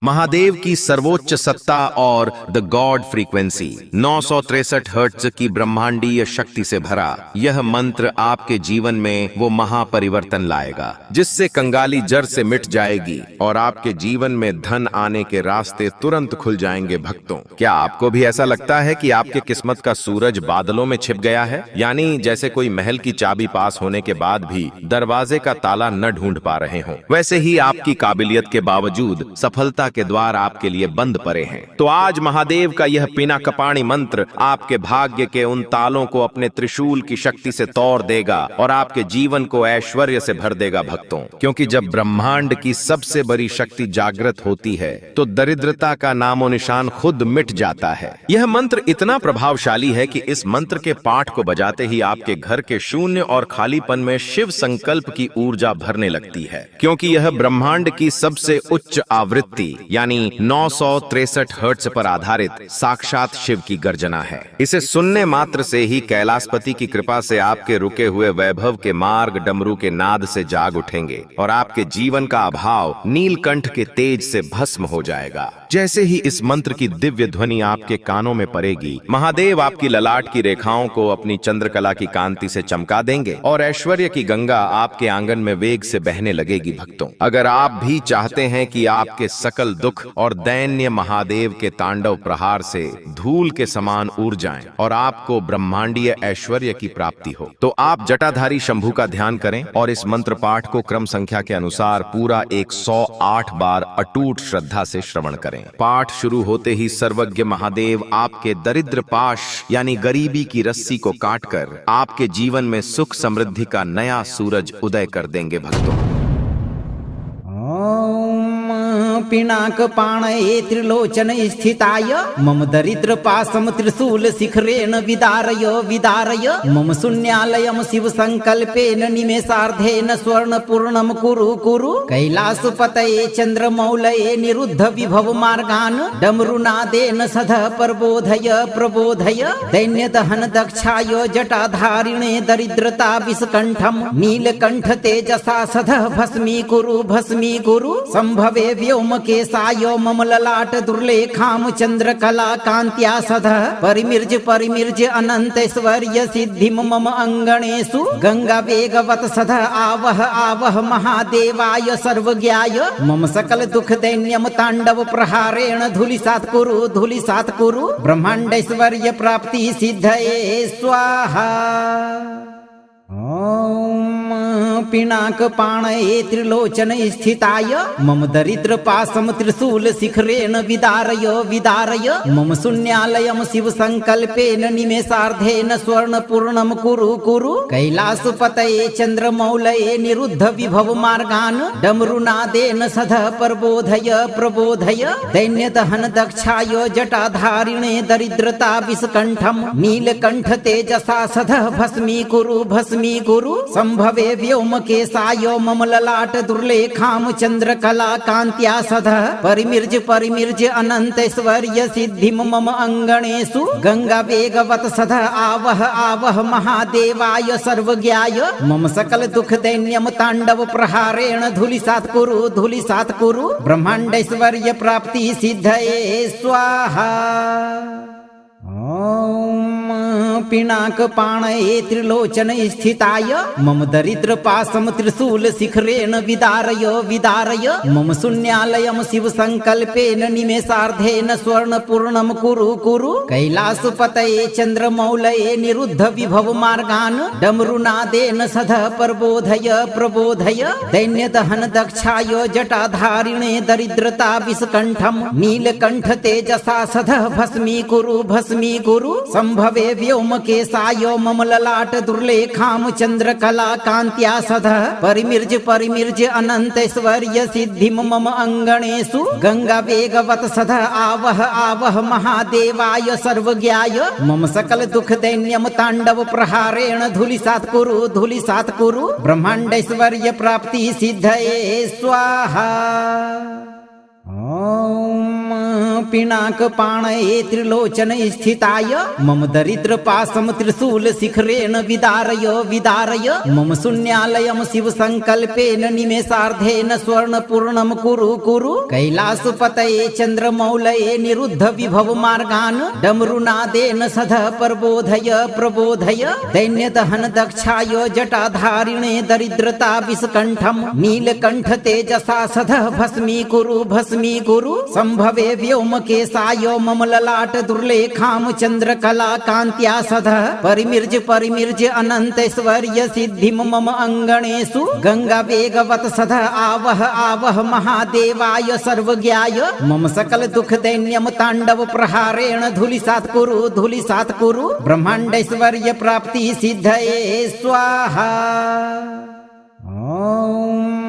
महादेव की सर्वोच्च सत्ता और द गॉड फ्रीक्वेंसी 963 हर्ट्ज की ब्रह्मांडीय शक्ति से भरा यह मंत्र आपके जीवन में वो महापरिवर्तन लाएगा जिससे कंगाली जड़ से मिट जाएगी और आपके जीवन में धन आने के रास्ते तुरंत खुल जाएंगे। भक्तों, क्या आपको भी ऐसा लगता है कि आपके किस्मत का सूरज बादलों में छिप गया है? यानी जैसे कोई महल की चाबी पास होने के बाद भी दरवाजे का ताला न ढूंढ पा रहे हो, वैसे ही आपकी काबिलियत के बावजूद सफलता के द्वार आपके लिए बंद पड़े हैं। तो आज महादेव का यह पिनाकपाणी मंत्र आपके भाग्य के उन तालों को अपने त्रिशूल की शक्ति से तोड़ देगा और आपके जीवन को ऐश्वर्य से भर देगा। भक्तों, क्योंकि जब ब्रह्मांड की सबसे बड़ी शक्ति जागृत होती है तो दरिद्रता का नामो निशान खुद मिट जाता है। यह मंत्र इतना प्रभावशाली है कि इस मंत्र के पाठ को बजाते ही आपके घर के शून्य और खालीपन में शिव संकल्प की ऊर्जा भरने लगती है, क्योंकि यह ब्रह्मांड की सबसे उच्च आवृत्ति यानी 963 हर्ट्ज पर आधारित साक्षात शिव की गर्जना है। इसे सुनने मात्र से ही कैलाशपति की कृपा से आपके रुके हुए वैभव के मार्ग डमरू के नाद से जाग उठेंगे और आपके जीवन का अभाव नीलकंठ के तेज से भस्म हो जाएगा। जैसे ही इस मंत्र की दिव्य ध्वनि आपके कानों में पड़ेगी, महादेव आपकी ललाट की रेखाओं को अपनी चंद्रकला की कांति से चमका देंगे और ऐश्वर्य की गंगा आपके आंगन में वेग से बहने लगेगी। भक्तों, अगर आप भी चाहते हैं कि आपके सकल दुख और दैन्य महादेव के तांडव प्रहार से धूल के समान उड़ जाएं और आपको ब्रह्मांडीय ऐश्वर्य की प्राप्ति हो, तो आप जटाधारी शंभू का ध्यान करें और इस मंत्र पाठ को क्रम संख्या के अनुसार पूरा 108 बार अटूट श्रद्धा से श्रवण करें। पाठ शुरू होते ही सर्वज्ञ महादेव आपके दरिद्र पाश यानी गरीबी की रस्सी को काटकर आपके जीवन में सुख समृद्धि का नया सूरज उदय कर देंगे। भक्तों, पिनाकपाणये त्रिलोचन स्थिताय मम दरिद्र पासम त्रिशूल शिखरेण विदारय विदारय मम शून्यालयम शिव संकल्पेन निमेषार्धेन स्वर्ण पूर्णम कुरु कुरु कैलासपतये चंद्रमौलये निरुद्ध विभव मार्गान् डमरुनादेन सध प्रबोधय प्रबोधय दैन्य दहन दक्षाय जटाधारिणे दरिद्रता विषकंठम नीलकंठ तेजसा सध भस्मी कुरु संभवे व्योम केसाय मम ललाट दुर्लेखाम चंद्रकला कांत्या सधः परिमिर्ज अनंतैश्वर्य सिद्धिम मम अंगणेषु गंगा वेगवत सधः आवह आवह महादेवाय सर्वज्ञाय मम सकल दुख दैन्यम तांडव प्रहारेण धूलिसात् कुरु ब्रह्मांडैश्वर्य प्राप्ति सिद्धये स्वाहा। पिनाकपाणये त्रिलोचन स्थिताय मम दरिद्र पासम त्रिशूल शिखरेण विदारय विदारय मम शून्यालयम शिव संकल्पेन निमेषार्धेन स्वर्ण पूर्णम कुरु कुरु कैलासपतये चंद्रमौलये निरुद्ध विभव मार्गान् डमरुनादेन सध प्रबोधय प्रबोधय दैन्य दहन दक्षाय जटाधारिणे दरिद्रता विषकंठम नीलकंठ तेजसा सध भस्मी कुरु संभवे व्योम केसाय मम ललाट दुर्लेखाम चंद्रकला कांत्या सधः परिमिर्ज अनंतैश्वर्य सिद्धिम मम अंगणेषु गंगा वेगवत सधः आवह आवह महादेवाय सर्वज्ञाय मम सकल दुख दैन्यम तांडव प्रहारेण धूलिसात् कुरु ब्रह्मांडैश्वर्य प्राप्ति सिद्धये स्वाहा। पिनाकपाणये त्रिलोचन स्थिताय मम दरिद्र पासम त्रिशूल शिखरेण विदारय विदारय मम शून्यालयम शिव संकल्पेन निमेषार्धेन स्वर्ण पूर्णम कुरु कुरु कैलासपतये चंद्रमौलये निरुद्ध विभव मार्गान् डमरुनादेन सध प्रबोधय प्रबोधय दैन्य दहन दक्षाय जटाधारिणे दरिद्रता विषकंठम नीलकंठ तेजसा सध भस्मी कुरु संभवे व्योम केसाय मम ललाट दुर्लेखाम चंद्रकला कांत्या सधः परिमिर्ज अनंतैश्वर्य सिद्धिम मम अंगणेषु गंगा वेगवत सधः आवह आवह महादेवाय सर्वज्ञाय मम सकल दुख दैन्यम तांडव प्रहारेण धूलिसात् कुरु ब्रह्मांडैश्वर्य प्राप्ति सिद्धये स्वाहा। पिनाक पाणये त्रिलोचन स्थिताय मम दरिद्र पासम त्रिशूल शिखरेण विदारय विदारय मम शून्यालयम शिव संकल्पेन निमेषार्धेन स्वर्ण पूर्णम कुरु कुरु कैलासपतये चंद्रमौलये निरुद्ध विभव मार्गान् डमरुनादेन सध प्रबोधय प्रबोधय दैन्यदहन दक्षाय जटाधारिणे दरिद्रता विषकंठम नीलकंठ तेजसा सध भस्मीकुरु संभवे व्योमकेशाय मम ललाट दुर्लेखाम चंद्रकला कांत्या सध परिमिर्ज अनंतैश्वर्य सिद्धिम मम अंगणेषु गंगा वेगवत सध आवह आवह महादेवाय सर्वज्ञाय मम सकल दुख दैन्यम तांडव प्रहारेण धूलिसात् कुरु ब्रह्मांडैश्वर्य प्राप्ति सिद्धये स्वाहा। ओम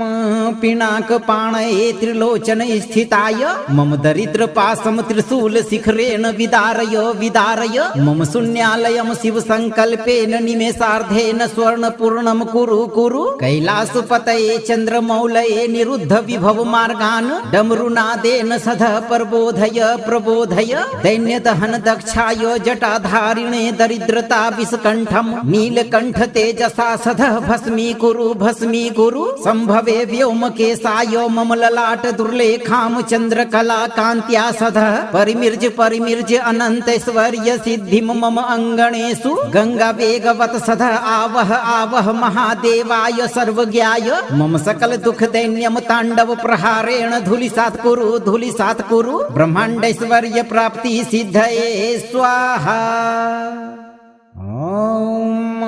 पिनाक पाणये त्रिलोचन स्थिताय मम दरिद्र पासम त्रिशूल शिखरेण विदारय विदारय मम शून्यालयम शिव संकल्पेन निमेषार्धेन स्वर्ण पूर्णम कुरु कुरु कैलासपतये चंद्रमौलये निरुद्ध विभव मार्गान् डमरुनादेन सध प्रबोधय प्रबोधय दैन्यदहन दक्षाय जटाधारिणे दरिद्रता विषकंठम नीलकंठ तेजसा सध भस्मीकुरु संभवे व्योमकेशाय मम ललाट दुर्लेखाम चंद्रकला कांत्या सध परिमिर्ज अनंतैश्वर्य सिद्धिम मम अंगणेषु गंगा वेगवत सध आवह आवह महादेवाय सर्वज्ञाय मम सकल दुख दैन्यम तांडव प्रहारेण धूलिसात् कुरु ब्रह्मांडैश्वर्य प्राप्ति सिद्धये स्वाहा। ओम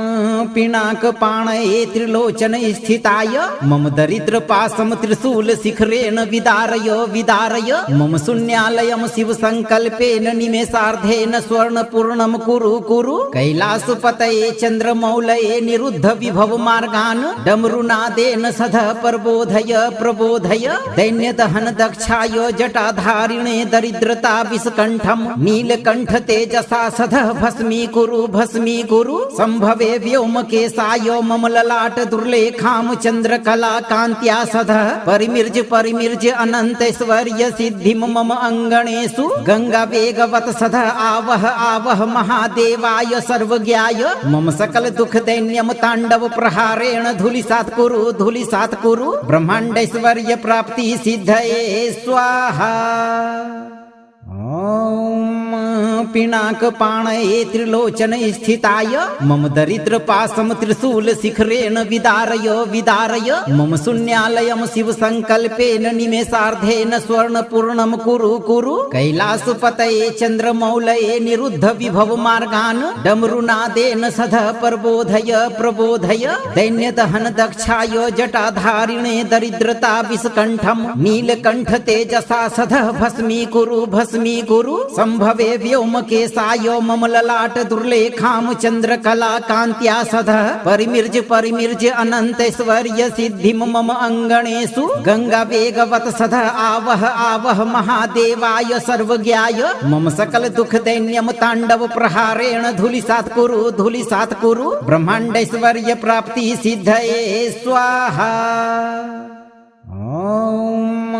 पिनाक पाणये त्रिलोचन स्थिताय मम दरिद्र पासम त्रिशूल शिखरेण विदारय विदारय मम शून्यालयम शिव संकल्पेन निमेषार्धेन स्वर्ण पूर्णम कुरु कुरु कैलासपतये चंद्रमौलये निरुद्ध विभव मार्गान् डमरुनादेन सध प्रबोधय प्रबोधय दैन्यदहन दक्षाय जटाधारिणे दरिद्रता विषकंठम नीलकंठ तेजसा सध भस्मीकुरु संभवे व्योमकेशाय मम ललाट दुर्लेखाम चंद्रकला कांत्या सध परिमिर्ज अनंतैश्वर्य सिद्धिम मम अंगणेषु गंगा वेगवत सध आवह आवह महादेवाय सर्वज्ञाय मम सकल दुख दैन्यम तांडव प्रहारेण धूलिसात् कुरु ब्रह्मांडैश्वर्य प्राप्ति सिद्धये स्वाहा। ओम पिनाक पाणये त्रिलोचन स्थिताय मम दरिद्र पासम त्रिशूल शिखरेण विदारय विदारय मम शून्यालयम शिव संकल्पेन निमेषार्धेन स्वर्ण पूर्णम कुरु कुरु कैलासपतये चंद्रमौलये निरुद्ध विभव मार्गान् डमरुनादेन सध प्रबोधय प्रबोधय दैन्यदहन दक्षाय जटाधारिणे दरिद्रता विषकंठम नीलकंठ तेजसा सध भस्मीकुरु संभवे व्योमकेशाय मम ललाट दुर्लेखाम चंद्रकला कांत्या सध परिमिर्ज अनंतैश्वर्य सिद्धिम मम अंगणेषु गंगा वेगवत सध आवह आवह महादेवाय सर्वज्ञाय मम सकल दुख दैन्यम तांडव प्रहारेण धूलिसात् कुरु ब्रह्मांडैश्वर्य प्राप्ति सिद्धये स्वाहा। ओम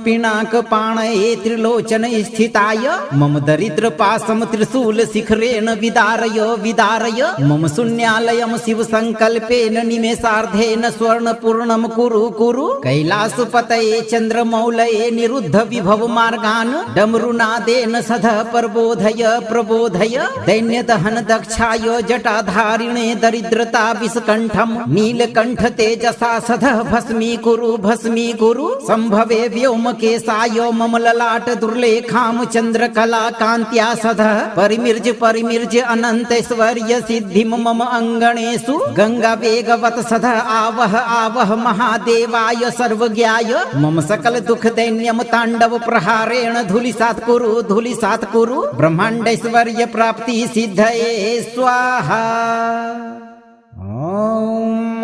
पिनाक पाणये त्रिलोचन स्थिताय मम दरिद्र पासम त्रिशूल शिखरेण विदारय विदारय मम शून्यालयम शिव संकल्पेन निमेषार्धेन स्वर्ण पूर्णम कुरु कुरु कैलासपतये चंद्रमौलये निरुद्ध विभव मार्गान् डमरुनादेन सध प्रबोधय प्रबोधय दैन्यदहन दक्षाय जटाधारिणे दरिद्रता विषकंठम नीलकंठ तेजसा सध भस्मीकुरु संभवे व्योमकेशाय मम ललाट दुर्लेखाम चंद्रकला कांत्या सध परिमिर्ज अनंतैश्वर्य सिद्धिम मम अंगणेषु गंगा वेगवत सध आवह आवह महादेवाय सर्वज्ञाय मम सकल दुख दैन्यम तांडव प्रहारेण धूलिसात् कुरु ब्रह्मांडैश्वर्य प्राप्ति सिद्धये स्वाहा। ओम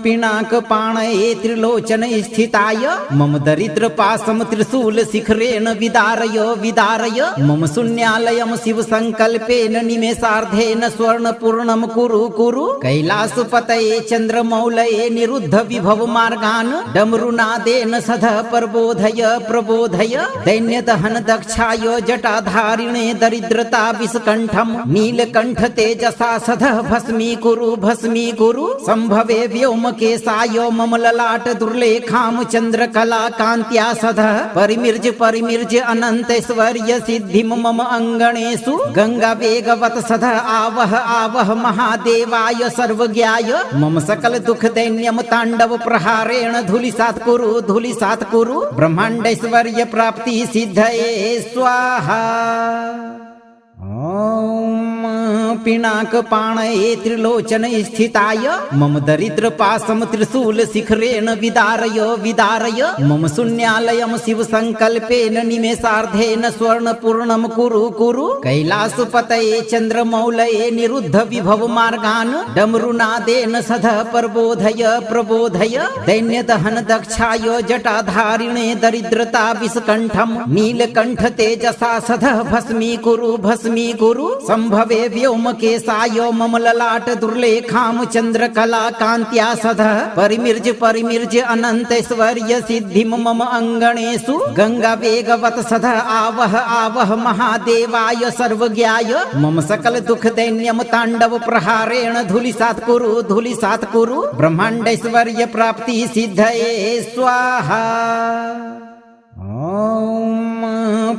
पिनाक पाणये त्रिलोचन स्थिताय मम दरिद्र पासम त्रिशूल शिखरेण विदारय विदारय मम शून्यालयम शिव संकल्पेन निमेषार्धेन स्वर्ण पूर्णम कुरु कुरु कैलासपतये चंद्रमौलये निरुद्ध विभव मार्गान् डमरुनादेन सध प्रबोधय प्रबोधय दैन्यदहन दक्षाय जटाधारिणे दरिद्रता विषकंठम नीलकंठ तेजसा सध भस्मीकुरु संभवे व्योमकेशाय मम ललाट दुर्लेखाम चंद्रकला कांत्या सध परिमिर्ज अनंतैश्वर्य सिद्धिम मम अंगणेषु गंगा वेगवत सध आवह आवह महादेवाय सर्वज्ञाय मम सकल दुख दैन्यम तांडव प्रहारेण धूलिसात् कुरु ब्रह्मांडैश्वर्य प्राप्ति सिद्धये स्वाहा। ओम पिनाक पाणये त्रिलोचन स्थिताय मम दरिद्र पासम त्रिशूल शिखरेण विदारय विदारय मम शून्यालयम शिव संकल्पेन निमेषार्धेन स्वर्ण पूर्णम कुरु कुरु कैलासपतये चंद्रमौलये निरुद्ध विभव मार्गान् डमरुनादेन सध प्रबोधय प्रबोधय दैन्यदहन दक्षाय जटाधारिणे दरिद्रता विषकंठम नीलकंठ तेजसा सध भस्मीकुरु संभवे व्योमकेशाय मम ललाट दुर्लेखाम चंद्रकला कांत्या सध परिमिर्ज अनंतैश्वर्य सिद्धिम मम अंगणेषु गंगा वेगवत सध आवह आवह महादेवाय सर्वज्ञाय मम सकल दुख दैन्यम तांडव प्रहारेण धूलिसात् कुरु ब्रह्मांडैश्वर्य प्राप्ति सिद्धये स्वाहा। ओम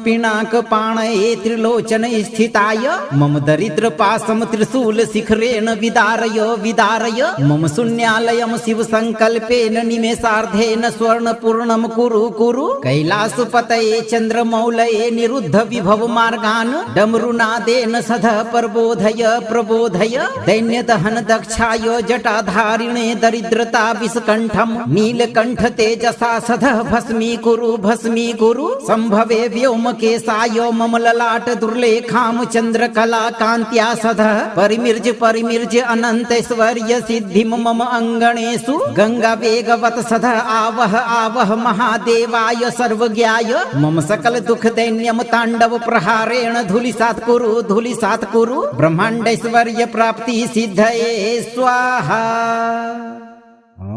पिनाक पाणये त्रिलोचन स्थिताय मम दरिद्र पासम त्रिशूल शिखरेण विदारय विदारय मम शून्यालयम शिव संकल्पेन निमेषार्धेन स्वर्ण पूर्णम कुरु कुरु कैलासपतये चंद्रमौलये निरुद्ध विभव मार्गान् डमरुनादेन सध प्रबोधय प्रबोधय दैन्यदहन दक्षाय जटाधारिणे दरिद्रता विषकंठम नीलकंठ तेजसा सध भस्मीकुरु संभवे व्योमकेशाय मम ललाट दुर्लेखाम चंद्रकला कांत्या सध परिमिर्ज अनंतैश्वर्य सिद्धिम मम अंगणेषु गंगा वेगवत सध आवह आवह महादेवाय सर्वज्ञाय मम सकल दुख दैन्यम तांडव प्रहारेण धूलिसात् कुरु ब्रह्मांडैश्वर्य प्राप्ति सिद्धये स्वाहा।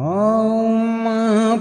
ओम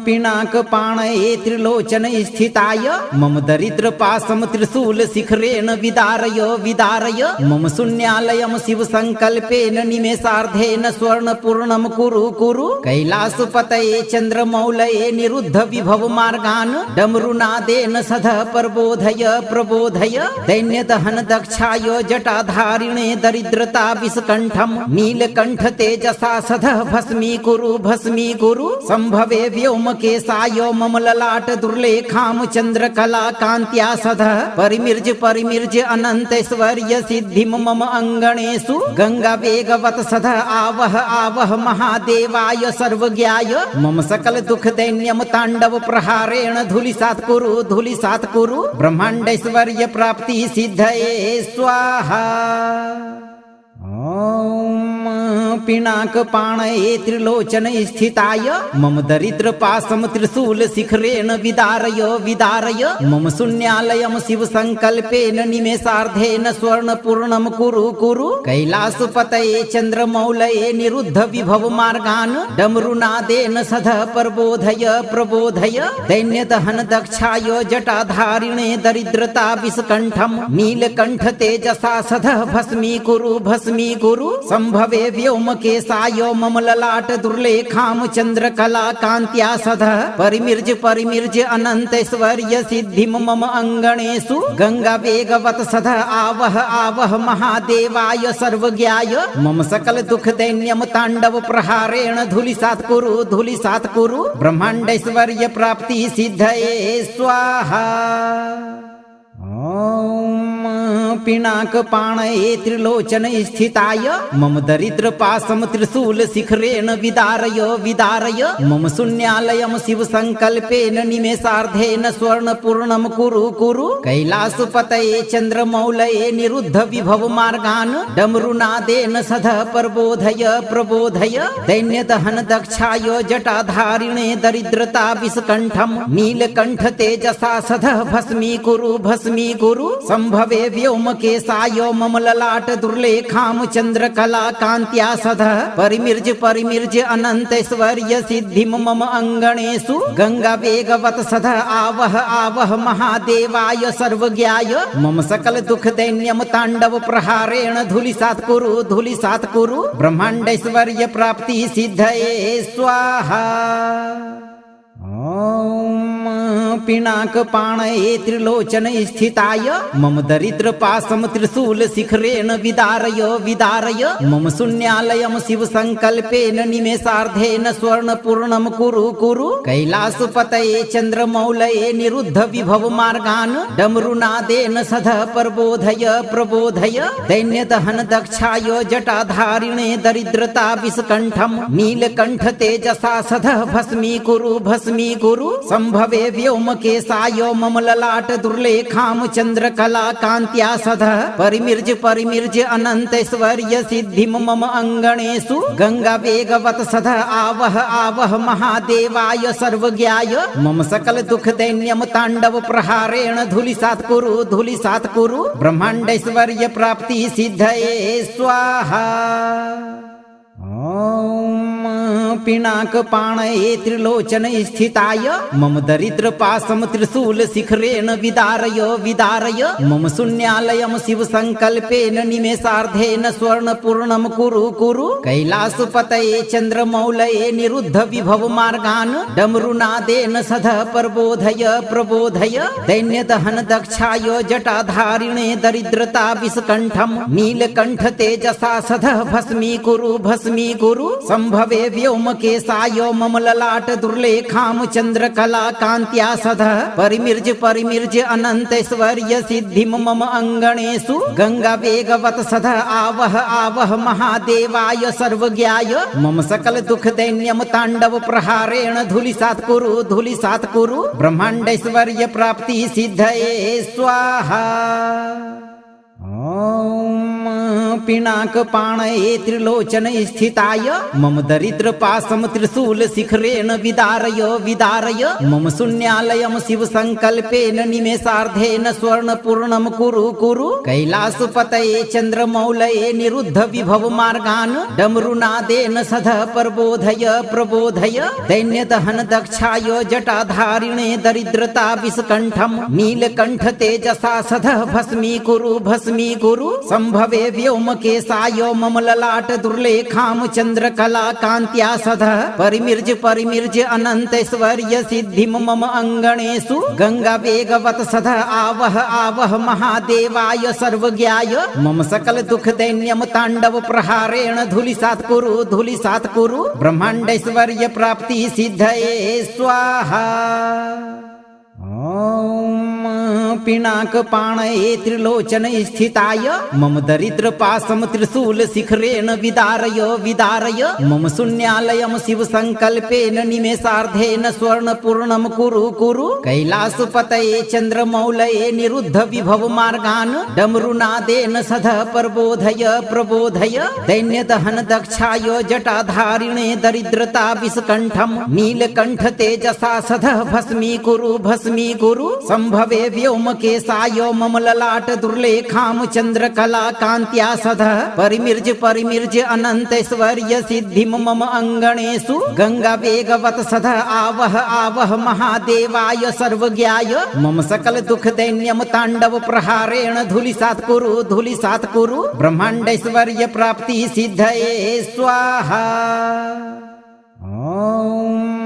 पिनाक पाणये त्रिलोचन स्थिताय मम दरिद्र पासम त्रिशूल शिखरेण विदारय विदारय मम शून्यालयम शिव संकल्पेन निमेषार्धेन स्वर्ण पूर्णम कुरु कुरु कैलासपतये चंद्रमौलये निरुद्ध विभव मार्गान् डमरुनादेन सध प्रबोधय प्रबोधय दैन्यदहन दक्षाय जटाधारिणे दरिद्रता विषकंठम नीलकंठ तेजसा सध भस्मीकुरु संभवे व्योमकेशाय मम ललाट दुर्लेखाम चंद्रकला कांत्या सध परिमिर्ज अनंतैश्वर्य सिद्धिम मम अंगणेषु गंगा वेगवत सध आवह आवह महादेवाय सर्वज्ञाय मम सकल दुख दैन्यम तांडव प्रहारेण धूलिसात् कुरु ब्रह्मांडैश्वर्य प्राप्ति सिद्धये स्वाहा। ओम पिनाक पाणये त्रिलोचन स्थिताय मम दरिद्र पासम त्रिशूल शिखरेण विदारय विदारय मम शून्यालयम शिव संकल्पेन निमेषार्धेन स्वर्ण पूर्णम कुरु कुरु कैलासपतये चंद्रमौलये निरुद्ध विभव मार्गान् डमरुनादेन सध प्रबोधय प्रबोधय दैन्यदहन दक्षाय जटाधारिणे दरिद्रता विषकंठम नीलकंठ तेजसा सध भस्मीकुरु संभवे व्योमकेशाय मम ललाट दुर्लेखाम चंद्रकला कांत्या सध परिमिर्ज अनंतैश्वर्य सिद्धिम मम अंगणेषु गंगा वेगवत सध आवह आवह महादेवाय सर्वज्ञाय मम सकल दुख दैन्यम तांडव प्रहारेण धूलिसात् कुरु ब्रह्मांडैश्वर्य प्राप्ति सिद्धये स्वाहा। ओम पिनाकपाणये त्रिलोचन स्थिताय मम दरिद्र पाशम त्रिशूल शिखरेण विदारय विदारय मम शून्यालयम शिव संकल्पेन निमेषार्धेन स्वर्ण पूर्णम कुरु कुरु कैलासपतये चंद्रमौलये निरुद्ध विभव मार्गान् डमरुनादेन सध प्रबोधय प्रबोधय दैन्यदहन दक्षाय जटाधारिणे दरिद्रता विषकंठम नीलकंठ तेजसा सध भस्मी कुरु संभवे व्योमकेशाय मम ललाट दुर्लेखाम चंद्रकला कांत्या सध परिमिर्ज अनंतैश्वर्य सिद्धिम मम अंगणेषु गंगा वेगवत सध आवह आवह महादेवाय सर्वज्ञाय मम सकल दुख दैन्यम तांडव प्रहारेण धूलिसात् कुरु ब्रह्मांडैश्वर्य प्राप्ति सिद्धये स्वाहा। ओम पिनाकपाणये त्रिलोचन स्थिताय मम दरिद्र पाशम त्रिशूल शिखरेण विदारय विदारय मम शून्यालयम शिव संकल्पेन निमेषार्धेन स्वर्ण पूर्णम कुरु कुरु कैलासपतये चंद्रमौलये निरुद्ध विभव मार्गान् डमरुनादेन सध प्रबोधय प्रबोधय दैन्यदहन दक्षाय जटाधारिणे दरिद्रता विषकंठम नीलकंठ तेजसा सध भस्मी कुरु संभवे व्योमकेशाय मम ललाट दुर्लेखाम चंद्रकला कांत्या सध परिमिर्ज अनंतैश्वर्य सिद्धिम मम अंगणेषु गंगा वेगवत सध आवह आवह महादेवाय सर्वज्ञाय मम सकल दुख दैन्यम तांडव प्रहारेण धूलिसात् कुरु ब्रह्मांडैश्वर्य प्राप्ति सिद्धये स्वाहा। ओम पिनाकपाणये त्रिलोचन स्थिताय मम दरिद्र पाशम त्रिशूल शिखरेण विदारय विदारय मम शून्यालयम शिव संकल्पेन निमेषार्धेन स्वर्ण पूर्णम कुरु कैलासपतये चंद्रमौलये निरुद्ध विभव मार्गान् डमरुनादेन सध प्रबोधय प्रबोधय दैन्यदहन दक्षाय जटाधारिणे दरिद्रता विषकंठम नीलकंठ तेजसा सध भस्मी कुरु संभवे व्योमकेशाय मम ललाट दुर्लेखाम चंद्रकला कांत्या सध परिमिर्ज अनंतैश्वर्य सिद्धिम मम अंगणेषु गंगा वेगवत सध आवह आवह महादेवाय सर्वज्ञाय मम सकल दुख दैन्यम तांडव प्रहारेण धूलिसात् कुरु ब्रह्मांडैश्वर्य प्राप्ति सिद्धये स्वाहा। ओम पिनाकपाणये त्रिलोचन स्थिताय मम दरिद्र पाशम त्रिशूल शिखरेण विदारय विदारय मम शून्यालयम शिव संकल्पेन निमेषार्धेन स्वर्ण पूर्णम कुरु कैलासपतये चंद्रमौलये निरुद्ध विभव मार्गान् डमरुनादेन सध प्रबोधय प्रबोधय दैन्यदहन दक्षाय जटाधारिणे दरिद्रता विषकंठम नीलकंठ तेजसा सध भस्मी कुरु संभवे व्योमकेशाय मम ललाट दुर्लेखाम चंद्रकला कांत्या सध परिमिर्ज अनंतैश्वर्य सिद्धिम मम अंगणेषु गंगा वेगवत सध आवह आवह महादेवाय सर्वज्ञाय मम सकल दुख दैन्यम तांडव प्रहारेण धूलिसात् कुरु ब्रह्मांडैश्वर्य प्राप्ति सिद्धये स्वाहा। ओम पिनाकपाणये त्रिलोचन स्थिताय मम दरिद्र पाशम त्रिशूल शिखरेण विदारय विदारय मम शून्यालयम शिव संकल्पेन निमेषार्धेन स्वर्ण पूर्णम कुरु कैलासपतये चंद्रमौलये निरुद्ध विभव मार्गान् डमरुनादेन सध प्रबोधय प्रबोधय दैन्यदहन दक्षाय जटाधारिणे दरिद्रता विषकंठम नीलकंठ तेजसा सध भस्मी कुरु संभवे व्योमकेशाय मम ललाट दुर्लेखाम चंद्रकला कांत्या सध परिमिर्ज अनंतैश्वर्य सिद्धिम मम अंगणेषु गंगा वेगवत सध आवह आवह महादेवाय सर्वज्ञाय मम सकल दुख दैन्यम तांडव प्रहारेण धूलिसात् कुरु ब्रह्मांडैश्वर्य प्राप्ति सिद्धये स्वाहा। ओम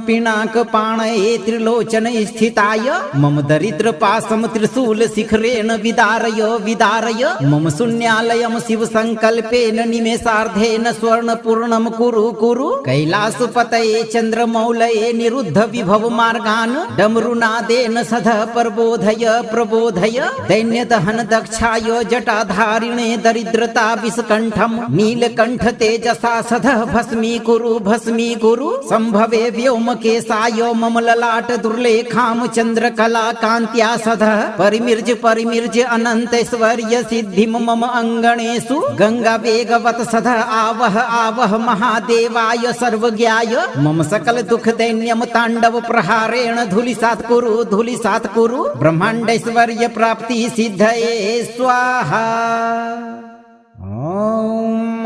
पिनाक पाणये त्रिलोचन स्थिताय मम दरिद्र पासम त्रिशूल शिखरेण विदारय विदारय मम शून्यालयम शिव संकल्पेन निमेषार्धेन स्वर्ण पूर्णम कुरु कुरु कैलासपतये चंद्रमौलये निरुद्ध विभव मार्गान् डमरुनादेन सध प्रबोधय प्रबोधय दैन्यदहन दक्षाय जटाधारिणे दरिद्रता विषकंठम नीलकंठ तेजसा सध भस्मीकुरु संभवे व्योमकेशाय मम ललाट दुर्लेखाम चंद्रकला कांत्या सध परिमिर्ज अनंतैश्वर्य सिद्धिम मम अंगणेषु गंगा वेगवत सध आवह आवह महादेवाय सर्वज्ञाय मम सकल दुख दैन्यम तांडव प्रहारेण धूलिसात् कुरु ब्रह्मांडैश्वर्य प्राप्ति सिद्धये स्वाहा। ओम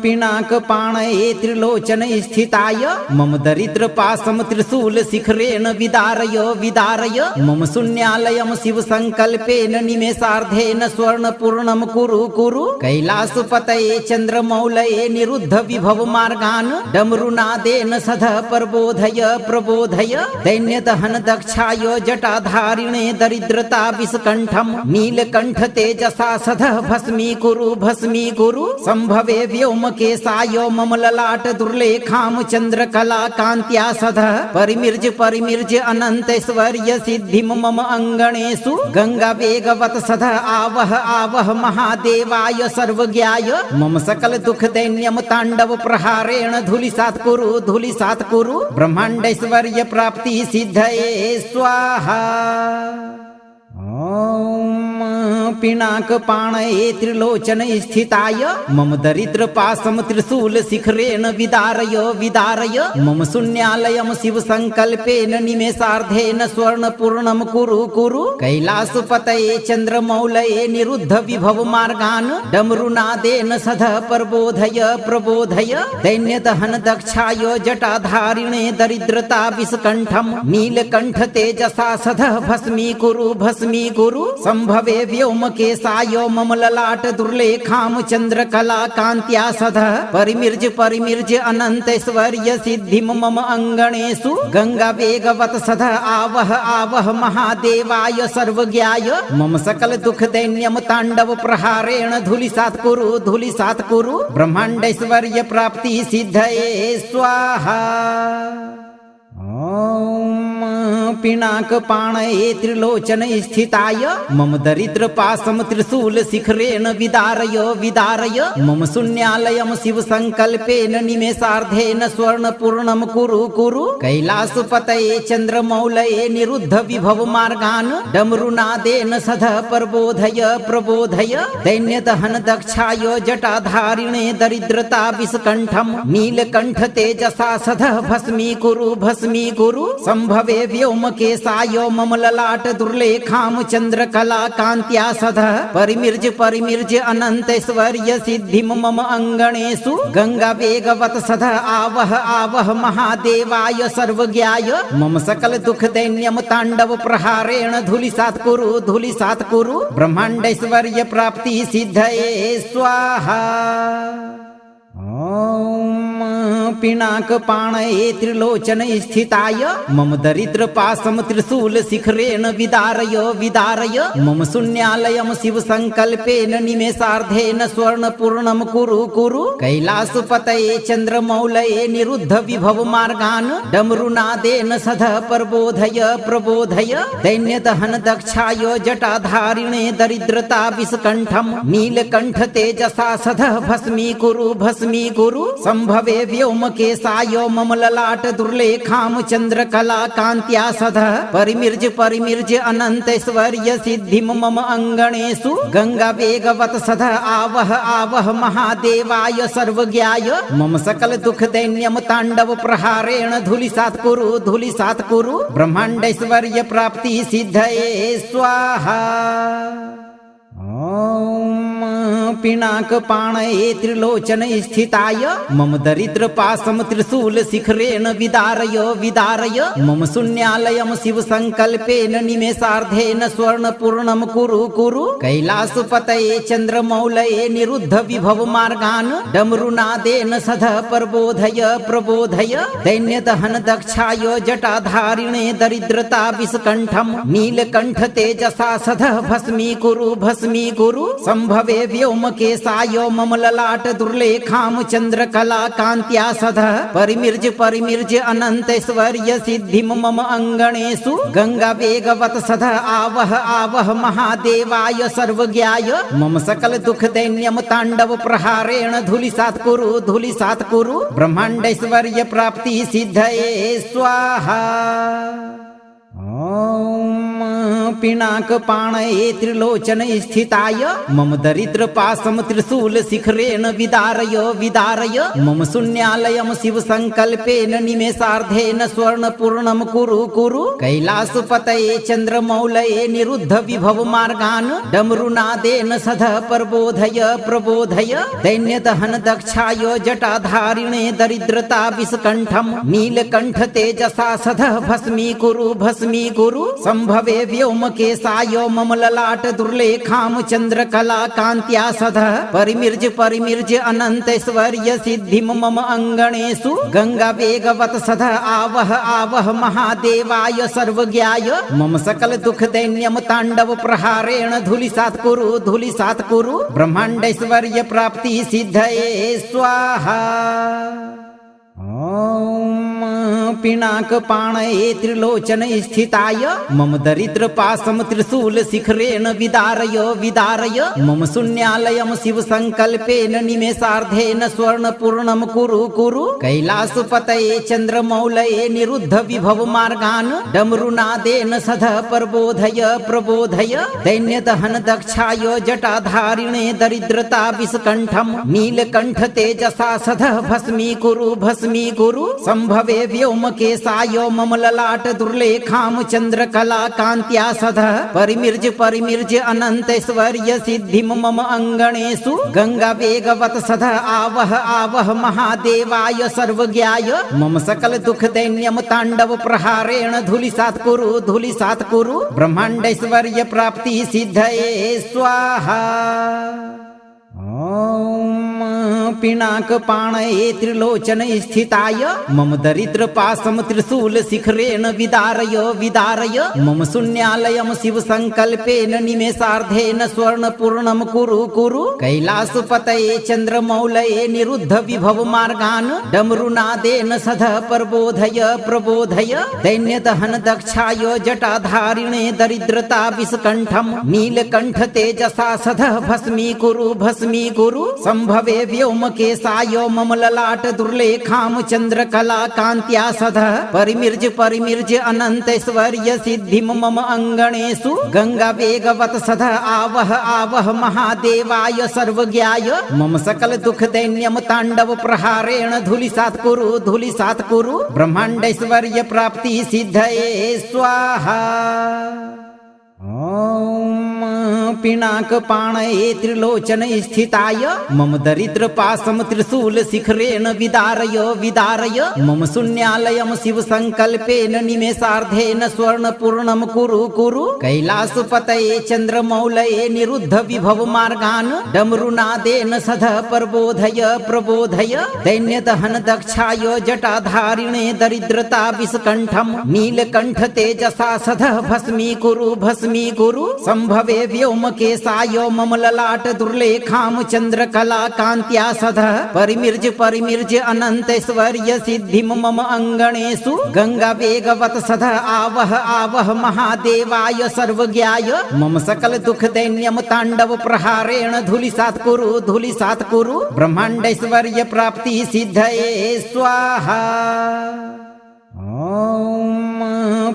पिनाक पाणये त्रिलोचन स्थिताय मम दरिद्र पासम त्रिशूल शिखरेण विदारय विदारय मम शून्यालयम शिव संकल्पेन निमेषार्धेन स्वर्ण पूर्णम कुरु कुरु कैलासपतये चंद्रमौलये निरुद्ध विभव मार्गान् डमरुनादेन सध प्रबोधय प्रबोधय दैन्यदहन दक्षाय जटाधारिणे दरिद्रता विषकंठम नीलकंठ तेजसा सध भस्मीकुरु संभवे व्योमकेशाय मम ललाट दुर्लेखाम चंद्रकला कांत्या सध परिमिर्ज अनंतैश्वर्य सिद्धिम मम अंगणेषु गंगा वेगवत सध आवह आवह महादेवाय सर्वज्ञाय मम सकल दुख दैन्यम तांडव प्रहारेण धूलिसात् कुरु ब्रह्मांडैश्वर्य प्राप्ति सिद्धये स्वाहा। ओम पिनाक पाणये त्रिलोचन स्थिताय मम दरिद्र पासम त्रिशूल शिखरेण विदारय विदारय मम शून्यालयम शिव संकल्पेन निमेषार्धेन स्वर्ण पूर्णम कुरु कुरु कैलासपतये चंद्रमौलये निरुद्ध विभव मार्गान् डमरुनादेन सध प्रबोधय प्रबोधय दैन्यदहन दक्षाय जटाधारिणे दरिद्रता विषकंठम नीलकंठ तेजसा सध भस्मीकुरु संभवे व्योमकेशाय मम ललाट दुर्लेखाम चंद्रकला कांत्या सध परिमिर्ज अनंतैश्वर्य सिद्धिम मम अंगणेषु गंगा वेगवत सध आवह आवह महादेवाय सर्वज्ञाय मम सकल दुख दैन्यम तांडव प्रहारेण धूलिसात् कुरु ब्रह्मांडैश्वर्य प्राप्ति सिद्धये स्वाहा। ओम पिनाक पाणये त्रिलोचन स्थिताय मम दरिद्र पासम त्रिशूल शिखरेण विदारय विदारय मम शून्यालयम शिव संकल्पेन निमेषार्धेन स्वर्ण पूर्णम कुरु कुरु कैलासपतये चंद्रमौलये निरुद्ध विभव मार्गान् डमरुनादेन सध प्रबोधय प्रबोधय दैन्यदहन दक्षाय जटाधारिणे दरिद्रता विषकंठम नीलकंठ तेजसा सध भस्मीकुरु संभवे व्योमकेशाय मम ललाट दुर्लेखाम चंद्रकला कांत्या सध परिमिर्ज अनंतैश्वर्य सिद्धिम मम अंगणेषु गंगा वेगवत सध आवह आवह महादेवाय सर्वज्ञाय मम सकल दुख दैन्यम तांडव प्रहारेण धूलिसात् कुरु ब्रह्मांडैश्वर्य प्राप्ति सिद्धये स्वाहा। ओम पिनाक पाणये त्रिलोचन स्थिताय मम दरिद्र पासम त्रिशूल शिखरेण विदारय विदारय मम शून्यालयम शिव संकल्पेन निमेषार्धेन स्वर्ण पूर्णम कुरु कुरु कैलासपतये चंद्रमौलये निरुद्ध विभव मार्गान् डमरुनादेन सध प्रबोधय प्रबोधय दैन्यदहन दक्षाय जटाधारिणे दरिद्रता विषकंठम नीलकंठ तेजसा सध भस्मीकुरु संभवे व्योमकेशाय मम ललाट दुर्लेखाम चंद्रकला कांत्या सध परिमिर्ज अनंतैश्वर्य सिद्धिम मम अंगणेषु गंगा वेगवत सध आवह आवह महादेवाय सर्वज्ञाय मम सकल दुख दैन्यम तांडव प्रहारेण धूलिसात् कुरु ब्रह्मांडैश्वर्य प्राप्ति सिद्धये स्वाहा। ओम पिनाकपाणये त्रिलोचन स्थिताय मम दरिद्र पाशम त्रिशूल शिखरेण विदारय विदारय मम शून्यालयम शिव संकल्पेन निमेषार्धेन स्वर्ण पूर्णम कुरु कुरु कैलासपतये चंद्रमौलये निरुद्ध विभव मार्गान् डमरुनादेन सध प्रबोधय प्रबोधय दैन्यदहन दक्षाय जटाधारिणे दरिद्रता विषकंठम नीलकंठ तेजसा सध भस्मी कुरु संभवे व्योमकेशाय मम ललाट दुर्लेखाम चंद्रकला कांत्या सध परिमिर्ज अनंतैश्वर्य सिद्धिम मम अंगणेषु गंगा वेगवत सध आवह आवह महादेवाय सर्वज्ञाय मम सकल दुख दैन्यम तांडव प्रहारेण धूलिसात् कुरु ब्रह्मांडैश्वर्य प्राप्ति सिद्धये स्वाहा। ओम पिनाकपाणये त्रिलोचन स्थिताय मम दरिद्र पाशम त्रिशूल शिखरेण विदारय विदारय मम शून्यालयम शिव संकल्पेन निमेषार्धेन स्वर्ण पूर्णम कुरु कुरु कैलासपतये चंद्रमौलये निरुद्ध विभव मार्गान् डमरुनादेन सध प्रबोधय प्रबोधय दैन्यदहन दक्षाय जटाधारिणे दरिद्रता विषकंठम नीलकंठ तेजसा सध भस्मी कुरु संभवे व्योमकेशाय मम ललाट दुर्लेखाम चंद्रकला कांत्या सध परिमिर्ज अनंतैश्वर्य सिद्धिम मम अंगणेषु गंगा वेगवत सध आवह आवह महादेवाय सर्वज्ञाय मम सकल दुख दैन्यम तांडव प्रहारेण धूलिसात् कुरु ब्रह्मांडैश्वर्य प्राप्ति सिद्धये स्वाहा। ओम पिनाकपाणये त्रिलोचन स्थिताय मम दरिद्र पाशम त्रिशूल शिखरेण विदारय विदारय मम शून्यालयम शिव संकल्पेन निमेषार्धेन स्वर्ण पूर्णम कुरु कैलासपतये चंद्रमौलये निरुद्ध विभव मार्गान् डमरुनादेन सध प्रबोधय प्रबोधय दैन्यदहन दक्षाय जटाधारिणे दरिद्रता विषकंठम नीलकंठ तेजसा सध भस्मी कुरु संभवे व्योमकेशाय मम ललाट दुर्लेखाम चंद्रकला कांत्या सध परिमिर्ज अनंतैश्वर्य सिद्धिम मम अंगणेषु गंगा वेगवत सध आवह आवह महादेवाय सर्वज्ञाय मम सकल दुख दैन्यम तांडव प्रहारेण धूलिसात् कुरु ब्रह्मांडैश्वर्य प्राप्ति सिद्धये स्वाहा। ओम पिनाकपाणये त्रिलोचन स्थिताय मम दरिद्र पाशम त्रिशूल शिखरेण विदारय विदारय मम शून्यालयम शिव संकल्पेन निमेषार्धेन स्वर्ण पूर्णम कुरु कैलासपतये चंद्रमौलये निरुद्ध विभव मार्गान् डमरुनादेन सध प्रबोधय प्रबोधय दैन्यदहन दक्षाय जटाधारिणे दरिद्रता विषकंठम नीलकंठ तेजसा सध भस्मी कुरु संभवे व्योमकेशाय मम ललाट दुर्लेखाम चंद्रकला कांत्या सध परिमिर्ज अनंतैश्वर्य सिद्धिम मम अंगणेषु गंगा वेगवत सध आवह आवह महादेवाय सर्वज्ञाय मम सकल दुख दैन्यम तांडव प्रहारेण धूलिसात् कुरु ब्रह्मांडैश्वर्य प्राप्ति सिद्धये स्वाहा। ओम पिनाकपाणये त्रिलोचन स्थिताय मम दरिद्र पाशम त्रिशूल शिखरेण विदारय विदारय मम शून्यालयम शिव संकल्पेन निमेषार्धेन स्वर्ण पूर्णम कुरु कैलासपतये चंद्रमौलये निरुद्ध विभव मार्गान् डमरुनादेन सध प्रबोधय प्रबोधय दैन्यदहन दक्षाय जटाधारिणे दरिद्रता विषकंठम नीलकंठ तेजसा सध भस्मी कुरु संभवे व्योमकेशाय मम ललाट दुर्लेखाम चंद्रकला कांत्या सध परिमिर्ज अनंतैश्वर्य सिद्धिम मम अंगणेषु गंगा वेगवत सध आवह आवह महादेवाय सर्वज्ञाय मम सकल दुख दैन्यम तांडव प्रहारेण धूलिसात् कुरु ब्रह्मांडैश्वर्य प्राप्ति सिद्धये स्वाहा। ओम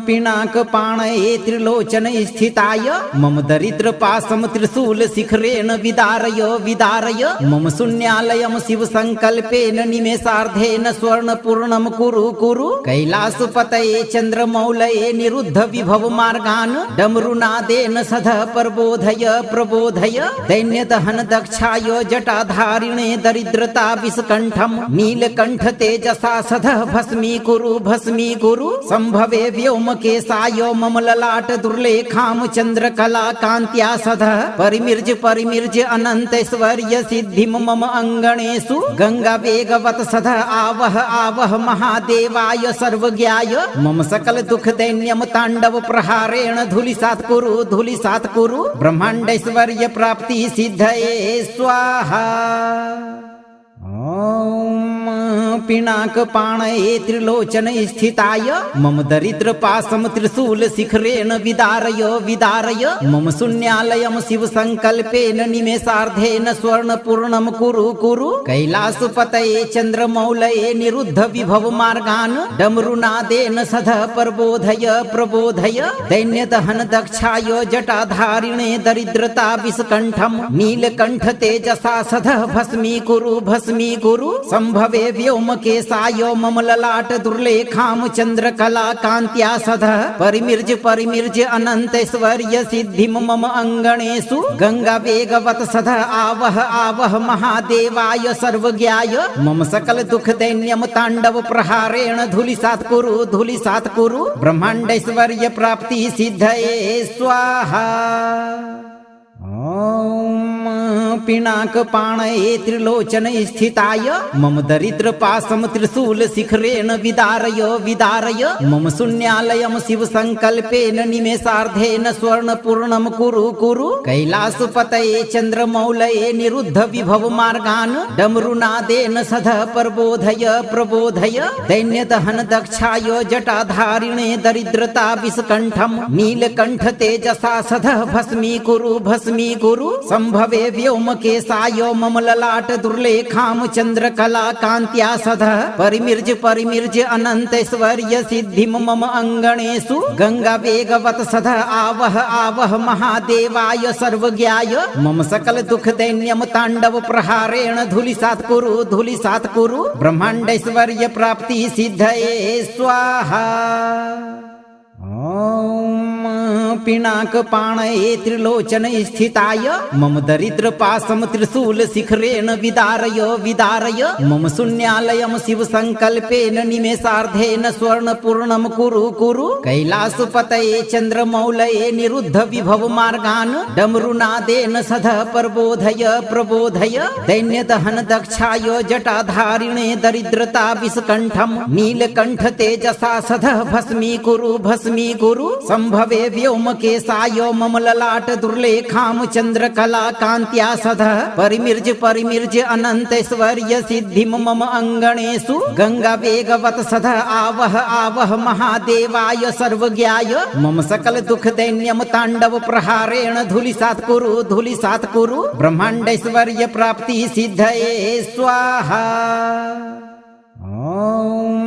पिनाक पाणये त्रिलोचन स्थिताय मम दरिद्र पासम त्रिशूल शिखरेण विदारय विदारय मम शून्यालयम शिव संकल्पेन निमेषार्धेन स्वर्ण पूर्णम कुरु कुरु कैलासपतये चंद्रमौलये निरुद्ध विभव मार्गान् डमरुनादेन सध प्रबोधय प्रबोधय दैन्यदहन दक्षाय जटाधारिणे दरिद्रता विषकंठम नीलकंठ तेजसा सध भस्मी कुरु संभवे व्योमकेशाय मम ललाट दुर्लेखाम चंद्रकला कांत्या सध परिमिर्ज अनंतैश्वर्य सिद्धिम मम अंगणेषु गंगा वेगवत सध आवह महादेवाय सर्वज्ञाय मम सकल दुख दैन्यम तांडव प्रहारेण धूलिसात् कुरु ब्रह्मांडैश्वर्य प्राप्ति सिद्धये स्वाहा। ओम पिनाक पाणये त्रिलोचन स्थिताय मम दरिद्र पासम त्रिशूल शिखरेण विदारय विदारय मम शून्यालयम शिव संकल्पेन निमेषार्धेन स्वर्ण पूर्णम कुरु कुरु कैलासपतये चंद्रमौलये निरुद्ध विभव मार्गान् डमरुनादेन सध प्रबोधय प्रबोधय दैन्यदहन दक्षाय जटाधारिणे दरिद्रता विषकंठम नीलकंठ तेजसा सध भस्मी कुरु संभवे व्योमकेशाय मम ललाट दुर्लेखाम चंद्रकला कांत्या सध परिमिर्ज अनंतैश्वर्य सिद्धिम मम अंगणेषु गंगा वेगवत सध आवह महादेवाय सर्वज्ञाय मम सकल दुख दैन्यम तांडव प्रहारेण धूलिसात् कुरु ब्रह्मांडैश्वर्य प्राप्ति सिद्धये स्वाहा। ओम पिनाक पाणये त्रिलोचन स्थिताय मम दरिद्र पासम त्रिशूल शिखरेण विदारय विदारय मम शून्यालयम शिव संकल्पेन निमेषार्धेन स्वर्ण पूर्णम कुरु कैलासपतये चंद्रमौलये निरुद्ध विभव मार्गान् डमरुनादेन सध प्रबोधय दैन्यदहन दक्षाय जटाधारिणे दरिद्रता विषकंठम नीलकंठ तेजसा सध भस्मी कुरु संभवे व्योमकेशाय मम ललाट दुर्लेखाम चंद्रकला कांत्या सध परिमिर्ज अनंतैश्वर्य सिद्धिम मम अंगणेषु गंगा वेगवत सध आवह महादेवाय सर्वज्ञाय मम सकल दुख दैन्यम तांडव प्रहारेण धूलिसात् कुरु ब्रह्मांडैश्वर्य प्राप्ति सिद्धये स्वाहा। ओम पिनाक पाणये त्रिलोचन स्थिताय मम दरिद्र पासम त्रिशूल शिखरेण विदारय विदारय मम शून्यालयम शिव संकल्पेन निमेषार्धेन स्वर्ण पूर्णम कुरु कैलासपतये चंद्रमौलये निरुद्ध विभव मार्गान् डमरुनादेन सध प्रबोधय दैन्यदहन दक्षाय जटाधारिणे दरिद्रता विषकंठम नीलकंठ तेजसा सध भस्मी कुरु संभवे व्योमकेशाय मम ललाट दुर्लेखाम चंद्रकला कांत्या सध परिमिर्ज अनंतैश्वर्य सिद्धिम मम अंगणेषु गंगा वेगवत सध आवह महादेवाय सर्वज्ञाय मम सकल दुख दैन्यम तांडव प्रहारेण धूलिसात् कुरु ब्रह्मांडैश्वर्य प्राप्ति सिद्धये स्वाहा। ओम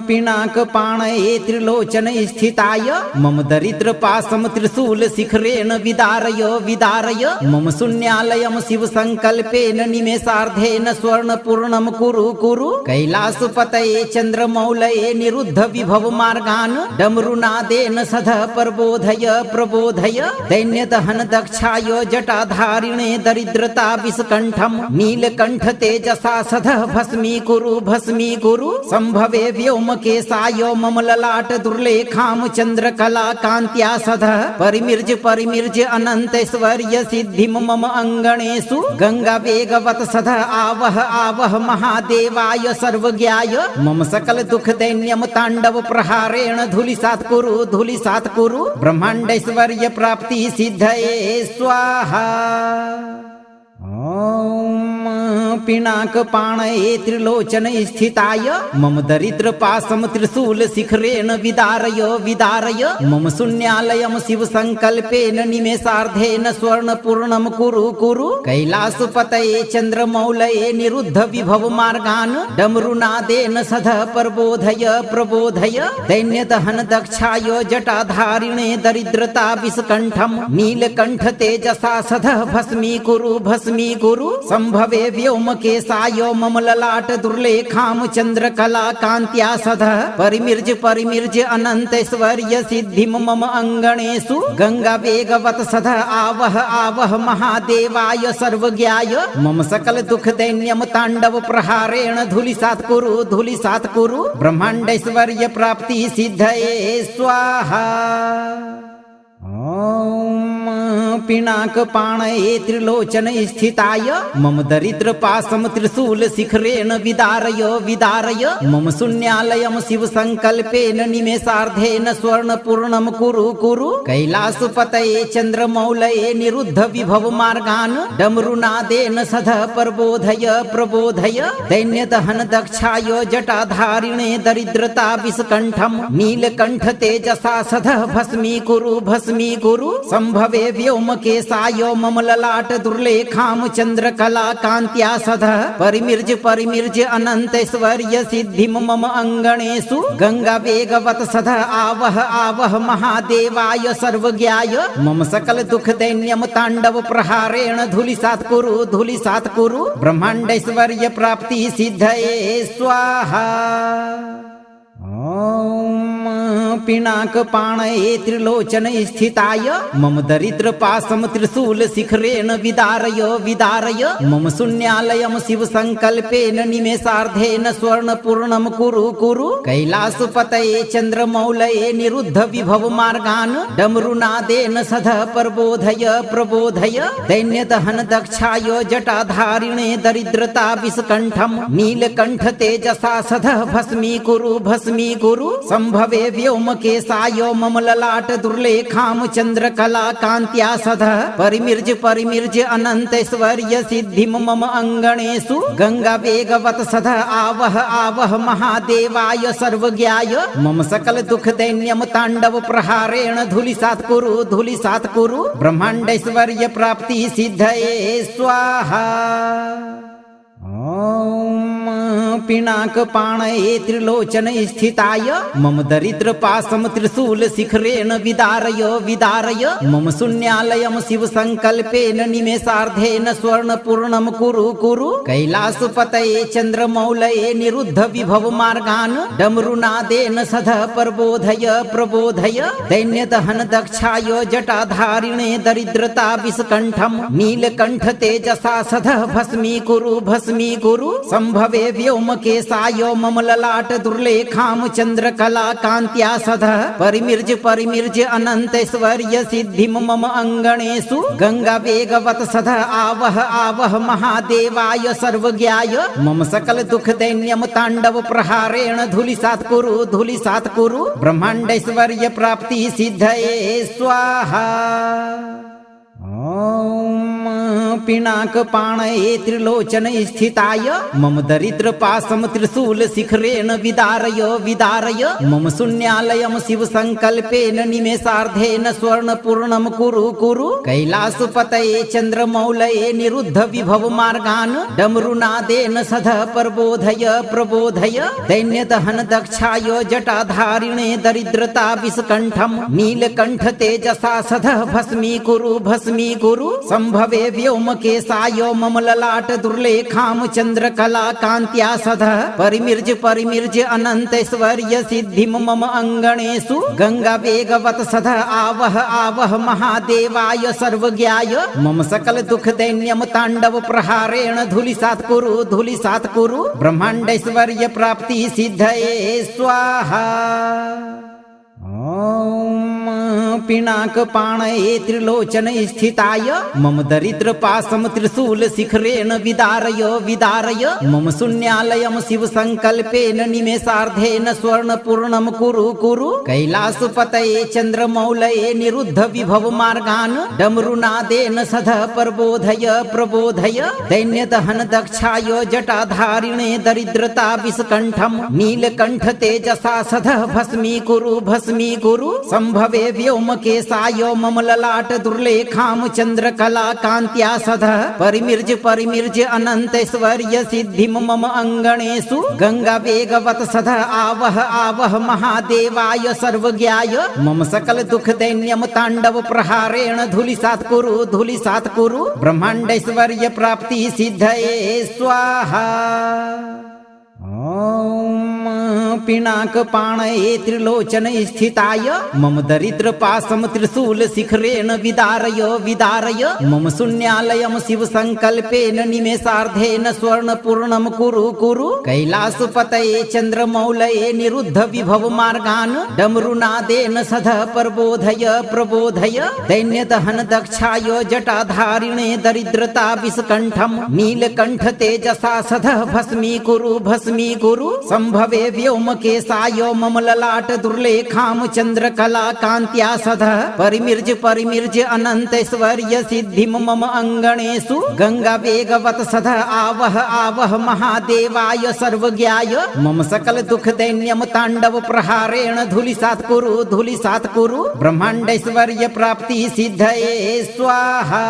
पिनाक पाणये त्रिलोचन स्थिताय मम दरिद्र पासम त्रिशूल शिखरेण विदारय विदारय मम शून्यालयम शिव संकल्पेन निमेषार्धेन स्वर्ण पूर्णम कुरु कैलासपतये चंद्रमौलये निरुद्ध विभव मार्गान् डमरुनादेन सध प्रबोधय दैन्यदहन दक्षाय जटाधारिणे दरिद्रता विषकंठम नीलकंठ तेजसा सध भस्मी कुरु संभवे व्योमकेशाय मम ललाट दुर्लेखाम चंद्रकला कांत्या सध परिमिर्ज अनंतैश्वर्य सिद्धिम मम अंगणेषु गंगा वेगवत सध आवह महादेवाय सर्वज्ञाय मम सकल दुख दैन्यम तांडव प्रहारेण धूलिसात् कुरु ब्रह्मांडैश्वर्य प्राप्ति सिद्धये स्वाहा। ओम पिनाक पाणये त्रिलोचन स्थिताय मम दरिद्र पासम त्रिशूल शिखरेण विदारय विदारय मम शून्यालयम शिव संकल्पेन निमेषार्धेन स्वर्ण पूर्णम कुरु कुरु कैलासपतये चंद्रमौलये निरुद्ध विभव मार्गान् डमरुनादेन सध प्रबोधय प्रबोधय दैन्यदहन दक्षाय जटाधारिणे दरिद्रता विस्कंठम नीलकंठ तेजसा सध भस्मी कुरु संभवे व्योमकेशाय मम ललाट दुर्लेखाम चंद्रकला कांत्या सध परिमिर्ज अनंतैश्वर्य सिद्धिम मम अंगणेषु गंगा वेगवत सध आवह आवह महादेवाय सर्वज्ञाय मम सकल दुख दैन्यम तांडव प्रहारेण धूलिसात् कुरु ब्रह्मांडैश्वर्य प्राप्ति सिद्धये स्वाहा। ओम पिनाक पाणये त्रिलोचन स्थिताय मम दरिद्र पासम त्रिशूल शिखरेण विदारय विदारय मम शून्यालयम शिव संकल्पेन निमेषार्धेन स्वर्ण पूर्णम कुरु कुरु कैलासपतये चंद्रमौलये निरुद्ध विभव मार्गान् डमरुनादेन सध प्रबोधय प्रबोधय दैन्यदहन दक्षाय जटाधारिणे दरिद्रता विस्कंठम नीलकंठ तेजसा सध भस्मी कुरु संभवे व्योमकेशाय मम ललाट दुर्लेखाम चंद्रकला कांत्या सध परिमिर्ज अनंतैश्वर्य सिद्धिम मम अंगणेषु गंगा वेगवत सध आवह आवह महादेवाय सर्वज्ञाय मम सकल दुख दैन्यम तांडव प्रहारेण धूलिसात् कुरु ब्रह्मांडैश्वर्य प्राप्ति सिद्धये स्वाहा। ओम पिनाक पाणये त्रिलोचन स्थिताय मम दरिद्र पासम त्रिशूल शिखरेण विदारय विदारय मम शून्यालयम शिव संकल्पेन निमेषार्धेन स्वर्ण पूर्णम कुरु कुरु कैलासपतये चंद्रमौलये निरुद्ध विभव मार्गान् डमरुनादेन सध प्रबोधय प्रबोधय दैन्यदहन दक्षाय जटाधारिणे दरिद्रता विस्कंठम नीलकंठ तेजसा सध भस्मी कुरु संभवे व्योमकेशाय मम ललाट दुर्लेखाम चंद्रकला कांत्या सध परिमिर्ज अनंतैश्वर्य सिद्धिम मम अंगणेषु गंगा वेगवत सध आवह आवह महादेवाय सर्वज्ञाय मम सकल दुख दैन्यम तांडव प्रहारेण धूलिसात् कुरु ब्रह्मांडैश्वर्य प्राप्ति सिद्धये स्वाहा। ओम पिनाक पाणये त्रिलोचन स्थिताय मम दरिद्र पासम त्रिशूल शिखरेण विदारय विदारय मम शून्यालयम शिव संकल्पेन निमेषार्धेन स्वर्ण पूर्णम कुरु कैलासपतये चंद्रमौलये निरुद्ध विभव मार्गान् डमरुनादेन सध प्रबोधय प्रबोधय दैन्यदहन दक्षाय जटाधारिणे दरिद्रता विस्कंठम नीलकंठ तेजसा सध भस्मी कुरु संभवे व्योमकेशाय मम ललाट दुर्लेखाम चंद्रकला कांत्या सध परिमिर्ज अनंतैश्वर्य सिद्धिम मम अंगणेषु गंगा वेगवत सध आवह आवह महादेवाय सर्वज्ञाय मम सकल दुख दैन्यम तांडव प्रहारेण धूलिसात् कुरु ब्रह्मांडैश्वर्य प्राप्ति सिद्धये स्वाहा। ओम पिनाक पाणये त्रिलोचन स्थिताय मम दरिद्र पासम त्रिशूल शिखरेण विदारय विदारय मम शून्यालयम शिव संकल्पेन निमेषार्धेन स्वर्ण पूर्णम कुरु कैलासपतये चंद्रमौलये निरुद्ध विभव मार्गान् डमरुनादेन सध प्रबोधय प्रबोधय दैन्यदहन दक्षाय जटाधारिणे दरिद्रता विस्कंठम नीलकंठ तेजसा सध भस्मी कुरु संभवे व्योमकेशाय मम ललाट दुर्लेखाम चंद्रकला कांत्या सध परिमिर्ज अनंतैश्वर्य सिद्धिम मम अंगणेषु गंगा वेगवत सध आवह आवह महादेवाय सर्वज्ञाय मम सकल दुख दैन्यम तांडव प्रहारेण धूलिसात् कुरु ब्रह्मांडैश्वर्य प्राप्ति सिद्धये स्वाहा। ओम पिनाकपाणये त्रिलोचन स्थिताय मम दरिद्र पासम त्रिशूल शिखरेण विदारय विदारय मम शून्यालयम शिव संकल्पेन निमेषार्धेन स्वर्ण पूर्णम कुरु कुरु कैलासपतये चंद्रमौलये निरुद्ध विभव मार्गान् डमरुनादेन सध प्रबोधय प्रबोधय दैन्यदहन दक्षाय जटाधारिणे दरिद्रता विषकंठम नीलकंठ तेजसा सध भस्मी कुरु संभवे व्योमकेशाय मम ललाट दुर्लेखाम चंद्रकला कांत्या सध परिमिर्ज अनंतैश्वर्य सिद्धिम मम अंगणेषु गंगा वेगवत सध आवह महादेवाय सर्वज्ञाय मम सकल दुख दैन्यम तांडव प्रहारेण धूलिसात् कुरु ब्रह्मांडैश्वर्य प्राप्ति सिद्धये स्वाहा। ओम पिनाकपाणये त्रिलोचन स्थिताय मम दरिद्र पासम त्रिशूल शिखरेण विदारय विदारय मम शून्यालयम शिव संकल्पेन निमेषार्धेन स्वर्ण पूर्णम कुरु कुरु कैलासपतये चंद्रमौलये निरुद्ध विभव मार्गान् डमरुनादेन सध प्रबोधय प्रबोधय दैन्यदहन दक्षाय जटाधारिणे दरिद्रता विषकंठम नीलकंठ तेजसा सध भस्मी कुरु संभवे व्योमकेशाय मम ललाट दुर्लेखाम चंद्रकला कांत्या सध परिमिर्ज अनंतैश्वर्य सिद्धिम मम अंगणेषु गंगा वेगवत सध आवह महादेवाय सर्वज्ञाय मम सकल दुख दैन्यम तांडव प्रहारेण धूलिसात् कुरु ब्रह्मांडैश्वर्य प्राप्ति सिद्धये स्वाहा।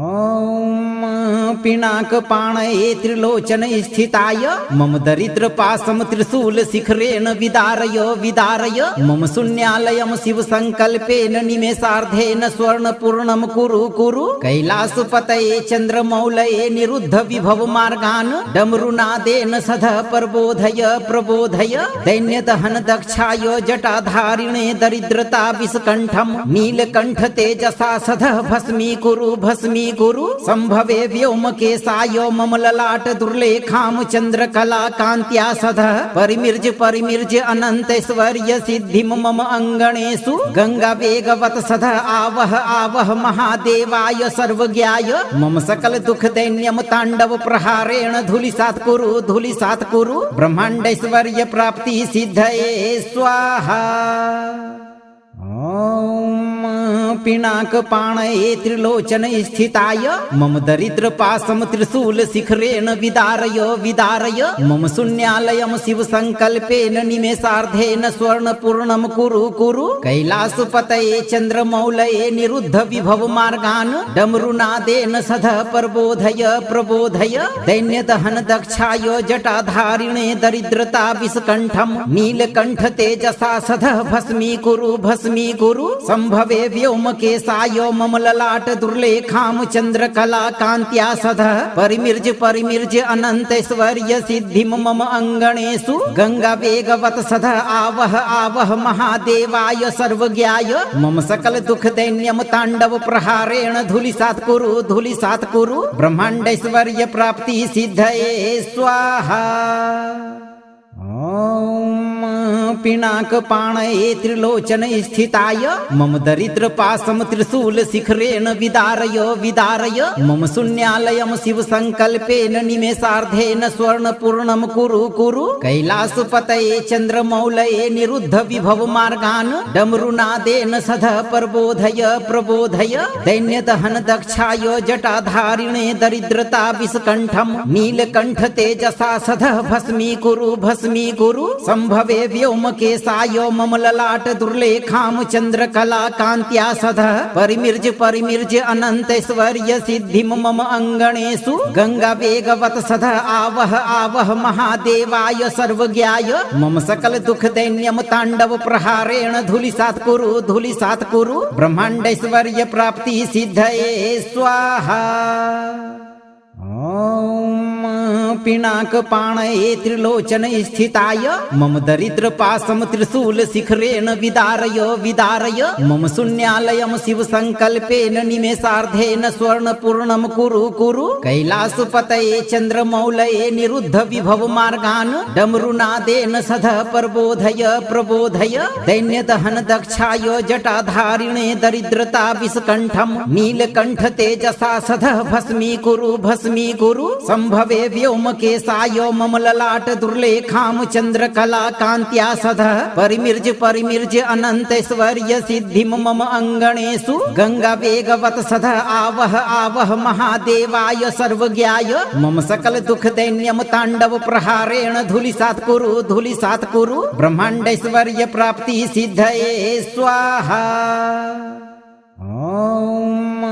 ओम पिनाकपाणये त्रिलोचन स्थिताय मम दरिद्र पासम त्रिशूल शिखरेण विदारय विदारय मम शून्यालयम शिव संकल्पेन निमेषार्धेन स्वर्ण पूर्णम कुरु कुरु कैलासपतये चंद्रमौलये निरुद्ध विभव मार्गान् डमरुनादेन सध प्रबोधय प्रबोधय दैन्यदहन दक्षाय जटाधारिणे दरिद्रता विषकंठम नीलकंठ तेजसा सध भस्मी कुरु संभवे व्योमकेशाय मम ललाट दुर्लेखाम चंद्रकला कांत्या सध परिमिर्ज अनंतैश्वर्य सिद्धिम मम अंगणेषु गंगा वेगवत सध आवह महादेवाय सर्वज्ञाय मम सकल दुख दैन्यम तांडव प्रहारेण धूलिसात् कुरु ब्रह्मांडैश्वर्य प्राप्ति सिद्धये स्वाहा। ओम पिनाकपाणये त्रिलोचन स्थिताय मम दरिद्र पासम त्रिशूल शिखरेण विदारय विदारय मम शून्यालयम शिव संकल्पेन निमेषार्धेन स्वर्ण पूर्णम कुरु कैलासपतये चंद्रमौलये निरुद्ध विभव मार्गान् डमरुनादेन सध प्रबोधय प्रबोधय दैन्यदहन दक्षाय जटाधारिणे दरिद्रता विषकंठम नीलकंठ तेजसा सध भस्मी कुरु संभवे व्योमकेशाय मम ललाट दुर्लेखाम चंद्रकला कांत्या सध परिमिर्ज अनंतैश्वर्य सिद्धिम मम अंगणेषु गंगा वेगवत सध आवह महादेवाय सर्वज्ञाय मम सकल दुख दैन्यम तांडव प्रहारेण धूलिसात् कुरु ब्रह्मांडैश्वर्य प्राप्ति सिद्धये स्वाहा। ओम पिनाकपाणये त्रिलोचन स्थिताय मम दरिद्र पासम त्रिशूल शिखरेण विदारय विदारय मम शून्यालयम शिव संकल्पेन निमेषार्धेन स्वर्ण पूर्णम कुरु कैलासपतये चंद्रमौलये निरुद्ध विभव मार्गान् डमरुनादेन सध प्रबोधय प्रबोधय दैन्यदहन दक्षाय जटाधारिणे दरिद्रता विषकंठम नीलकंठ तेजसा सध भस्मी कुरु संभवे व्योमकेशाय मम ललाट दुर्लेखाम चंद्रकला कांत्या सध परिमिर्ज अनंतैश्वर्य सिद्धिम मम अंगणेषु गंगा वेगवत सध आवह महादेवाय सर्वज्ञाय मम सकल दुख दैन्यम तांडव प्रहारेण धूलिसात् कुरु ब्रह्मांडैश्वर्य प्राप्ति सिद्धये स्वाहा। ओम पिनाक पाणये त्रिलोचन स्थिताय मम दरिद्र पासम त्रिशूल शिखरेण विदारय विदारय मम शून्यालयम शिव संकल्पेन निमेषार्धेन स्वर्ण पूर्णम कुरु कुरु कैलासपतये चंद्रमौलये निरुद्ध विभव मार्गान् डमरुनादेन सध प्रबोधय प्रबोधय दैन्यदहन दक्षाय जटाधारिणे दरिद्रता विषकंठम नीलकंठ तेजसा सध भस्मी कुरु संभवे व्योम केशाय मम ललाट दुर्लेखाम चंद्रकला कांत्या सध परिमिर्ज अनंतैश्वर्य सिद्धिम मम अंगणेषु गंगा वेगवत सध आवह महादेवाय सर्वज्ञाय मम सकल दुख दैन्यम तांडव प्रहारेण धूलिसात् कुरु ब्रह्मांडैश्वर्य प्राप्ति सिद्धये स्वाहा। ओम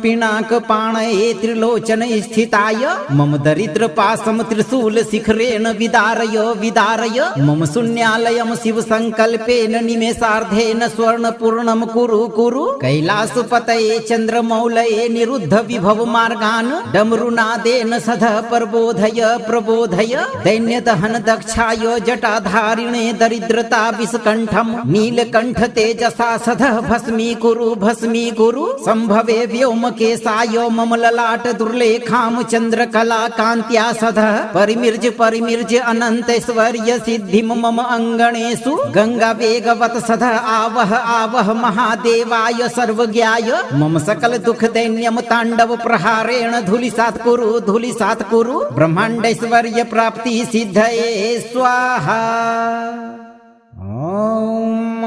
पिनाक पाणये त्रिलोचन स्थिताय मम दरिद्र पासम त्रिशूल शिखरेण विदारय विदारय मम शून्यालयम शिव संकल्पेन निमेषार्धेन स्वर्ण पूर्णम कुरु कुरु कैलासपतये चंद्रमौलये निरुद्ध विभव मार्गान् डमरुनादेन सध प्रबोधय प्रबोधय दैन्यदहन दक्षाय जटाधारिणे दरिद्रता विषकंठम नीलकंठ तेजसा सध भस्मी कुरु संभवे व्योम केशाय मम ललाट दुर्लेखाम चंद्रकला कांत्या सध परिमिर्ज अनंतैश्वर्य सिद्धिम मम अंगणेषु गंगा वेगवत सध आवह महादेवाय सर्वज्ञाय मम सकल दुख दैन्यम तांडव प्रहारेण धूलिसात् कुरु ब्रह्मांडैश्वर्य प्राप्ति सिद्धये स्वाहा। ओम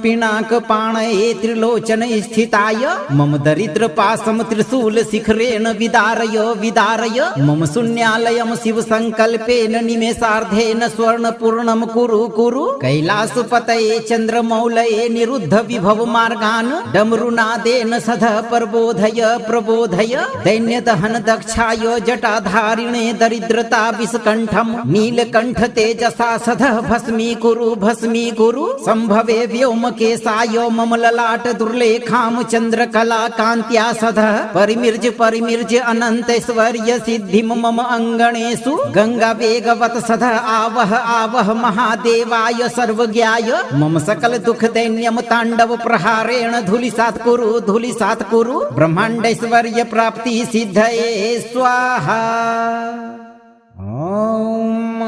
पिनाक पाणये त्रिलोचन स्थिताय मम दरिद्र पासम त्रिशूल शिखरेण विदारय विदारय मम शून्यालयम शिव संकल्पेन निमेषार्धेन स्वर्ण पूर्णम कुरु कैलासपतये चंद्रमौलये निरुद्ध विभव मार्गान् डमरुनादेन सध प्रबोधय दैन्यदहन दक्षाय जटाधारिणे दरिद्रता विषकंठम नीलकंठ तेजसा सध भस्मी कुरु संभवे व्योम केशाय मम ललाट दुर्लेखाम चंद्रकला कांत्या सध परिमिर्ज अनंतैश्वर्य सिद्धिम मम अंगणेषु गंगा वेगवत सध आवह महादेवाय सर्वज्ञाय मम सकल दुख दैन्यम तांडव प्रहारेण धूलिसात् कुरु ब्रह्मांडैश्वर्य प्राप्ति सिद्धये स्वाहा। ओम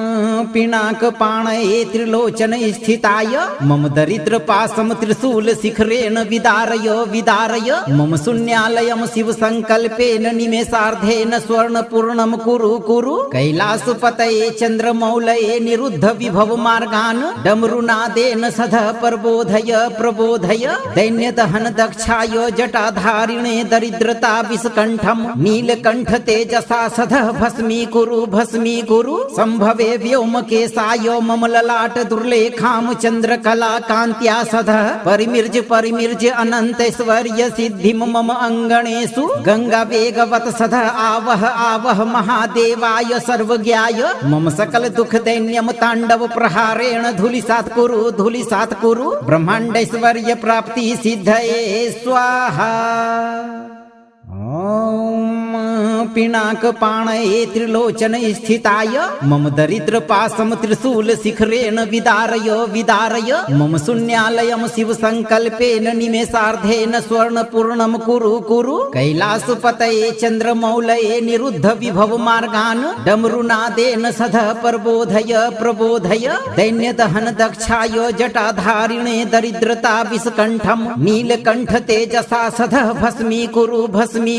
पिनाक पाणये त्रिलोचन स्थिताय मम दरिद्र पासम त्रिशूल शिखरेण विदारय विदारय मम शून्यालयम शिव संकल्पेन निमेषार्धेन स्वर्ण पूर्णम कुरु कैलासपतये चंद्रमौलये निरुद्ध विभव मार्गान् डमरुनादेन सध प्रबोधय दैन्यदहन दक्षाय जटाधारिणे दरिद्रता विषकंठम नीलकंठ तेजसा सध भस्मी कुरु संभवे व्योम केशाय मम ललाट दुर्लेखाम चंद्रकला कांत्या सध परिमिर्ज अनंतैश्वर्य सिद्धिम मम अंगणेषु गंगा वेगवत सध आवह महादेवाय सर्वज्ञाय मम सकल दुख दैन्यम तांडव प्रहारेण धूलिसात् कुरु ब्रह्मांडैश्वर्य प्राप्ति सिद्धये स्वाहा। ओम पिनाक पाणये त्रिलोचन स्थिताय मम दरिद्र पासम त्रिशूल शिखरेण विदारय विदारय मम शून्यालयम शिव संकल्पेन निमेषार्धेन स्वर्ण पूर्णम कुरु कैलासपतये चंद्रमौलये निरुद्ध विभव मार्गान् डमरुनादेन सध प्रबोधय दैन्यदहन दक्षाय जटाधारिणे दरिद्रता विषकंठम नीलकंठ तेजसा सध भस्मी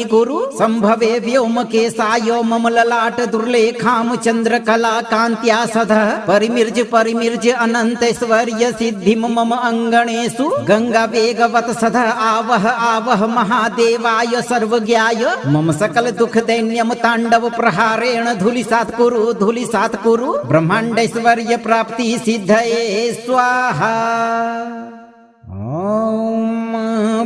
कुरु संभवे व्योम केशाय मम ललाट दुर्लेखाम चंद्रकला कांत्या सध परिमिर्ज अनंतैश्वर्य सिद्धिम मम अंगणेषु गंगा वेगवत सध आवह महादेवाय सर्वज्ञाय मम सकल दुख दैन्यम तांडव प्रहारेण धूलिसात् कुरु ब्रह्मांडैश्वर्य प्राप्ति सिद्धये स्वाहा। ओम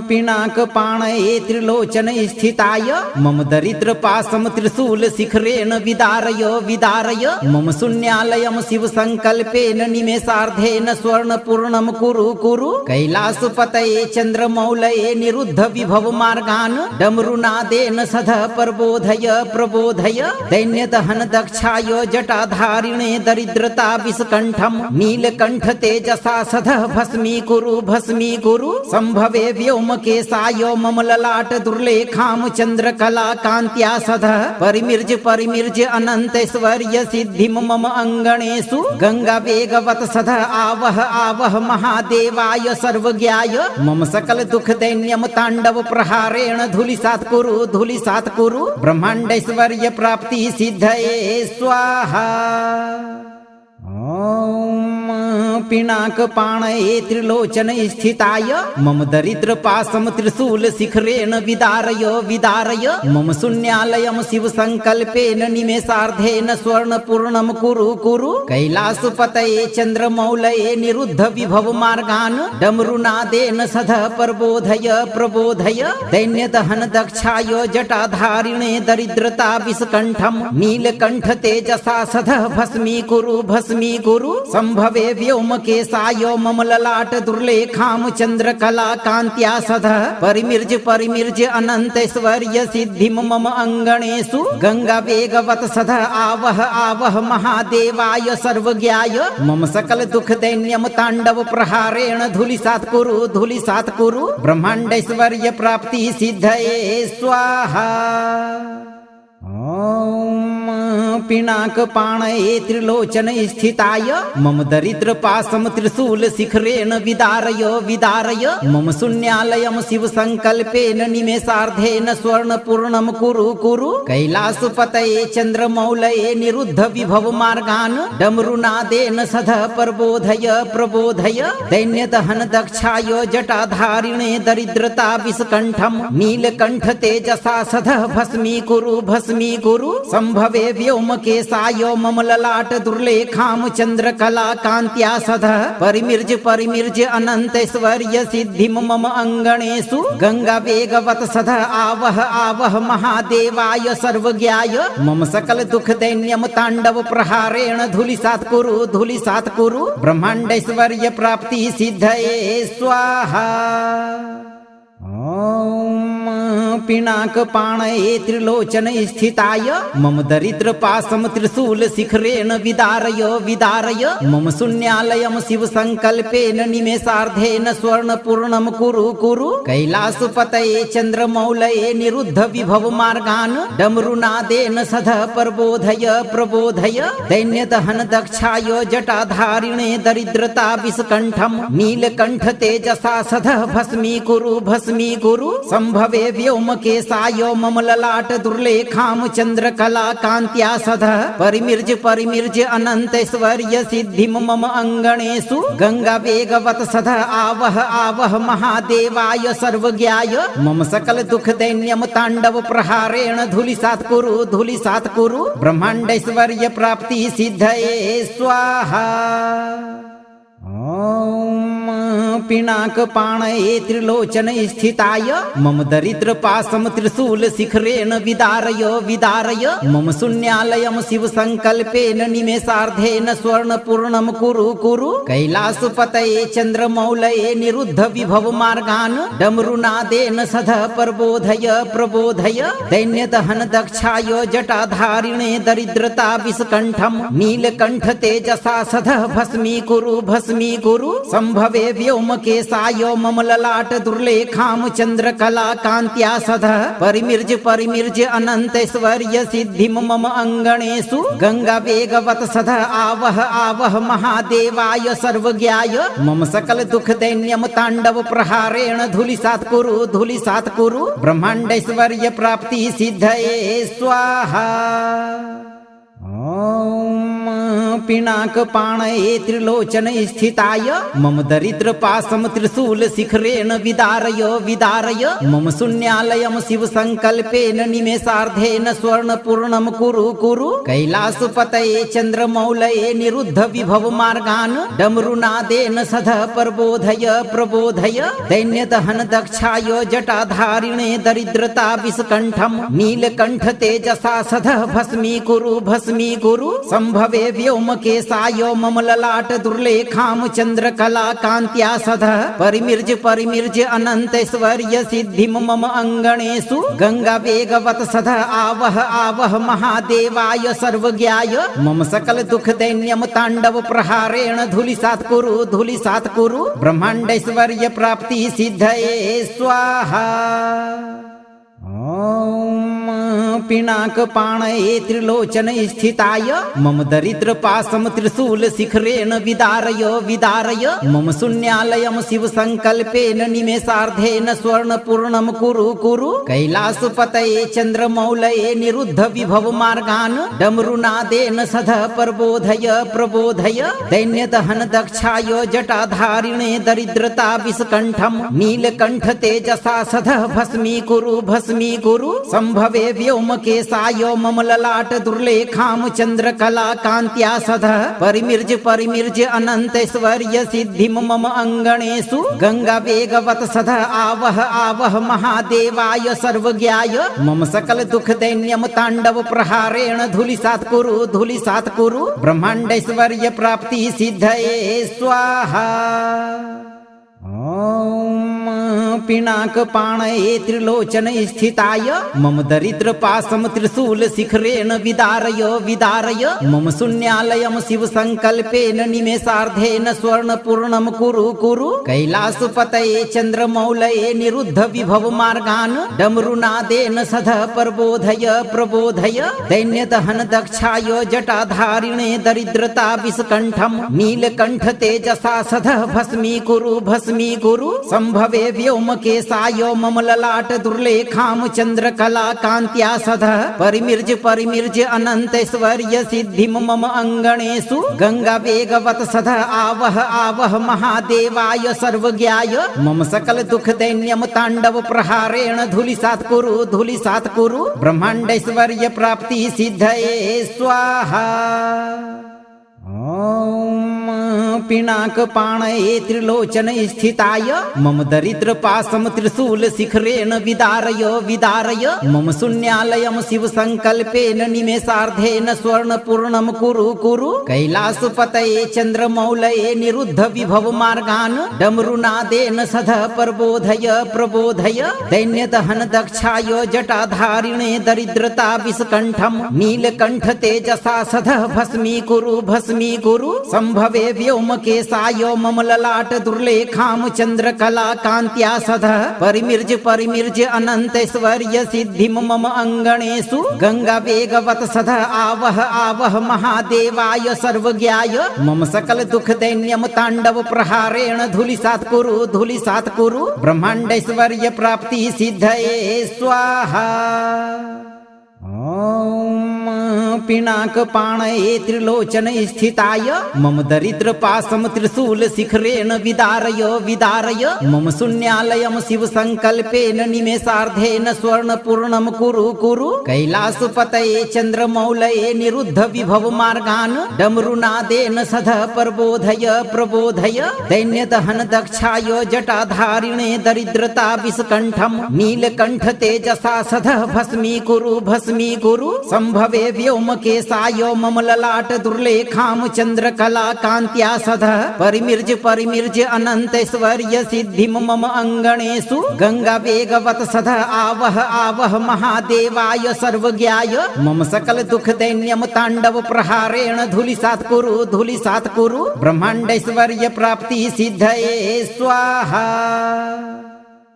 पिनाक पाणये त्रिलोचन स्थिताय मम दरिद्र पासम त्रिशूल शिखरेण विदारय विदारय मम शून्यालयम शिव संकल्पेन निमेषार्धेन स्वर्ण पूर्णम कुरु कुरु कैलासपतये चंद्रमौलये निरुद्ध विभव मार्गान् डमरुनादेन सध प्रबोधय प्रबोधय दैन्यदहन दक्षाय जटाधारिणे दरिद्रता विषकंठम नीलकंठ तेजसा सध भस्मी कुरु संभवे व्योमकेशाय मम ललाट दुर्लेखाम चंद्रकला कांत्या सध परिमिर्ज अनंतैश्वर्य सिद्धिम मम अंगणेषु गंगा वेगवत सध आवह महादेवाय सर्वज्ञाय मम सकल दुख दैन्यम तांडव प्रहारेण धूलिसात् कुरु ब्रह्मांडैश्वर्य प्राप्ति सिद्धये स्वाहा। ओम पिनाक पाणये त्रिलोचन स्थिताय मम दरिद्र पासम त्रिशूल शिखरेण विदारय विदारय मम शून्यालयम शिव संकल्पेन निमेषार्धेन स्वर्ण पूर्णम कुरु कुरु कैलासपतये चंद्रमौलये निरुद्ध विभव मार्गान् डमरुनादेन सध प्रबोधय प्रबोधय दैन्यदहन दक्षाय जटाधारिणे दरिद्रता विषकंठम नीलकंठ तेजसा सध भस्मी कुरु संभवे व्योमकेशाय मम ललाट दुर्लेखाम चंद्रकला कांत्या सध परिमिर्ज अनंतैश्वर्य सिद्धिम मम अंगणेषु गंगा वेगवत सध आवह महादेवाय सर्वज्ञाय मम सकल दुख दैन्यम तांडव प्रहारेण धूलिसात् कुरु ब्रह्मांडैश्वर्य प्राप्ति सिद्धये स्वाहा। ओम पिनाक पाणये त्रिलोचन स्थिताय मम दरिद्र पासम त्रिशूल शिखरेण विदारय विदारय मम शून्यालयम शिव संकल्पेन निमेषार्धेन स्वर्ण पूर्णम कुरु कुरु कैलासपतये चंद्रमौलये निरुद्ध विभव मार्गान् डमरुनादेन सध प्रबोधय प्रबोधय दैन्यदहन दक्षाय जटाधारिणे दरिद्रता विषकंठम नीलकंठ तेजसा सध भस्मी कुरु संभवे व्योमकेशाय मम ललाट दुर्लेखाम चंद्रकला कांत्या सध परिमिर्ज अनंतैश्वर्य सिद्धिम मम अंगणेषु गंगा वेगवत सध आवह महादेवाय सर्वज्ञाय मम सकल दुख दैन्यम तांडव प्रहारेण धूलिसात् कुरु ब्रह्मांडैश्वर्य प्राप्ति सिद्धये स्वाहा। ओम पिनाक पाणये त्रिलोचन स्थिताय मम दरिद्र पासम त्रिशूल शिखरेण विदारय विदारय मम शून्यालयम शिव संकल्पेन निमेषार्धेन स्वर्ण पूर्णम कुरु कैलासपतये चंद्रमौलये निरुद्ध विभव मार्गान् डमरुनादेन सध प्रबोधय प्रबोधय दैन्यदहन दक्षाय जटाधारिणे दरिद्रता विषकंठम नीलकंठ तेजसा सध भस्मी कुरु संभवे व्योमकेशाय मम ललाट दुर्लेखाम चंद्रकला कांत्या सध परिमिर्ज अनंतैश्वर्य सिद्धिम मम अंगणेषु गंगा वेगवत सध आवह महादेवाय सर्वज्ञाय मम सकल दुख दैन्यम तांडव प्रहारेण धूलिसात् कुरु ब्रह्मांडैश्वर्य प्राप्ति सिद्धये स्वाहा। ओम पिनाक पाणये त्रिलोचन स्थिताय मम दरिद्र पासम त्रिशूल शिखरेण विदारय विदारय मम शून्यालयम शिव संकल्पेन निमेषार्धेन स्वर्ण पूर्णम कुरु कैलासपतये चंद्रमौलये निरुद्ध विभव मार्गान् डमरुनादेन सध प्रबोधय प्रबोधय दैन्यदहन दक्षाय जटाधारिणे दरिद्रता विषकंठम नीलकंठ तेजसा सध भस्मी कुरु संभवे व्योमकेशाय मम ललाट दुर्लेखाम चंद्रकला कांत्या सध परिमिर्ज अनंतैश्वर्य सिद्धिम मम अंगणेषु गंगा वेगवत सध आवह महादेवाय सर्वज्ञाय मम सकल दुख दैन्यम तांडव प्रहारेण धूलिसात् कुरु ब्रह्मांडैश्वर्य प्राप्ति सिद्धये स्वाहा। ओम पिनाकपाणये त्रिलोचने स्थिताय मम दरिद्रपाशं त्रिशूल शिखरेण विदारय विदारय मम शून्यालयं शिव संकल्पेन निमेषार्धेन स्वर्णपूर्णं कुरु कुरु कैलासपतये चन्द्रमौलये निरुद्ध विभव मार्गान् डमरुनादेन सदा प्रबोधय प्रबोधय दैन्यदहन दक्षाय जटाधारिणे दरिद्रता विषकण्ठं नीलकण्ठ तेजसा सदा भस्मीकुरु संभवे व्योमकेशाय मम ललाट दुर्लेखां चन्द्रकला कान्त्या सदा परिमिर्ज अनन्तैश्वर्य सिद्धिं मम अङ्गणेषु गंगा वेगवत सदा आवह आवह महादेवाय सर्वज्ञाय मम सकल दुख दैन्यम तांडव प्रहारेण धूलिसात् कुरु ब्रह्मांडैश्वर्य प्राप्ति सिद्धये स्वाहा। ॐ पिनाकपाणये त्रिलोचने स्थिताय मम दरिद्रपाशं त्रिशूल शिखरेण विदारय विदारय मम शून्यालयं शिव संकल्पेन निमेषार्धेन स्वर्णपूर्णं कुरु कुरु कैलासपतये चन्द्रमौलये निरुद्ध विभव मार्गान् डमरुनादेन सदा प्रबोधय प्रबोधय दैन्यदहन दक्षाय जटाधारिणे दरिद्रता विषकण्ठं नीलकण्ठ तेजसा सदा भस्मीकुरु संभवे व्योमकेशाय मम ललाट दुर्लेखां चन्द्रकला कान्त्या सदा परिमिर्ज अनन्तैश्वर्य सिद्धिं मम अङ्गणेषु गंगा वेगवत सदा आवह आवह महादेवाय सर्वज्ञाय मम सकल दुख दैन्यम तांडव प्रहारेण धूलिसात् कुरु ब्रह्मांडैश्वर्य प्राप्ति सिद्धये स्वाहा। ॐ पिनाकपाणये त्रिलोचने स्थिताय मम दरिद्रपाशं त्रिशूल शिखरेण विदारय विदारय मम शून्यालयं शिव संकल्पेन निमेषार्धेन स्वर्णपूर्णं कुरु कुरु कैलासपतये चन्द्रमौलये निरुद्ध विभव मार्गान् डमरुनादेन सदा प्रबोधय प्रबोधय दैन्यदहन दक्षाय जटाधारिणे दरिद्रता विषकण्ठं नीलकण्ठ तेजसा सदा भस्मीकुरु संभवे व्योमकेशाय मम ललाट दुर्लेखां चन्द्रकला कान्त्या सदा परिमिर्ज अनन्तैश्वर्य सिद्धिं मम अङ्गणेषु गंगा वेगवत सदा आवह आवह महादेवाय सर्वज्ञाय मम सकल दुख दैन्यम तांडव प्रहारेण धूलिसात् कुरु ब्रह्मांडैश्वर्य प्राप्ति सिद्धये स्वाहा। ॐ पिनाकपाणये त्रिलोचने स्थिताय मम दरिद्रपाशं त्रिशूल शिखरेण विदारय विदारय मम शून्यालयं शिव संकल्पेन निमेषार्धेन स्वर्णपूर्णं कुरु कुरु कैलासपतये चन्द्रमौलये निरुद्ध विभव मार्गान् डमरुनादेन सदा प्रबोधय प्रबोधय दैन्यदहन दक्षाय जटाधारिणे दरिद्रता विषकण्ठं नीलकण्ठ तेजसा सदा भस्मीकुरु संभवे व्योमकेशाय मम ललाट दुर्लेखां चन्द्रकला कान्त्या सदा परिमिर्ज अनन्तैश्वर्य सिद्धिं मम अङ्गणेषु गंगा वेगवत सदा आवह आवह महादेवाय सर्वज्ञाय मम सकल दुख दैन्यम तांडव प्रहारेण धूलिसात् कुरु ब्रह्मांडैश्वर्य प्राप्ति सिद्धये स्वाहा। ॐ पिनाकपाणये त्रिलोचने स्थिताय मम दरिद्रपाशं त्रिशूल शिखरेण विदारय विदारय मम शून्यालयं शिव संकल्पेन निमेषार्धेन स्वर्णपूर्णं कुरु कुरु कैलासपतये चन्द्रमौलये निरुद्ध विभव मार्गान् डमरुनादेन सदा प्रबोधय प्रबोधय दैन्यदहन दक्षाय जटाधारिणे दरिद्रता विषकण्ठं नीलकण्ठ तेजसा सदा भस्मीकुरु संभवे व्योमकेशाय मम ललाट दुर्लेखां चन्द्रकला कान्त्या सदा परिमिर्ज अनन्तैश्वर्य सिद्धिं मम अङ्गणेषु गंगा वेगवत सदा आवह आवह महादेवाय सर्वज्ञाय मम सकल दुख दैन्यम तांडव प्रहारेण धूलिसात् कुरु ब्रह्मांडैश्वर्य प्राप्ति सिद्धये स्वाहा।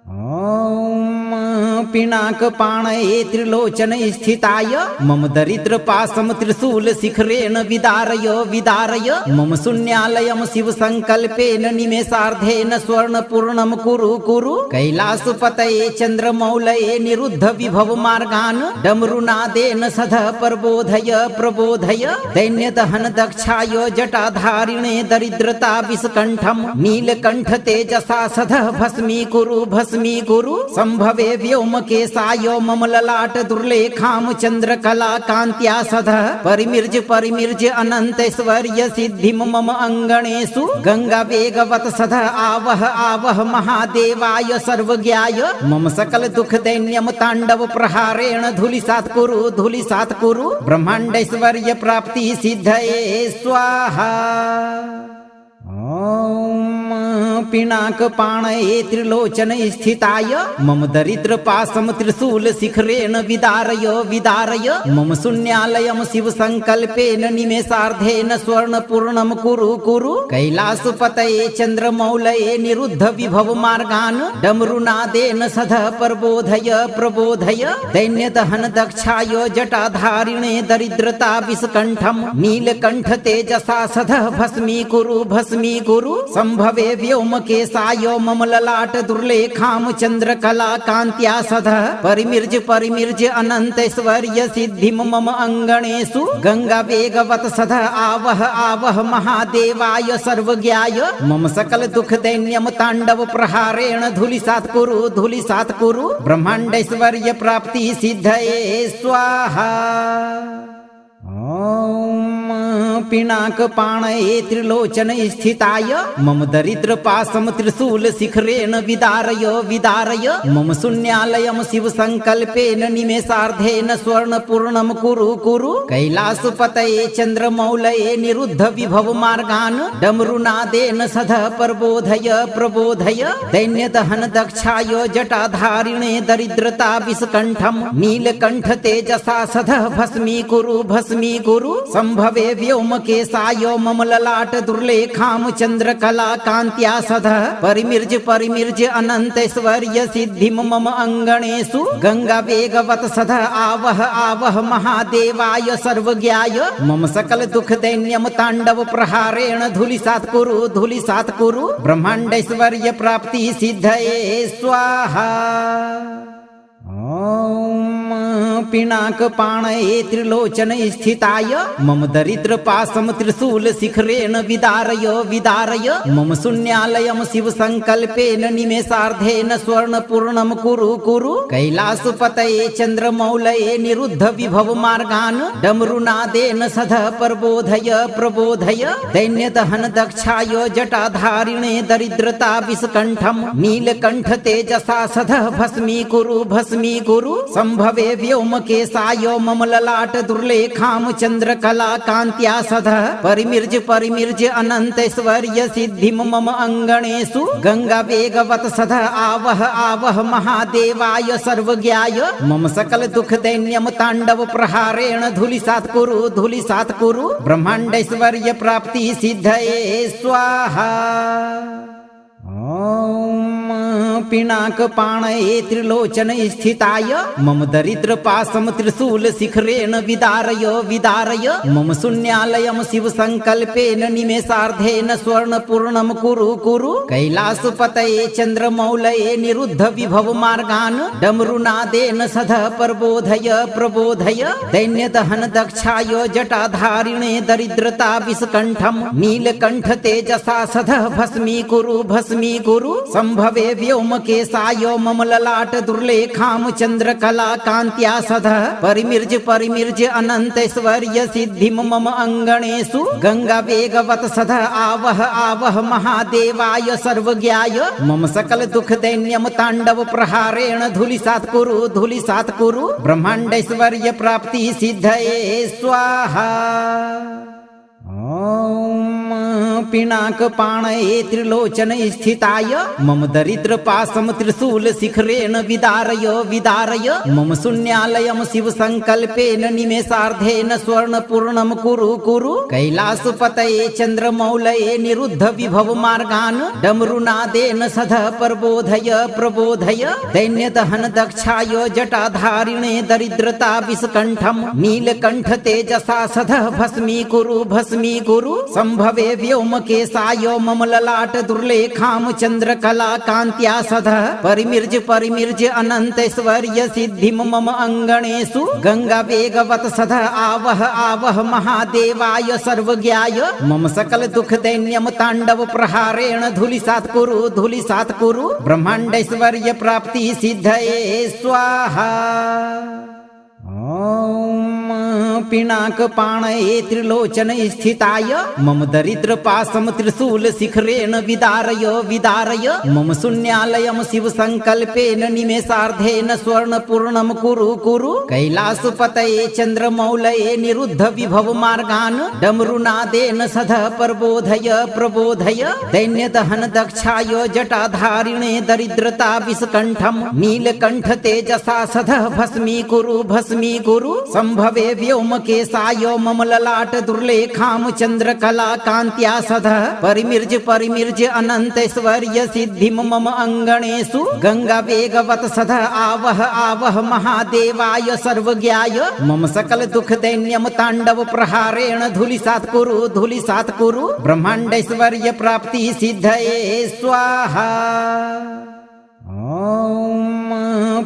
ॐ पिनाक पाणये त्रिलोचन स्थिताय मम दरिद्र पासम त्रिशूल शिखरेण विदारय विदारय मम शून्यालयम शिव संकल्पेन निमेषार्धेन स्वर्ण पूर्णम कुरु कुरु कैलासपतये चंद्रमौलये निरुद्ध विभव मार्गान् डमरुनादेन सध प्रबोधय प्रबोधय दैन्य दहन दक्षाय जटाधारिणे दरिद्रता विषकंठम नीलकंठ तेजसा सध भस्मी कुरु संभवे व्योम केसाय मम ललाट दुर्लेखाम चंद्रकला कांत्या सध परिमिर्ज अनंतैश्वर्य सिद्धिम मम अंगणेषु गंगा वेगवत सध आवह महादेवाय सर्वज्ञाय मम सकल दुख दैन्यम तांडव प्रहारेण धूलिसात् कुरु ब्रह्मांडैश्वर्य प्राप्ति सिद्धये स्वाहा। ओम पिनाक पाणये त्रिलोचन स्थिताय मम दरिद्र पासम त्रिशूल शिखरेण विदारय विदारय मम शून्यालयम शिव संकल्पेन निमेषार्धेन स्वर्ण पूर्णम कुरु कुरु कैलासपतये चंद्रमौलये निरुद्ध विभव मार्गान् डमरुनादेन सध प्रबोधय प्रबोधय दैन्य दहन दक्षाय जटाधारिणे दरिद्रता विषकंठम नीलकंठ तेजसा सध भस्मी कुरु संभवे व्योम केसाय मम ललाट दुर्लेखाम चंद्रकला कांत्या सध परिमिर्ज अनंतैश्वर्य सिद्धिम मम अंगणेषु गंगा वेगवत सध आवह महादेवाय सर्वज्ञाय मम सकल दुख दैन्यम तांडव प्रहारेण धूलिसात् कुरु ब्रह्मांडैश्वर्य प्राप्ति सिद्धये स्वाहा। ओम पिनाक पाणये त्रिलोचन स्थिताय मम दरिद्र पासम त्रिशूल शिखरेण विदारय विदारय मम शून्यालयम शिव संकल्पेन निमेषार्धेन स्वर्ण पूर्णम कुरु कुरु कैलासपतये चंद्रमौलये निरुद्ध विभव मार्गान् डमरुनादेन सध प्रबोधय प्रबोधय दैन्य दहन दक्षाय जटाधारिणे दरिद्रता विषकंठम नीलकंठ तेजसा सध भस्मी कुरु संभवे व्योम केसाय मम ललाट दुर्लेखाम चंद्रकला कांत्या सध परिमिर्ज अनंतैश्वर्य सिद्धिम मम अंगणेषु गंगा वेगवत सध आवह महादेवाय सर्वज्ञाय मम सकल दुख दैन्यम तांडव प्रहारेण धूलिसात् कुरु ब्रह्मांडैश्वर्य प्राप्ति सिद्धये स्वाहा। ओम पिनाक पाणये त्रिलोचन स्थिताय मम दरिद्र पासम त्रिशूल शिखरेण विदारय विदारय मम शून्यालयम शिव संकल्पेन निमेषार्धेन स्वर्ण पूर्णम कुरु कैलासपतये चंद्रमौलये निरुद्ध विभव मार्गान् डमरुनादेन सध प्रबोधय प्रबोधय दैन्य दहन दक्षाय जटाधारिणे दरिद्रता विषकंठम नीलकंठ तेजसा सध भस्मी कुरु संभवे व्योम केसाय मम ललाट दुर्लेखाम चंद्रकला कांत्या सध परिमिर्ज अनंतैश्वर्य सिद्धिम मम अंगणेषु गंगा वेगवत सध आवह महादेवाय सर्वज्ञाय मम सकल दुख दैन्यम तांडव प्रहारेण धूलिसात् कुरु ब्रह्मांडैश्वर्य प्राप्ति सिद्धये स्वाहा। ओम पिनाक पाणये त्रिलोचन स्थिताय मम दरिद्र पासम त्रिशूल शिखरेण विदारय विदारय मम शून्यालयम शिव संकल्पेन निमेषार्धेन स्वर्ण पूर्णम कुरु कैलासपतये चंद्रमौलये निरुद्ध विभव मार्गान् डमरुनादेन सध प्रबोधय प्रबोधय दैन्य दहन दक्षाय जटाधारिणे दरिद्रता विषकंठम नीलकंठ तेजसा सध भस्मी कुरु संभवे व्योम केसाय मम ललाट दुर्लेखाम चंद्रकला कांत्या सध परिमिर्ज अनंतैश्वर्य सिद्धिम मम अंगणेषु गंगा वेगवत सध आवह महादेवाय सर्वज्ञाय मम सकल दुख दैन्यम तांडव प्रहारेण धूलिसात् कुरु ब्रह्मांडैश्वर्य प्राप्ति सिद्धये स्वाहा। ओम पिनाकपाणये त्रिलोचन स्थिताय मम दरिद्र पाशम त्रिशूल शिखरेण विदारय विदारय मम शून्यालयम शिव संकल्पेन निमेषार्धेन स्वर्ण पूर्णम कुरु कुरु कैलासपतये चंद्रमौलये निरुद्ध विभव मार्गान् डमरुनादेन सदा प्रबोधय प्रबोधय दैन्य दहन दक्षाय जटाधारिणे दरिद्रता विषकंठम नीलकंठ तेजसा सदा भस्मी कुरु संभवे व्योमकेशाय मम ललाट दुर्लेखाम चंद्रकला कांत्या सदा परिमिर्ज अनंतैश्वर्य सिद्धिम मम अंगणेषु गंगा वेगवत सदा आवह महादेवाय सर्वज्ञाय मम सकल दुख दैन्यम तांडव प्रहारेण धूलिसात् कुरु ब्रह्मांडैश्वर्य प्राप्ति सिद्धये स्वाहा। ओम पिनाकपाणये त्रिलोचन स्थिताय मम दरिद्र पाशम त्रिशूल शिखरेण विदारय विदारय मम शून्यालयम शिव संकल्पेन निमेषार्धेन स्वर्ण पूर्णम कुरु कुरु कैलासपतये चंद्रमौलये निरुद्ध विभव मार्गान् डमरुनादेन सदा प्रबोधय प्रबोधय दैन्य दहन दक्षाय जटाधारिणे दरिद्रता विषकंठम नीलकंठ तेजसा सदा भस्मी कुरु संभवे व्योमकेशाय मम ललाट दुर्लेखाम चंद्रकला कांत्या सदा परिमिर्ज अनंतैश्वर्य सिद्धिम मम अंगणेषु गंगा वेगवत सदा आवह महादेवाय सर्वज्ञाय मम सकल दुख दैन्यम तांडव प्रहारेण धूलिसात् कुरु ब्रह्मांडैश्वर्य प्राप्ति सिद्धये स्वाहा। ओम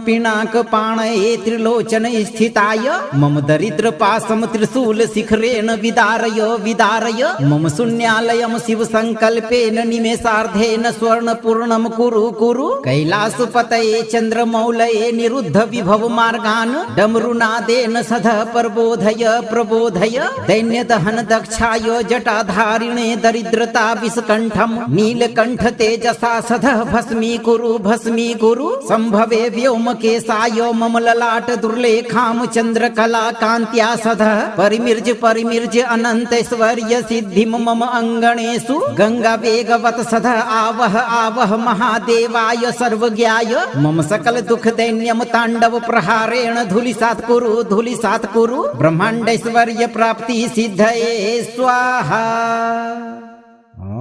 पिनाकपाणये त्रिलोचन स्थिताय मम दरिद्र पाशम त्रिशूल शिखरेण विदारय विदारय मम शून्यालयम शिव संकल्पेन निमेषार्धेन स्वर्ण पूर्णम कुरु कैलासपतये चंद्रमौलये निरुद्ध विभव मार्गान् डमरुनादेन सदा प्रबोधय प्रबोधय दैन्य दहन दक्षाय जटाधारिणे दरिद्रता विषकंठम नीलकंठ तेजसा सदा भस्मी कुरु संभवे व्योमकेशाय मम ललाट दुर्लेखाम चंद्रकला कांत्या सदा परिमिर्ज अनंतैश्वर्य सिद्धिम मम अंगणेषु गंगा वेगवत सदा आवह महादेवाय सर्वज्ञाय मम सकल दुख दैन्यम तांडव प्रहारेण धूलिसात् कुरु ब्रह्मांडैश्वर्य प्राप्ति सिद्धये स्वाहा।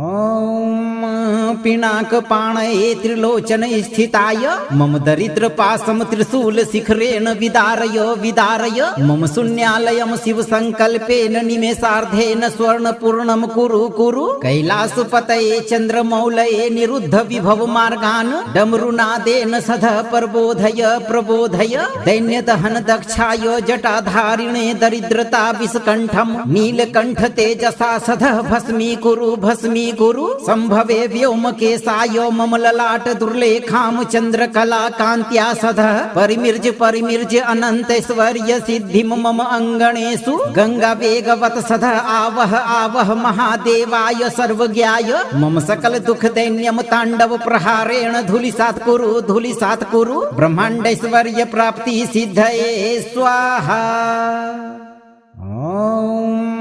ओम पिनाकपाणये त्रिलोचन स्थिताय मम दरिद्र पाशम त्रिशूल शिखरेण विदारय विदारय मम शून्यालयम शिव संकल्पेन निमेषार्धेन स्वर्ण पूर्णम कुरु कैलासपतये चंद्रमौलये निरुद्ध विभव मार्गान् डमरुनादेन सदा प्रबोधय प्रबोधय दैन्य दहन दक्षाय जटाधारिणे दरिद्रता विषकंठम नीलकंठ तेजसा सदा भस्मी कुरु संभवे व्योमकेशाय मम ललाट दुर्लेखाम चंद्रकला कांत्या सदा परिमिर्ज अनंतैश्वर्य सिद्धिम मम अंगणेषु गंगा वेगवत सदा आवह महादेवाय सर्वज्ञाय मम सकल दुख दैन्यम तांडव प्रहारेण धूलिसात् कुरु ब्रह्मांडैश्वर्य प्राप्ति सिद्धये स्वाहा। ओम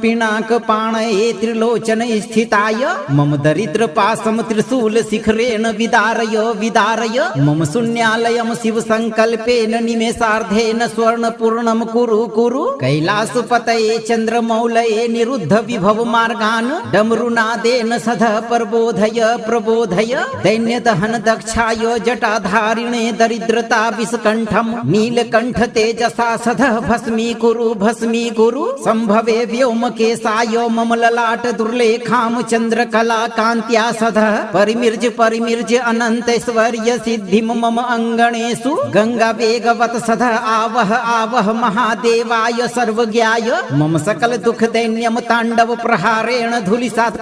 पिनाकपाणये त्रिलोचन स्थिताय मम दरिद्र पाशम त्रिशूल शिखरेण विदारय विदारय मम शून्यालयम शिव संकल्पेन निमेषार्धेन स्वर्ण पूर्णम कुरु कैलासपतये चंद्रमौलये निरुद्ध विभव मार्गान् डमरुनादेन सदा प्रबोधय प्रबोधय दैन्य दहन दक्षाय जटाधारिणे दरिद्रता विषकंठम नीलकंठ तेजसा सदा भस्मी कुरु संभवे व्योमकेशाय मम ललाट दुर्लेखाम चंद्रकला कांत्या सदा परिमिर्ज अनंतैश्वर्य सिद्धिम मम अंगणेषु गंगा वेगवत सदा आवह महादेवाय सर्वज्ञाय मम सकल दुख दैन्यम तांडव प्रहारेण धूलिसात्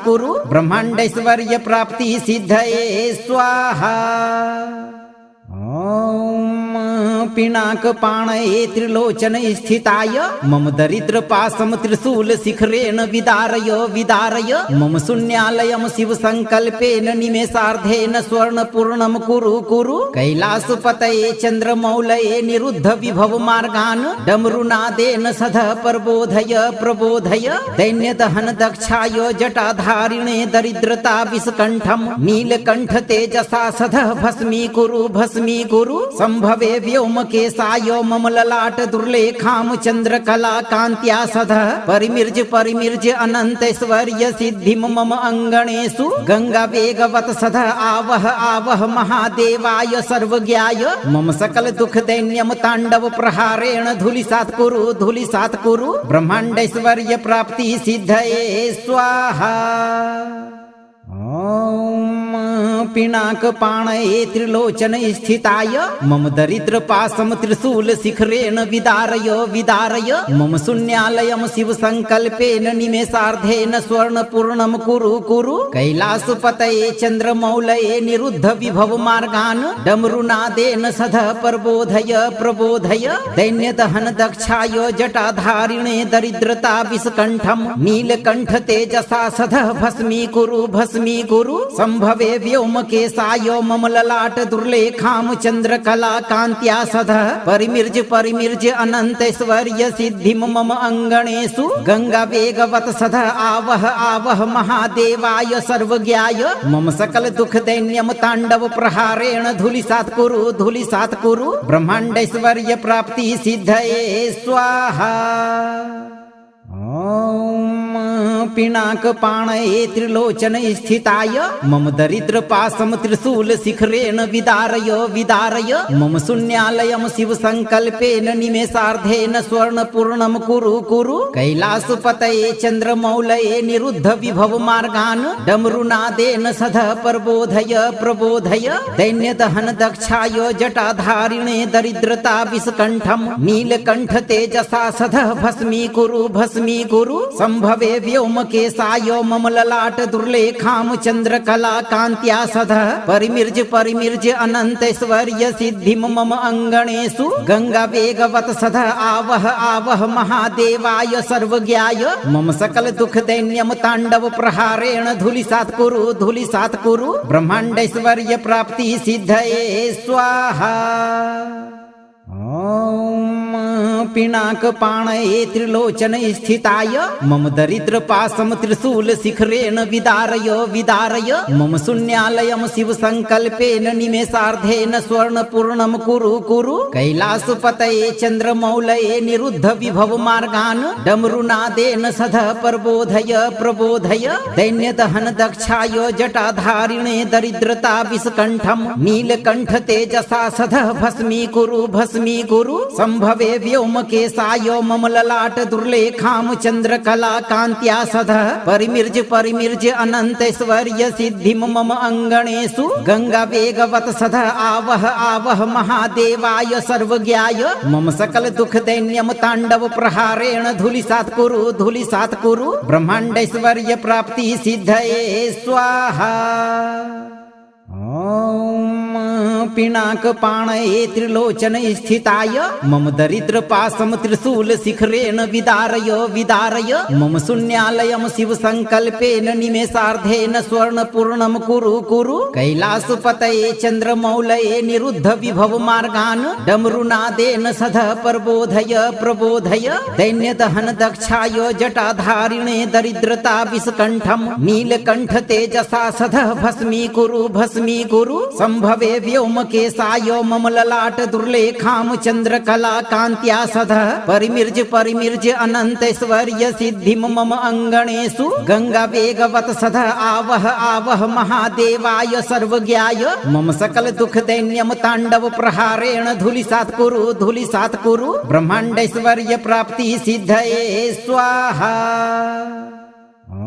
कुरु ब्रह्मांडैश्वर्य प्राप्ति सिद्धये स्वाहा। ओम पिनाकपाणये त्रिलोचन स्थिताय मम दरिद्र पाशम त्रिशूल शिखरेण विदारय विदारय मम शून्यालयम शिव संकल्पेन निमेषार्धेन स्वर्ण पूर्णम कुरु कुरु कैलासपतये चंद्रमौलये निरुद्ध विभव मार्गान् डमरुनादेन सदा प्रबोधय प्रबोधय दैन्य दहन दक्षाय जटाधारिणे दरिद्रता विषकंठम नीलकंठ तेजसा सदा भस्मी कुरु संभवे व्योमकेशाय मम ललाट दुर्लेखाम चंद्रकला कांत्या सदा परिमिर्ज अनंतैश्वर्य सिद्धिम मम अंगणेषु गंगा वेगवत सदा आवह आवह महादेवाय सर्वज्ञाय मम सकल दुख दैन्यम तांडव प्रहारेण धूलिसात् कुरु ब्रह्मांडैश्वर्य प्राप्ति सिद्धये स्वाहा। ओम पिनाकपाणये त्रिलोचन स्थिताय मम दरिद्र पाशम त्रिशूल शिखरेण विदारय विदारय मम शून्यालयम शिव संकल्पेन निमेषार्धेन स्वर्ण पूर्णम कुरु कुरु कैलासपतये चंद्रमौलये निरुद्ध विभव मार्गान् डमरुनादेन सदा प्रबोधय प्रबोधय दैन्य दहन दक्षाय जटाधारिणे दरिद्रता विषकंठम नीलकंठ तेजसा सदा भस्मी कुरु संभवे व्योमकेशाय मम ललाट दुर्लेखाम चंद्रकला कांत्या सदा परिमिर्ज अनंतैश्वर्य सिद्धिम मम अंगणेषु गंगा वेगवत सदा आवह आवह महादेवाय सर्वज्ञाय मम सकल दुख दैन्यम तांडव प्रहारेण धूलिसात् कुरु ब्रह्मांडैश्वर्य प्राप्ति सिद्धये स्वाहा। ओम पिनाकपाणये त्रिलोचन स्थिताय मम दरिद्र पाशम त्रिशूल शिखरेण विदारय विदारय मम शून्यालयम शिव संकल्पेन निमेषार्धेन स्वर्ण पूर्णम कुरु कुरु कैलासपतये चंद्रमौलये निरुद्ध विभव मार्गान् डमरुनादेन सदा प्रबोधय प्रबोधय दैन्य दहन दक्षाय जटाधारिणे दरिद्रता विषकंठम नीलकंठ तेजसा सदा भस्मी कुरु संभवे व्योमकेशाय मम ललाट दुर्लेखाम चंद्रकला कांत्या सदा परिमिर्ज अनंतैश्वर्य सिद्धिम मम अंगणेषु गंगा वेगवत सदा आवह आवह महादेवाय सर्वज्ञाय मम सकल दुख दैन्यम तांडव प्रहारेण धूलिसात् कुरु ब्रह्मांडैश्वर्य प्राप्ति सिद्धये स्वाहा। ओम पिनाकपाणये त्रिलोचन स्थिताय मम दरिद्र पाशम त्रिशूल शिखरेण विदारय विदारय मम शून्यालयम शिव संकल्पेन निमेषार्धेन स्वर्ण पूर्णम कुरु कुरु कैलासपतये चंद्रमौलये निरुद्ध विभव मार्गान् डमरुनादेन सदा प्रबोधय प्रबोधय दैन्य दहन दक्षाय जटाधारिणे दरिद्रता विषकंठम नीलकंठ तेजसा सदा भस्मी कुरु संभवे व्योमकेशाय मम ललाट दुर्लेखाम चंद्रकला कांत्या सदा परिमिर्ज अनंतैश्वर्य सिद्धिम मम अंगणेषु गंगा वेगवत सदा आवह आवह महादेवाय सर्वज्ञाय मम सकल दुख दैन्यम तांडव प्रहारेण धूलिसात् कुरु ब्रह्मांडैश्वर्य प्राप्ति सिद्धये स्वाहा। ओम पिनाकपाणये त्रिलोचन स्थिताय मम दरिद्र पाशम त्रिशूल शिखरेण विदारय विदारय मम शून्यालयम शिव संकल्पेन निमेषार्धेन स्वर्ण पूर्णम कुरु कैलासपतये चंद्रमौलये निरुद्ध विभव मार्गान् डमरुनादेन सदा प्रबोधय प्रबोधय दैन्य दहन दक्षाय जटाधारिणे दरिद्रता विषकंठम नीलकंठ तेजसा सदा भस्मी कुरु संभवे व्योमकेशाय मम ललाट दुर्लेखाम चंद्रकला कांत्या सदा परिमिर्ज अनंतैश्वर्य सिद्धिम मम अंगणेषु गंगा वेगवत सदा आवह आवह महादेवाय सर्वज्ञाय मम सकल दुख दैन्यम तांडव प्रहारेण धूलिसात् कुरु ब्रह्मांडैश्वर्य प्राप्ति सिद्धये स्वाहा।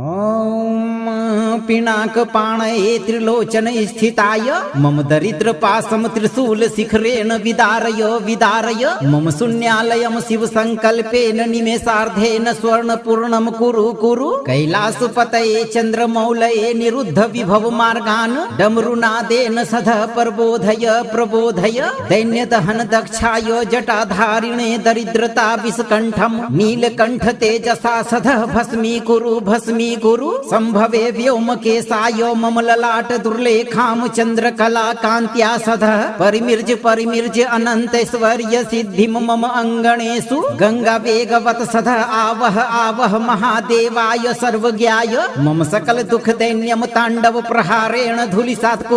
ओम पिनाक पाणये त्रिलोचन स्थिताय मम दरिद्र पासम त्रिशूल शिखरेण विदारय विदारय मम शून्यालयम शिव संकल्पेन निमेषार्धेन स्वर्ण पूर्णम कुरु कुरु कैलासपतये चंद्रमौलये निरुद्ध विभव मार्गान् डमरुनादेन सध प्रबोधय प्रबोधय दैन्यदहन दक्षाय जटाधारिणे दरिद्रता विषकंठम नीलकंठ तेजसा सध भस्मी कुरु संभवे व्योमकेशाय मम ललाट दुर्लेखाम चंद्रकला कांत्या सध परिमिर्ज अनंतैश्वर्य सिद्धिम मम अंगणेषु गंगा वेगवत सध आवह आवह महादेवाय सर्वज्ञाय मम सकल दुख दैन्यम तांडव प्रहारेण धूलिसात्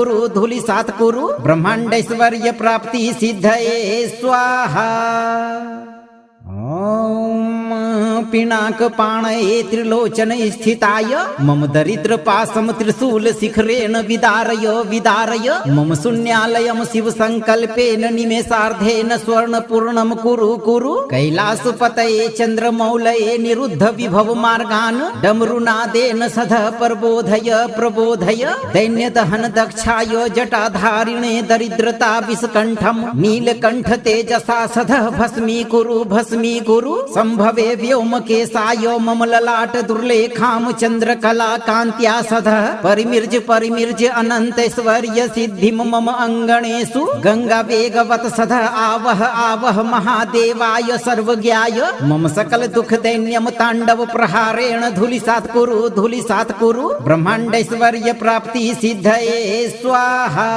कुरु ब्रह्मांडैश्वर्य प्राप्ति सिद्धये स्वाहा। ओम पिनाक पाणये त्रिलोचन स्थिताय मम दरिद्र पासम त्रिशूल शिखरेण विदारय विदारय मम शून्यालयम शिव संकल्पेन निमेषार्धेन स्वर्ण पूर्णम कुरु कुरु कैलासपतये चंद्रमौलये निरुद्ध विभव मार्गान् डमरुनादेन सध प्रबोधय प्रबोधय दैन्यदहन दक्षाय जटाधारिणे दरिद्रता विषकंठम नीलकंठ तेजसा सध भस्मी कुरु संभवे व्योमकेशाय मम ललाट दुर्लेखाम चंद्रकला कांत्या सध परिमिर्ज अनंतैश्वर्य सिद्धिम मम अंगणेषु गंगा वेगवत सध आवह आवह महादेवाय सर्वज्ञाय मम सकल दुख दैन्यम तांडव प्रहारेण धूलिसात् कुरु ब्रह्मांडैश्वर्य प्राप्ति सिद्धये स्वाहा।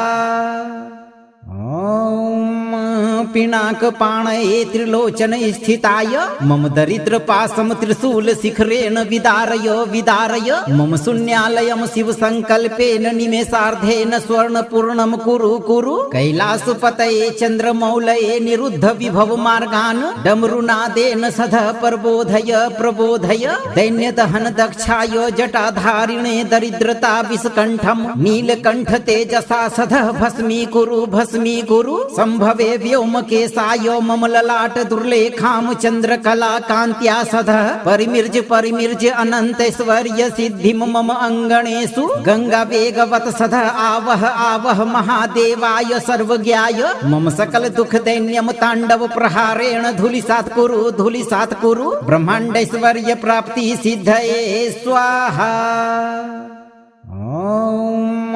ओम पिनाक पाणये त्रिलोचन स्थिताय मम दरिद्र पासम त्रिशूल शिखरेण विदारय विदारय मम शून्यालयम शिव संकल्पेन निमेषार्धेन स्वर्ण पूर्णम कुरु कुरु कैलासपतये चंद्रमौलये निरुद्ध विभव मार्गान् डमरुनादेन सध प्रबोधय प्रबोधय दैन्यदहन दक्षाय जटाधारिणे दरिद्रता विषकंठम नीलकंठ तेजसा सध भस्मी कुरु संभवे व्योमकेशाय मम ललाट दुर्लेखाम चंद्रकला कांत्या सध परिमिर्ज अनंतैश्वर्य सिद्धिम मम अंगणेषु गंगा वेगवत सध आवह आवह महादेवाय सर्वज्ञाय मम सकल दुख दैन्यम तांडव प्रहारेण धूलिसात् कुरु ब्रह्मांडैश्वर्य प्राप्ति सिद्धये स्वाहा। ओम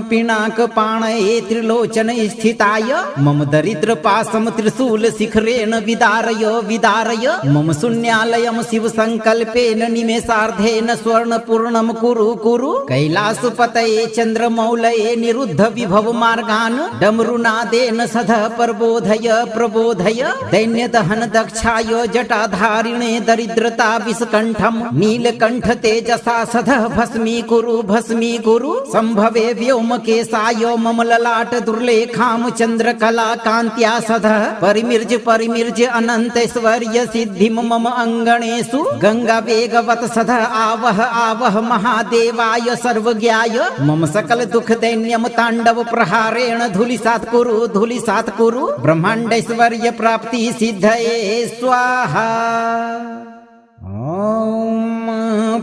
पिनाक पाणये त्रिलोचन स्थिताय मम दरिद्र पासम त्रिशूल शिखरेण विदारय विदारय मम शून्यालयम शिव संकल्पेन निमेषार्धेन स्वर्ण पूर्णम कुरु कैलासपतये चंद्रमौलये निरुद्ध विभव मार्गान् डमरुनादेन सध प्रबोधय प्रबोधय दैन्यदहन दक्षाय जटाधारिणे दरिद्रता विषकंठम नीलकंठ तेजसा सध भस्मी कुरु संभवे व्योमकेशाय मम ललाट दुर्लेखाम चंद्रकला कांत्या सध परिमिर्ज अनंतैश्वर्य सिद्धिम मम अंगणेषु गंगा वेगवत सध आवह आवह महादेवाय सर्वज्ञाय मम सकल दुख दैन्यम तांडव प्रहारेण धूलिसात् कुरु ब्रह्मांडैश्वर्य प्राप्ति सिद्धये स्वाहा। ओम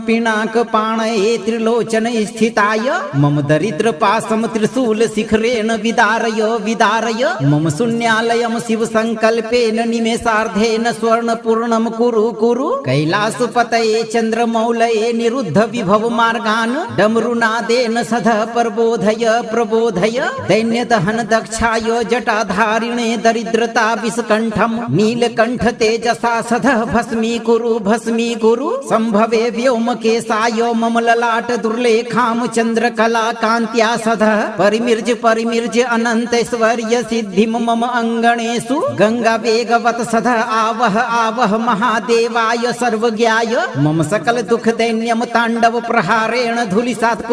पिनाक पाणये त्रिलोचन स्थिताय मम दरिद्र पासम त्रिशूल शिखरेण विदारय विदारय मम शून्यालयम शिव संकल्पेन निमेषार्धेन स्वर्ण पूर्णम कुरु कैलासपतये चंद्रमौलये निरुद्ध विभव मार्गान् डमरुनादेन सध प्रबोधय प्रबोधय दैन्यदहन दक्षाय जटाधारिणे दरिद्रता विषकंठम नीलकंठ तेजसा सध भस्मी कुरु संभवे व्योमकेशाय मम ललाट दुर्लेखाम चंद्रकला कांत्या सध परिमिर्ज अनंतैश्वर्य सिद्धिम मम अंगणेषु गंगा वेगवत सध आवह आवह महादेवाय सर्वज्ञाय मम सकल दुख दैन्यम तांडव प्रहारेण धूलिसात्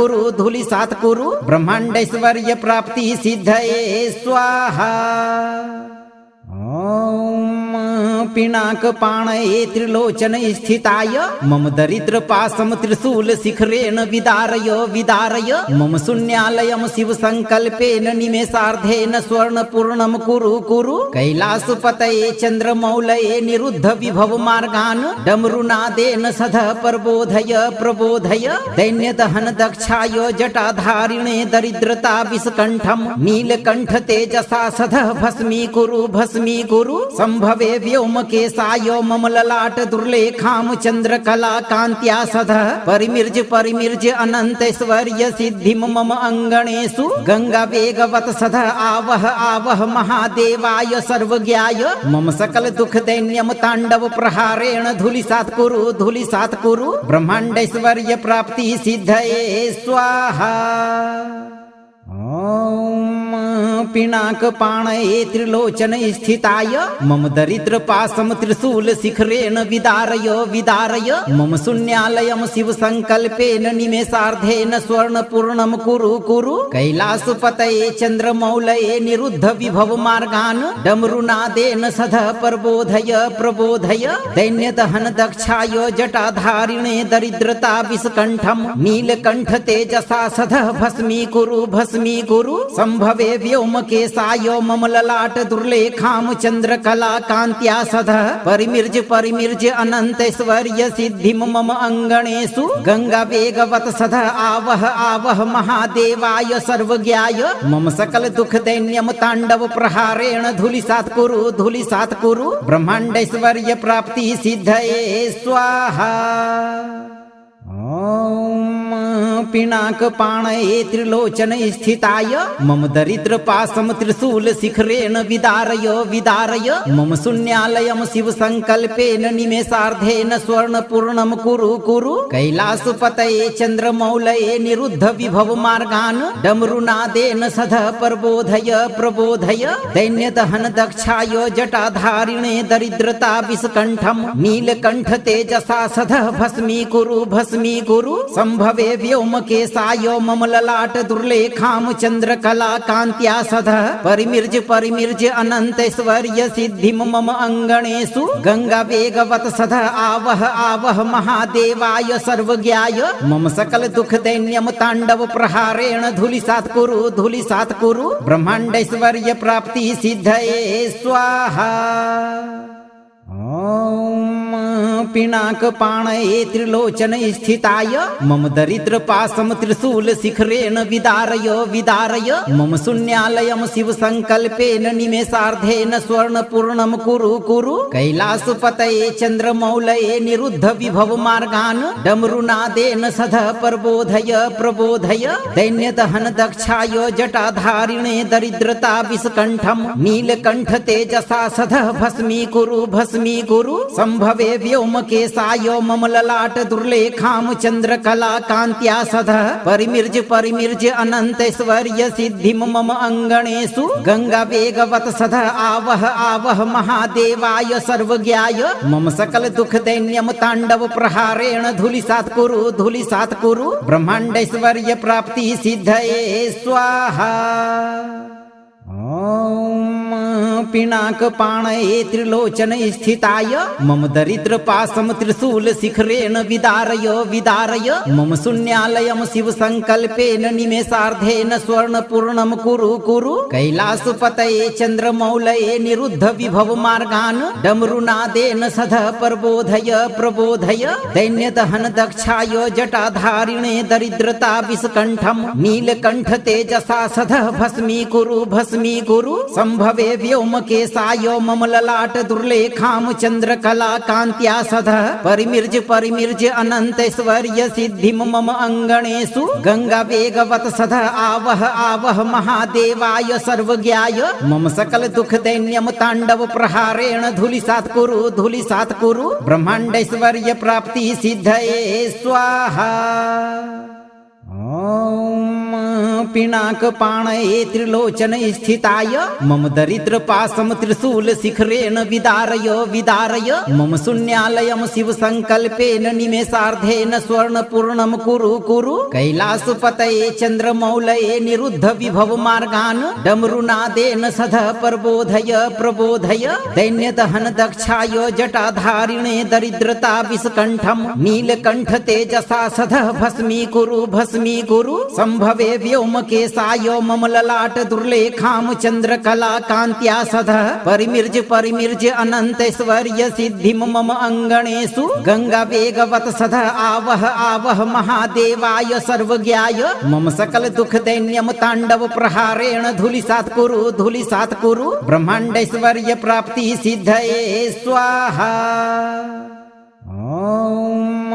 कुरु ब्रह्मांडैश्वर्य प्राप्ति सिद्धये स्वाहा। ओम पिनाक पाणये त्रिलोचन स्थिताय मम दरिद्र पासम त्रिशूल शिखरेण विदारय विदारय मम शून्यालयम शिव संकल्पेन निमेषार्धेन स्वर्ण पूर्णम कुरु कुरु कैलासपतये चंद्रमौलये निरुद्ध विभव मार्गान् डमरुनादेन सध प्रबोधय प्रबोधय दैन्य दहन दक्षाय जटाधारिणे दरिद्रता विषकंठम नीलकंठ तेजसा सध भस्मी कुरु संभवे व्योमकेशाय मम ललाट दुर्लेखाम चंद्रकला कांत्या सध परिमिर्ज अनंतैश्वर्य सिद्धिम मम अंगणेषु गंगा वेगवत सध आवह आवह महादेवाय सर्वज्ञाय मम सकल दुख दैन्यम तांडव प्रहारेण धूलिसात् कुरु ब्रह्मांडैश्वर्य प्राप्ति सिद्धये स्वाहा। ओम पिनाक पाणये त्रिलोचन स्थिताय मम दरिद्र पासम त्रिशूल शिखरेण विदारय विदारय मम शून्यालयम शिव संकल्पेन निमेषार्धेन स्वर्ण पूर्णम कुरु कुरु कैलासपतये चंद्रमौलये निरुद्ध विभव मार्गान् डमरुनादेन सध प्रबोधय प्रबोधय दैन्य दहन दक्षाय जटाधारिणे दरिद्रता विषकंठम नीलकंठ तेजसा सध भस्मी कुरु संभवे व्योमकेशाय मम ललाट दुर्लेखाम चंद्रकला कांत्या सध परिमिर्ज अनंतैश्वर्य सिद्धिम मम अंगणेषु गंगा वेगवत सध आवह आवह महादेवाय सर्वज्ञाय मम सकल दुख दैन्यम तांडव प्रहारेण धूलिसात् कुरु ब्रह्मांडैश्वर्य प्राप्ति सिद्धये स्वाहा। ओम पिनाक पाणये त्रिलोचन स्थिताय मम दरिद्र पासम त्रिशूल शिखरेण विदारय विदारय मम शून्यालयम शिव संकल्पेन निमेषार्धेन स्वर्ण पूर्णम कुरु कुरु कैलासपतये चंद्रमौलये निरुद्ध विभव मार्गान् डमरुनादेन सध प्रबोधय प्रबोधय दैन्य दहन दक्षाय जटाधारिणे दरिद्रता विषकंठम नीलकंठ तेजसा सध भस्मी कुरु संभवे व्योमकेशाय मम ललाट दुर्लेखाम चंद्रकला कांत्या सध परिमिर्ज अनंतैश्वर्य सिद्धिम मम अंगणेषु गंगा वेगवत सध आवह आवह महादेवाय सर्वज्ञाय मम सकल दुख दैन्यम तांडव प्रहारेण धूलिसात् कुरु ब्रह्मांडैश्वर्य प्राप्ति सिद्धये स्वाहा। ओम पिनाक पाणये त्रिलोचन स्थिताय मम दरिद्र पासम त्रिशूल शिखरेण विदारय विदारय मम शून्यालयम शिव संकल्पेन निमेषार्धेन स्वर्ण पूर्णम कुरु कुरु कैलासपतये चंद्रमौलये निरुद्ध विभव मार्गान् डमरुनादेन सध प्रबोधय प्रबोधय दैन्य दहन दक्षाय जटाधारिणे दरिद्रता विषकंठम नीलकंठ तेजसा सध भस्मी कुरु संभवे व्योमकेशाय मम ललाट दुर्लेखाम चंद्रकला कांत्या सध परिमिर्ज अनंतैश्वर्य सिद्धिम मम अंगणेषु गंगा वेगवत सध आवह आवह महादेवाय सर्वज्ञाय मम सकल दुख दैन्यम तांडव प्रहारेण धूलिसात् कुरु ब्रह्मांडैश्वर्य प्राप्ति सिद्धये स्वाहा। ओम पिनाक पाणये त्रिलोचन स्थिताय मम दरिद्र पासम त्रिशूल शिखरेण विदारय विदारय मम शून्यालयम शिव संकल्पेन निमेषार्धेन स्वर्ण पूर्णम कुरु कुरु कैलासपतये चंद्रमौलये निरुद्ध विभव मार्गान् डमरुनादेन सध प्रबोधय प्रबोधय दैन्य दहन दक्षाय जटाधारिणे दरिद्रता विषकंठम नीलकंठ तेजसा सध भस्मी कुरु संभवे व्योमकेशाय मम ललाट दुर्लेखाम चंद्रकला कांत्या सध परिमिर्ज अनंतैश्वर्य सिद्धिम मम अंगणेषु गंगा वेगवत सध आवह आवह महादेवाय सर्वज्ञाय मम सकल दुख दैन्यम तांडव प्रहारेण धूलिसात् कुरु ब्रह्मांडैश्वर्य प्राप्ति सिद्धये स्वाहा। ओम पिनाक पाणये त्रिलोचन स्थिताय मम दरिद्र पासम त्रिशूल शिखरेण विदारय विदारय मम शून्यालयम शिव संकल्पेन निमेषार्धेन स्वर्ण पूर्णम कुरु कुरु कैलासपतये चंद्रमौलये निरुद्ध विभव मार्गान् डमरुनादेन सध प्रबोधय प्रबोधय दैन्यदहन दक्षाय जटाधारिणे दरिद्रता विषकंठम नीलकंठ तेजसा सध भस्मीकुरु संभवे व्योमकेशाय मम ललाट दुर्लेखाम चंद्रकला कांत्या सध परिमिर्ज अनंतैश्वर्य सिद्धिम मम अंगणेषु गंगा वेगवत सध आवह आवह महादेवाय सर्वज्ञाय मम सकल दुख दैन्यम तांडव प्रहारेण धूलिसात् कुरु ब्रह्मांडैश्वर्य प्राप्ति सिद्धये स्वाहा। ओम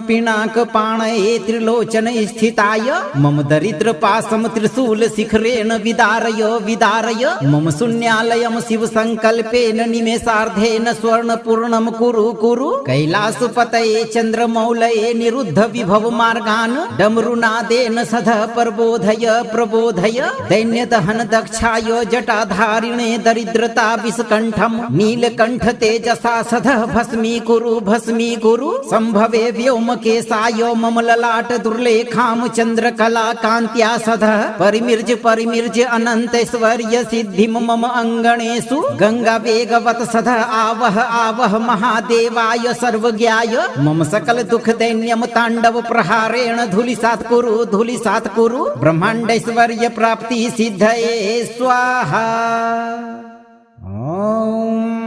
पिनाक पाणये त्रिलोचन स्थिताय मम दरिद्र पासम त्रिशूल शिखरेण विदारय विदारय मम शून्यालयम शिव संकल्पेन निमेषार्धेन स्वर्ण पूर्णम कुरु कुरु कैलासपतये चंद्रमौलये निरुद्ध विभव मार्गान् डमरुनादेन सध प्रबोधय प्रबोधय दैन्यदहन दक्षाय जटाधारिणे दरिद्रता विषकंठम नीलकंठ तेजसा सध भस्मीकुरु संभवे व्योमकेशाय मम ललाट दुर्लेखाम चंद्रकला कांत्या सध परिमिर्ज अनंतैश्वर्य सिद्धिम मम अंगणेषु गंगा वेगवत सध आवह आवह महादेवाय सर्वज्ञाय मम सकल दुख दैन्यम तांडव प्रहारेण धूलिसात् कुरु ब्रह्मांडैश्वर्य प्राप्ति सिद्धये स्वाहा। ओम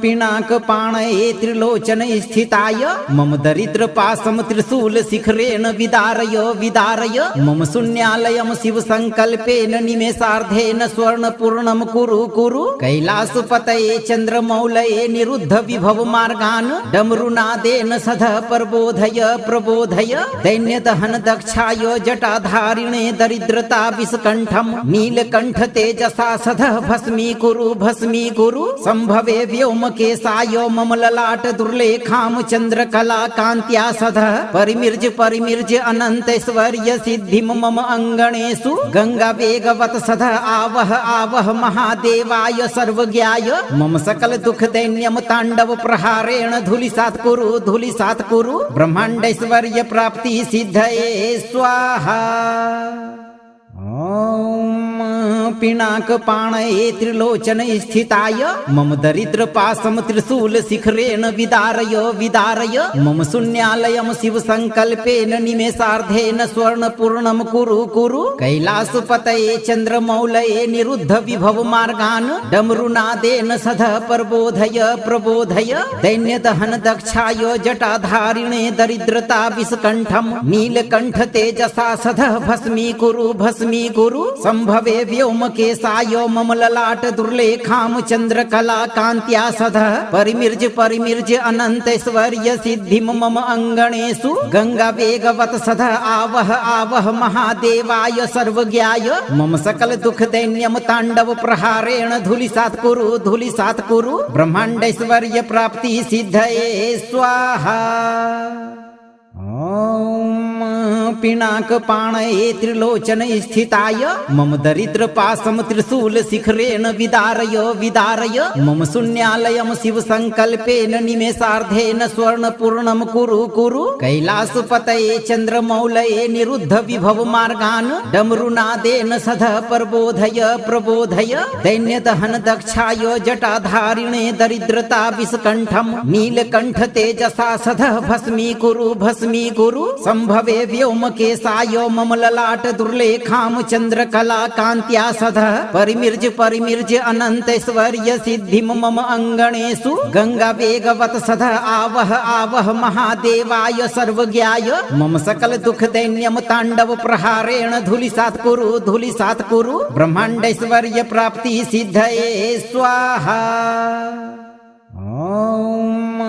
पिनाक पाणये त्रिलोचन स्थिताय मम दरिद्र पासम त्रिशूल शिखरेण विदारय विदारय मम शून्यालयम शिव संकल्पेन निमेषार्धेन स्वर्ण पूर्णम कुरु कुरु कैलासपतये चंद्रमौलये निरुद्ध विभव मार्गान् डमरुनादेन सध प्रबोधय प्रबोधय दैन्यदहन दक्षाय जटाधारिणे दरिद्रता विषकंठम नीलकंठ तेजसा सध भस्मीकुरु संभवे व्योमकेशाय मम ललाट दुर्लेखाम चंद्रकला कांत्या सध परिमिर्ज अनंतैश्वर्य सिद्धिम मम अंगणेषु गंगा वेगवत सध आवह आवह महादेवाय सर्वज्ञाय मम सकल दुख दैन्यम तांडव प्रहारेण धूलिसात् कुरु ब्रह्मांडैश्वर्य प्राप्ति सिद्धये स्वाहा। ओम पिनाक पाणये त्रिलोचन स्थिताय मम दरिद्र पासम त्रिशूल शिखरेण विदारय विदारय मम शून्यालयम शिव संकल्पेन निमेषार्धेन स्वर्ण पूर्णम कुरु कुरु कैलासपतये चंद्रमौलये निरुद्ध विभव मार्गान् डमरुनादेन सध प्रबोधय प्रबोधय दैन्यदहन दक्षाय जटाधारिणे दरिद्रता विषकंठम नीलकंठ तेजसा सध भस्मीकुरु संभवे व्योमकेशाय मम ललाट दुर्लेखाम चंद्रकला कांत्या सध परिमिर्ज अनंतैश्वर्य सिद्धिम मम अंगणेषु गंगा वेगवत सध आवह आवह महादेवाय सर्वज्ञाय मम सकल दुख दैन्यम तांडव प्रहारेण धूलिसात् कुरु ब्रह्मांडैश्वर्य प्राप्ति सिद्धये स्वाहा। ओम पिनाक पाणये त्रिलोचन स्थिताय मम दरिद्र पासम त्रिशूल शिखरेण विदारय विदारय मम शून्यालयम शिव संकल्पेन निमेषार्धेन स्वर्ण पूर्णम कुरु कुरु कैलासपतये चंद्रमौलये निरुद्ध विभव मार्गान् डमरुनादेन सध प्रबोधय प्रबोधय दैन्यदहन दक्षाय जटाधारिणे दरिद्रता विषकंठम नीलकंठ तेजसा सध भस्मीकुरु संभवे व्योमकेशाय मम ललाट दुर्लेखाम चंद्रकला कांत्या सध परिमिर्ज अनंतैश्वर्य सिद्धिम मम अंगणेषु गंगा वेगवत सध आवह आवह महादेवाय सर्वज्ञाय मम सकल दुख दैन्यम तांडव प्रहारेण धूलिसात् कुरु ब्रह्मांडैश्वर्य प्राप्ति सिद्धये स्वाहा। ओम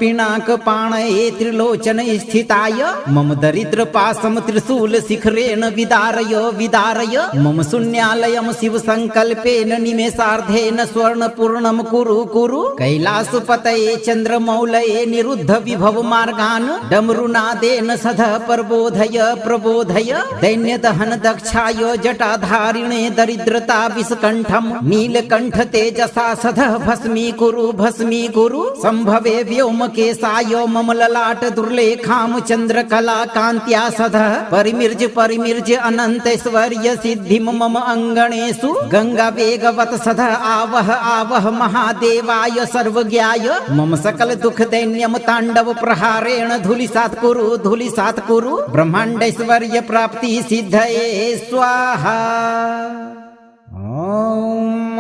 पिनाक पाणये त्रिलोचन स्थिताय मम दरिद्र पासम त्रिशूल शिखरेण विदारय विदारय मम शून्यालयम शिव संकल्पेन निमेषार्धेन स्वर्ण पूर्णम कुरु कुरु कैलासपतये चंद्रमौलये निरुद्ध विभव मार्गान् डमरुनादेन सध प्रबोधय प्रबोधय दैन्यदहन दक्षाय जटाधारिणे दरिद्रता विषकंठम नीलकंठ तेजसा सध भस्मीकुरु संभवे व्योमकेशाय मम ललाट दुर्लेखाम चंद्रकला कांत्या सध परिमिर्ज अनंतैश्वर्य सिद्धिम मम अंगणेषु गंगा वेगवत सध आवह आवह महादेवाय सर्वज्ञाय मम सकल दुख दैन्यम तांडव प्रहारेण धूलिसात् कुरु ब्रह्मांडैश्वर्य प्राप्ति सिद्धये स्वाहा। ओम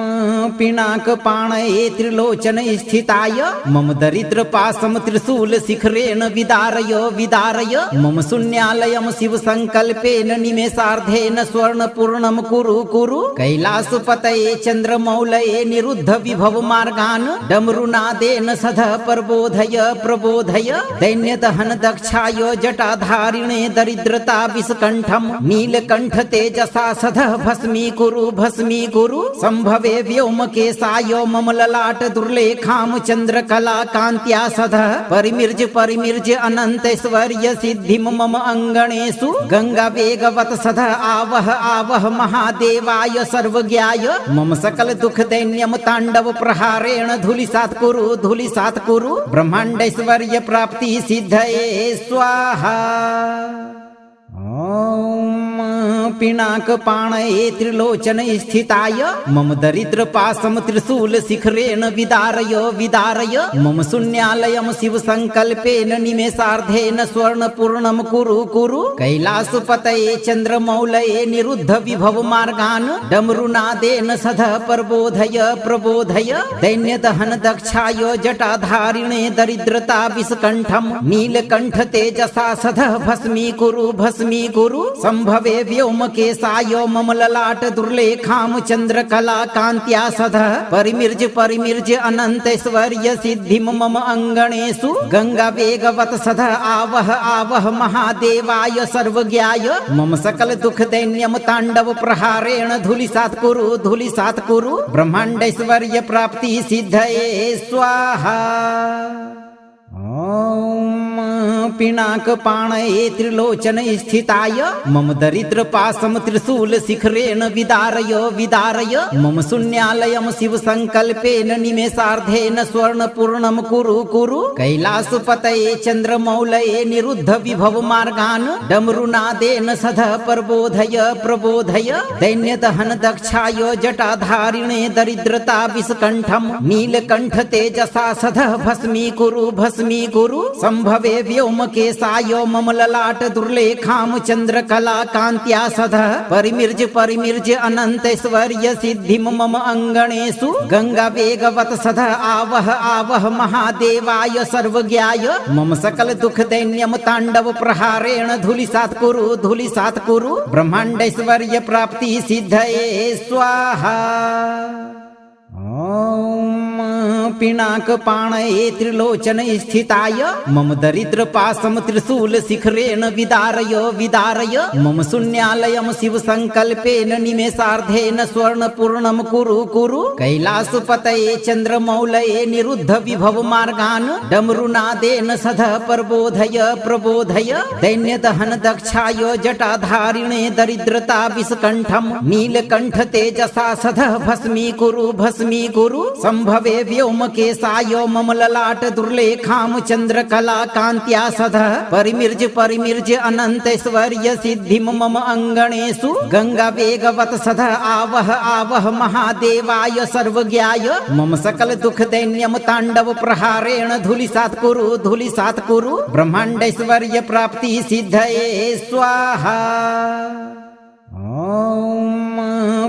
पिनाक पाणये त्रिलोचन स्थिताय मम दरिद्र पासम त्रिशूल शिखरेण विदारय विदारय मम शून्यालयम शिव संकल्पेन निमेषार्धेन स्वर्ण पूर्णम कुरु कुरु कैलासपतये चंद्रमौलये निरुद्ध विभव मार्गान् डमरुनादेन सध प्रबोधय प्रबोधय दैन्यदहन दक्षाय जटाधारिणे दरिद्रता विषकंठम नीलकंठ तेजसा सध भस्मीकुरु संभवे व्योमकेशाय मम ललाट दुर्लेखाम चंद्रकला कांत्या सध परिमिर्ज अनंतैश्वर्य सिद्धिम मम अंगणेषु गंगा वेगवत सध आवह आवह महादेवाय सर्वज्ञाय मम सकल दुख दैन्यम तांडव प्रहारेण धूलिसात् कुरु ब्रह्मांडैश्वर्य प्राप्ति सिद्धये स्वाहा। ओम पिनाक पाणये त्रिलोचन स्थिताय मम दरिद्र पासम त्रिशूल शिखरेण विदारय विदारय मम शून्यालयम शिव संकल्पेन निमेषार्धेन स्वर्ण पूर्णम कुरु कुरु कैलासपतये चंद्रमौलये निरुद्ध विभव मार्गान् डमरुनादेन सध प्रबोधय प्रबोधय दैन्यदहन दक्षाय जटाधारिणे दरिद्रता विषकंठम नीलकंठ तेजसा सध भस्मीकुरु संभवे व्योमकेशाय मम ललाट दुर्लेखाम चंद्रकला कांत्या सध परिमिर्ज अनंतैश्वर्य सिद्धिम मम अंगणेषु गंगा वेगवत सध आवह आवह महादेवाय सर्वज्ञाय मम सकल दुख दैन्यम तांडव प्रहारेण धूलिसात् कुरु ब्रह्मांडैश्वर्य प्राप्ति सिद्धये स्वाहा। ओम पिनाक पाणये त्रिलोचन स्थिताय मम दरिद्र पासम त्रिशूल शिखरेण विदारय विदारय मम शून्यालयम शिव संकल्पेन निमेषार्धेन स्वर्ण पूर्णम कुरु कुरु कैलासपतये चंद्रमौलये निरुद्ध विभव मार्गान् डमरुनादेन सध प्रबोधय प्रबोधय दैन्यदहन दक्षाय जटाधारिणे दरिद्रता विषकंठम नीलकंठ तेजसा सध भस्मीकुरु संभवे व्योमकेशाय मम ललाट दुर्लेखाम चंद्रकला कांत्या सध परिमिर्ज अनंतैश्वर्य सिद्धिम मम अंगणेषु गंगा वेगवत सध आवह आवह महादेवाय सर्वज्ञाय मम सकल दुख दैन्यम तांडव प्रहारेण धूलिसात् कुरु ब्रह्मांडैश्वर्य प्राप्ति सिद्धये स्वाहा। ओम पिनाक पाणये त्रिलोचन स्थिताय मम दरिद्र पासम त्रिशूल शिखरेण विदारय विदारय मम शून्यालयम शिव संकल्पेन निमेषार्धेन स्वर्ण पूर्णम कुरु कुरु कैलासपतये चंद्रमौलये निरुद्ध विभव मार्गान् डमरुनादेन सध प्रबोधय प्रबोधय दैन्यदहन दक्षाय जटाधारिणे दरिद्रता विषकंठम नीलकंठ तेजसा सध भस्मीकुरु संभवे व्योमकेशाय मम ललाट दुर्लेखाम चंद्रकला कांत्या सध परिमिर्ज अनंतैश्वर्य सिद्धिम मम अंगणेषु गंगा वेगवत सध आवह आवह महादेवाय सर्वज्ञाय मम सकल दुख दैन्यम तांडव प्रहारेण धूलिसात् कुरु ब्रह्मांडैश्वर्य प्राप्ति सिद्धये स्वाहा। ओम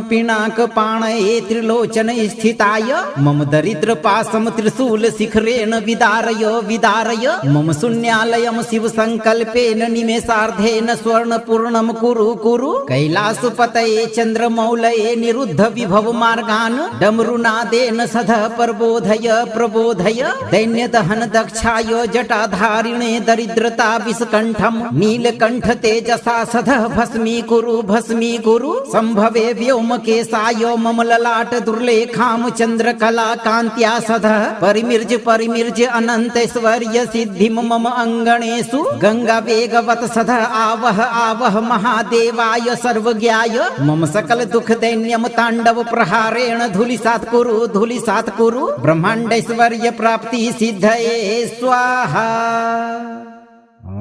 पिनाक पाणये त्रिलोचन स्थिताय मम दरिद्र पासम त्रिशूल शिखरेण विदारय विदारय मम शून्यालयम शिव संकल्पेन निमेषार्धेन स्वर्ण पूर्णम कुरु कुरु कैलासपतये चंद्रमौलये निरुद्ध विभव मार्गान् डमरुनादेन सध प्रबोधय प्रबोधय दैन्यदहन दक्षाय जटाधारिणे दरिद्रता विषकंठम नीलकंठ तेजसा सध भस्मीकुरु संभवे व्योमकेशाय मम ललाट दुर्लेखाम चंद्रकला कांत्या सध परिमिर्ज अनंतैश्वर्य सिद्धिम मम अंगणेषु गंगा वेगवत सध आवह आवह महादेवाय सर्वज्ञाय मम सकल दुख दैन्यम तांडव प्रहारेण धूलिसात् कुरु ब्रह्मांडैश्वर्य प्राप्ति सिद्धये स्वाहा।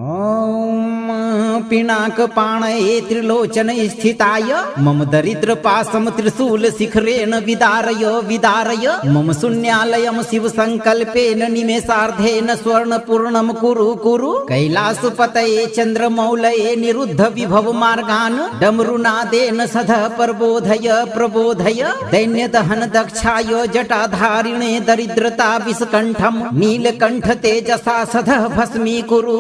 ओम पिनाक पाणये त्रिलोचन स्थिताय मम दरिद्र पासम त्रिशूल शिखरेण विदारय विदारय मम शून्यालयम शिव संकल्पेन निमेषार्धेन स्वर्ण पूर्णम कुरु कुरु कैलासपतये चंद्रमौलये निरुद्ध विभव मार्गान् डमरुनादेन सध प्रबोधय प्रबोधय दैन्यदहन दक्षाय जटाधारिणे दरिद्रता विषकंठम नीलकंठ तेजसा सध भस्मीकुरु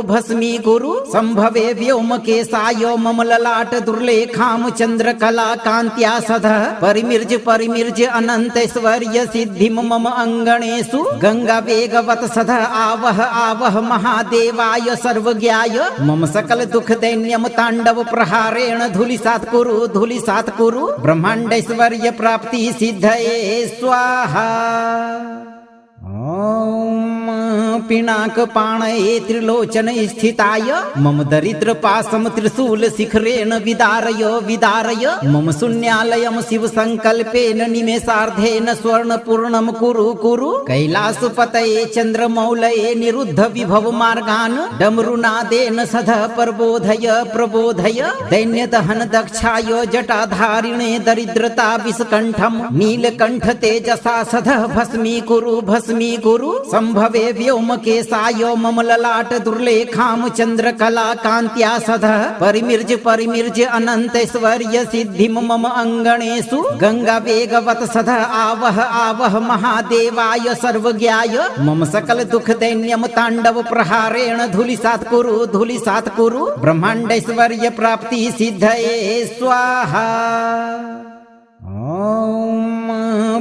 संभवे व्योमकेशाय मम ललाट दुर्लेखाम चंद्रकला कांत्या सध परिमिर्ज अनंतैश्वर्य सिद्धिम मम अंगणेषु गंगा वेगवत सध आवह आवह महादेवाय सर्वज्ञाय मम सकल दुख दैन्यम तांडव प्रहारेण धूलिसात् कुरु ब्रह्मांडैश्वर्य प्राप्ति सिद्धये स्वाहा। ओम पिनाक पाणये त्रिलोचन स्थिताय मम दरिद्र पासम त्रिशूल शिखरेण विदारय विदारय मम शून्यालयम शिव संकल्पेन निमेषार्धेन स्वर्ण पूर्णम कुरु कुरु कैलासपतये चंद्रमौलये निरुद्ध विभव मार्गान् डमरुनादेन सध प्रबोधय प्रबोधय दैन्यदहन दक्षाय जटाधारिणे दरिद्रता विषकंठम नीलकंठ तेजसा सध भस्मीकुरु संभवे व्योमकेशाय मम ललाट दुर्लेखाम चंद्रकला कांत्या सध परिमिर्ज अनंतैश्वर्य सिद्धिम मम अंगणेषु गंगा वेगवत सध आवह आवह महादेवाय सर्वज्ञाय मम सकल दुख दैन्यम तांडव प्रहारेण धूलिसात् कुरु ब्रह्मांडैश्वर्य प्राप्ति सिद्धये स्वाहा। ओम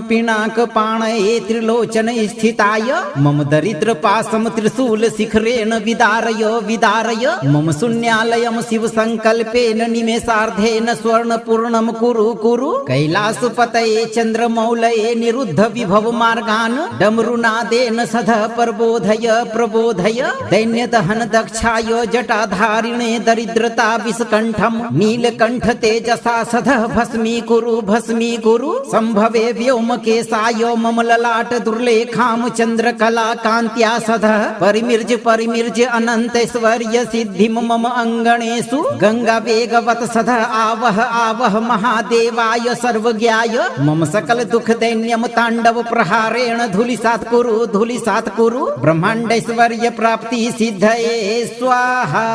पिनाक पाणये त्रिलोचन स्थिताय मम दरिद्र पासम त्रिशूल शिखरेण विदारय विदारय मम शून्यालयम शिव संकल्पेन निमेषार्धेन स्वर्ण पूर्णम कुरु कुरु कैलासपतये चंद्रमौलये निरुद्ध विभव मार्गान् डमरुनादेन सध प्रबोधय प्रबोधय दैन्यदहन दक्षाय जटाधारिणे दरिद्रता विषकंठम नीलकंठ तेजसा सध भस्मीकुरु संभवे व्योमकेशाय मम ललाट दुर्लेखाम चंद्रकला कांत्या सध परिमिर्ज अनंतैश्वर्य सिद्धिम मम अंगणेषु गंगा वेगवत सध आवह आवह महादेवाय सर्वज्ञाय मम सकल दुख दैन्यम तांडव प्रहारेण धूलिसात् कुरु ब्रह्मांडैश्वर्य प्राप्ति सिद्धये स्वाहा।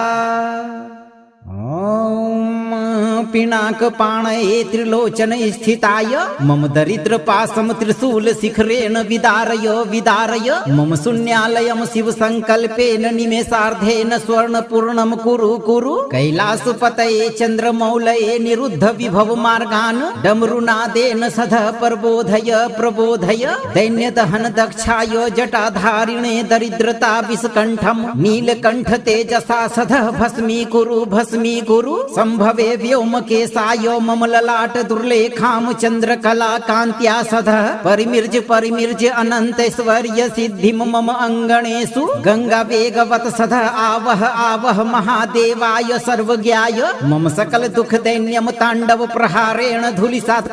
ओम पिनाक पाणये त्रिलोचन स्थिताय मम दरिद्र पासम त्रिशूल शिखरेण विदारय विदारय मम शून्यालयम शिव संकल्पेन निमेषार्धेन स्वर्ण पूर्णम कुरु कुरु कैलासपतये चंद्रमौलये निरुद्ध विभव मार्गान् डमरुनादेन सध प्रबोधय प्रबोधय दैन्यदहन दक्षाय जटाधारिणे दरिद्रता विषकंठम नीलकंठ तेजसा सध भस्मीकुरु संभवे व्योमकेशाय मम ललाट दुर्लेखाम चंद्रकला कांत्या सध परिमिर्ज अनंतैश्वर्य सिद्धिम मम अंगणेषु गंगा वेगवत सध आवह आवह महादेवाय सर्वज्ञाय मम सकल दुख दैन्यम तांडव प्रहारेण धूलिसात्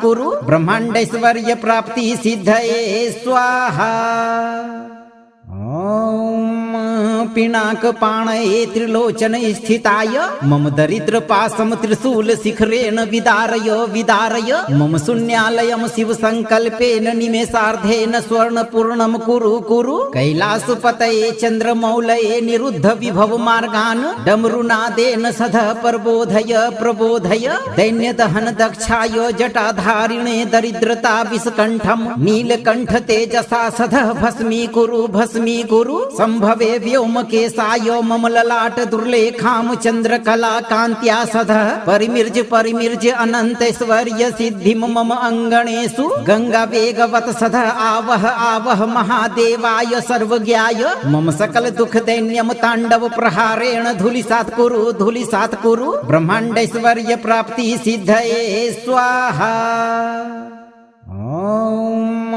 कुरु ब्रह्मांडैश्वर्य प्राप्ति सिद्धये स्वाहा। ओम पिनाक पाणये त्रिलोचन स्थिताय मम दरिद्र पासम त्रिशूल शिखरेण विदारय विदारय मम शून्यालयम शिव संकल्पेन निमेषार्धेन स्वर्ण पूर्णम कुरु कुरु कैलासपतये चंद्रमौलये निरुद्ध विभव मार्गान् डमरुनादेन सध प्रबोधय प्रबोधय दैन्यदहन दक्षाय जटाधारिणे दरिद्रता विषकंठम नीलकंठ तेजसा सध भस्मीकुरु संभवे व्योमकेशाय मम ललाट दुर्लेखाम चंद्रकला कांत्या सध परिमिर्ज अनंतैश्वर्य सिद्धिम मम अंगणेषु गंगा वेगवत सध आवह आवह महादेवाय सर्वज्ञाय मम सकल दुख दैन्यम तांडव प्रहारेण धूलिसात् कुरु ब्रह्मांडैश्वर्य प्राप्ति सिद्धये स्वाहा। ओम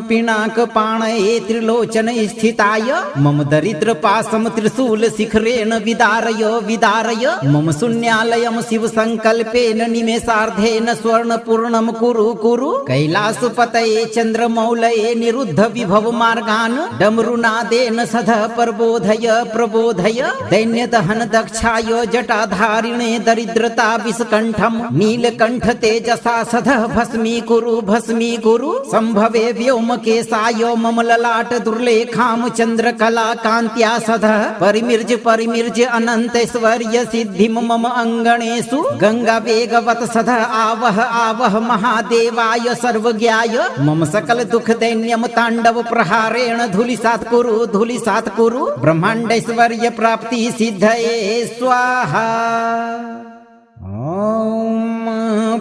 पिनाक पाणये त्रिलोचन स्थिताय मम दरिद्र पासम त्रिशूल शिखरेण विदारय विदारय मम शून्यालयम शिव संकल्पेन निमेषार्धेन स्वर्ण पूर्णम कुरु कुरु कैलासपतये चंद्रमौलये निरुद्ध विभव मार्गान् डमरुनादेन सध प्रबोधय प्रबोधय दैन्यदहन दक्षाय जटाधारिणे दरिद्रता विषकंठम नीलकंठ तेजसा सध भस्मीकुरु संभवे व्योमकेशाय मम ललाट दुर्लेखाम चंद्रकला कांत्या सध परिमिर्ज अनंतैश्वर्य सिद्धिम मम अंगणेषु गंगा वेगवत सध आवह आवह महादेवाय सर्वज्ञाय मम सकल दुख दैन्यम तांडव प्रहारेण धूलिसात् कुरु ब्रह्मांडैश्वर्य प्राप्ति सिद्धये स्वाहा। ओम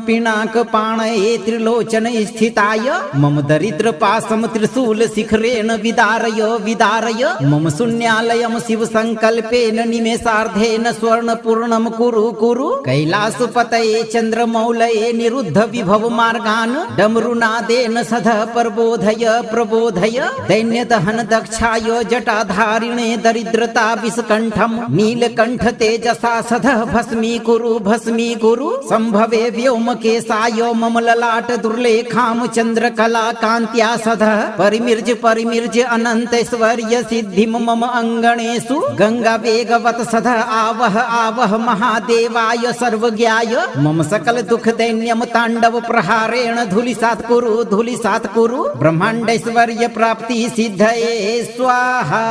पिनाक पाणये त्रिलोचन स्थिताय मम दरिद्र पासम त्रिशूल शिखरेण विदारय विदारय मम शून्यालयम शिव संकल्पेन निमेषार्धेन स्वर्ण पूर्णम कुरु कुरु कैलासपतये चंद्रमौलये निरुद्ध विभव मार्गान् डमरुनादेन सध प्रबोधय प्रबोधय दैन्यदहन दक्षाय जटाधारिणे दरिद्रता विषकंठम नीलकंठ तेजसा सध भस्मीकुरु संभवे व्योमकेशाय मम ललाट दुर्लेखाम चंद्रकला कांत्या सध परिमिर्ज अनंतैश्वर्य सिद्धिम मम अंगणेषु गंगा वेगवत सध आवह आवह महादेवाय सर्वज्ञाय मम सकल दुख दैन्यम तांडव प्रहारेण धूलिसात् कुरु ब्रह्मांडैश्वर्य प्राप्ति सिद्धये स्वाहा।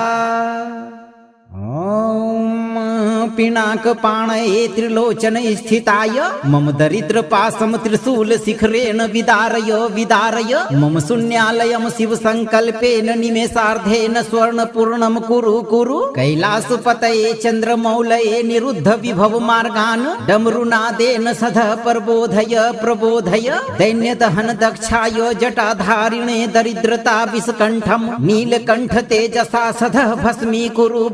ओम पिनाक पाणये त्रिलोचन स्थिताय मम दरिद्र पासम त्रिशूल शिखरेण विदारय विदारय मम शून्यालयम शिव संकल्पेन निमेषार्धेन स्वर्ण पूर्णम कुरु कुरु कैलासपतये चंद्रमौलये निरुद्ध विभव मार्गान् डमरुनादेन सध प्रबोधय प्रबोधय दैन्यदहन दक्षाय जटाधारिणे दरिद्रता विषकंठम नीलकंठ तेजसा सध भस्मीकुरु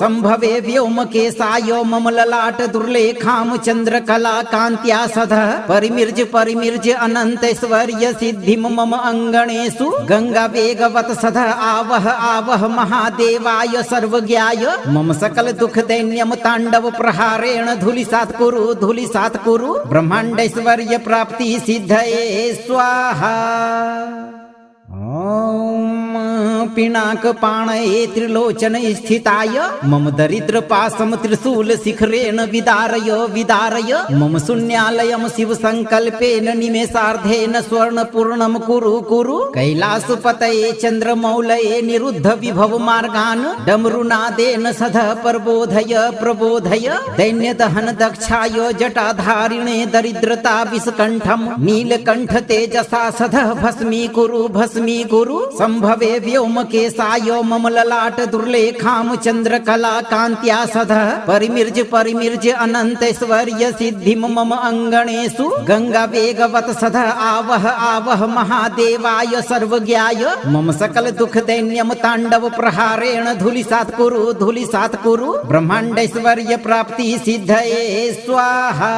संभवे व्योमकेशाय मम ललाट दुर्लेखाम चंद्रकला कांत्या सध परिमिर्ज अनंतैश्वर्य सिद्धिम मम अंगणेषु गंगा वेगवत सध आवह आवह महादेवाय सर्वज्ञाय मम सकल दुख दैन्यम तांडव प्रहारेण धूलिसात् कुरु ब्रह्मांडैश्वर्य प्राप्ति सिद्धये स्वाहा। ओम पिनाक पाणये त्रिलोचन स्थिताय मम दरिद्र पासम त्रिशूल शिखरेण विदारय विदारय मम शून्यालयम शिव संकल्पेन निमेषार्धेन स्वर्ण पूर्णम कुरु कुरु कैलासपतये चंद्रमौलये निरुद्ध विभव मार्गान् डमरुनादेन सध प्रबोधय प्रबोधय दैन्यदहन दक्षाय जटाधारिणे दरिद्रता विषकंठम नीलकंठ तेजसा सध भस्मीकुरु संभवे व्योमकेशाय मम ललाट दुर्लेखाम चंद्रकला कांत्या सध परिमिर्ज अनंतैश्वर्य सिद्धिम मम अंगणेषु गंगा वेगवत सध आवह आवह महादेवाय सर्वज्ञाय मम सकल दुख दैन्यम तांडव प्रहारेण धूलिसात् कुरु ब्रह्मांडैश्वर्य प्राप्ति सिद्धये स्वाहा।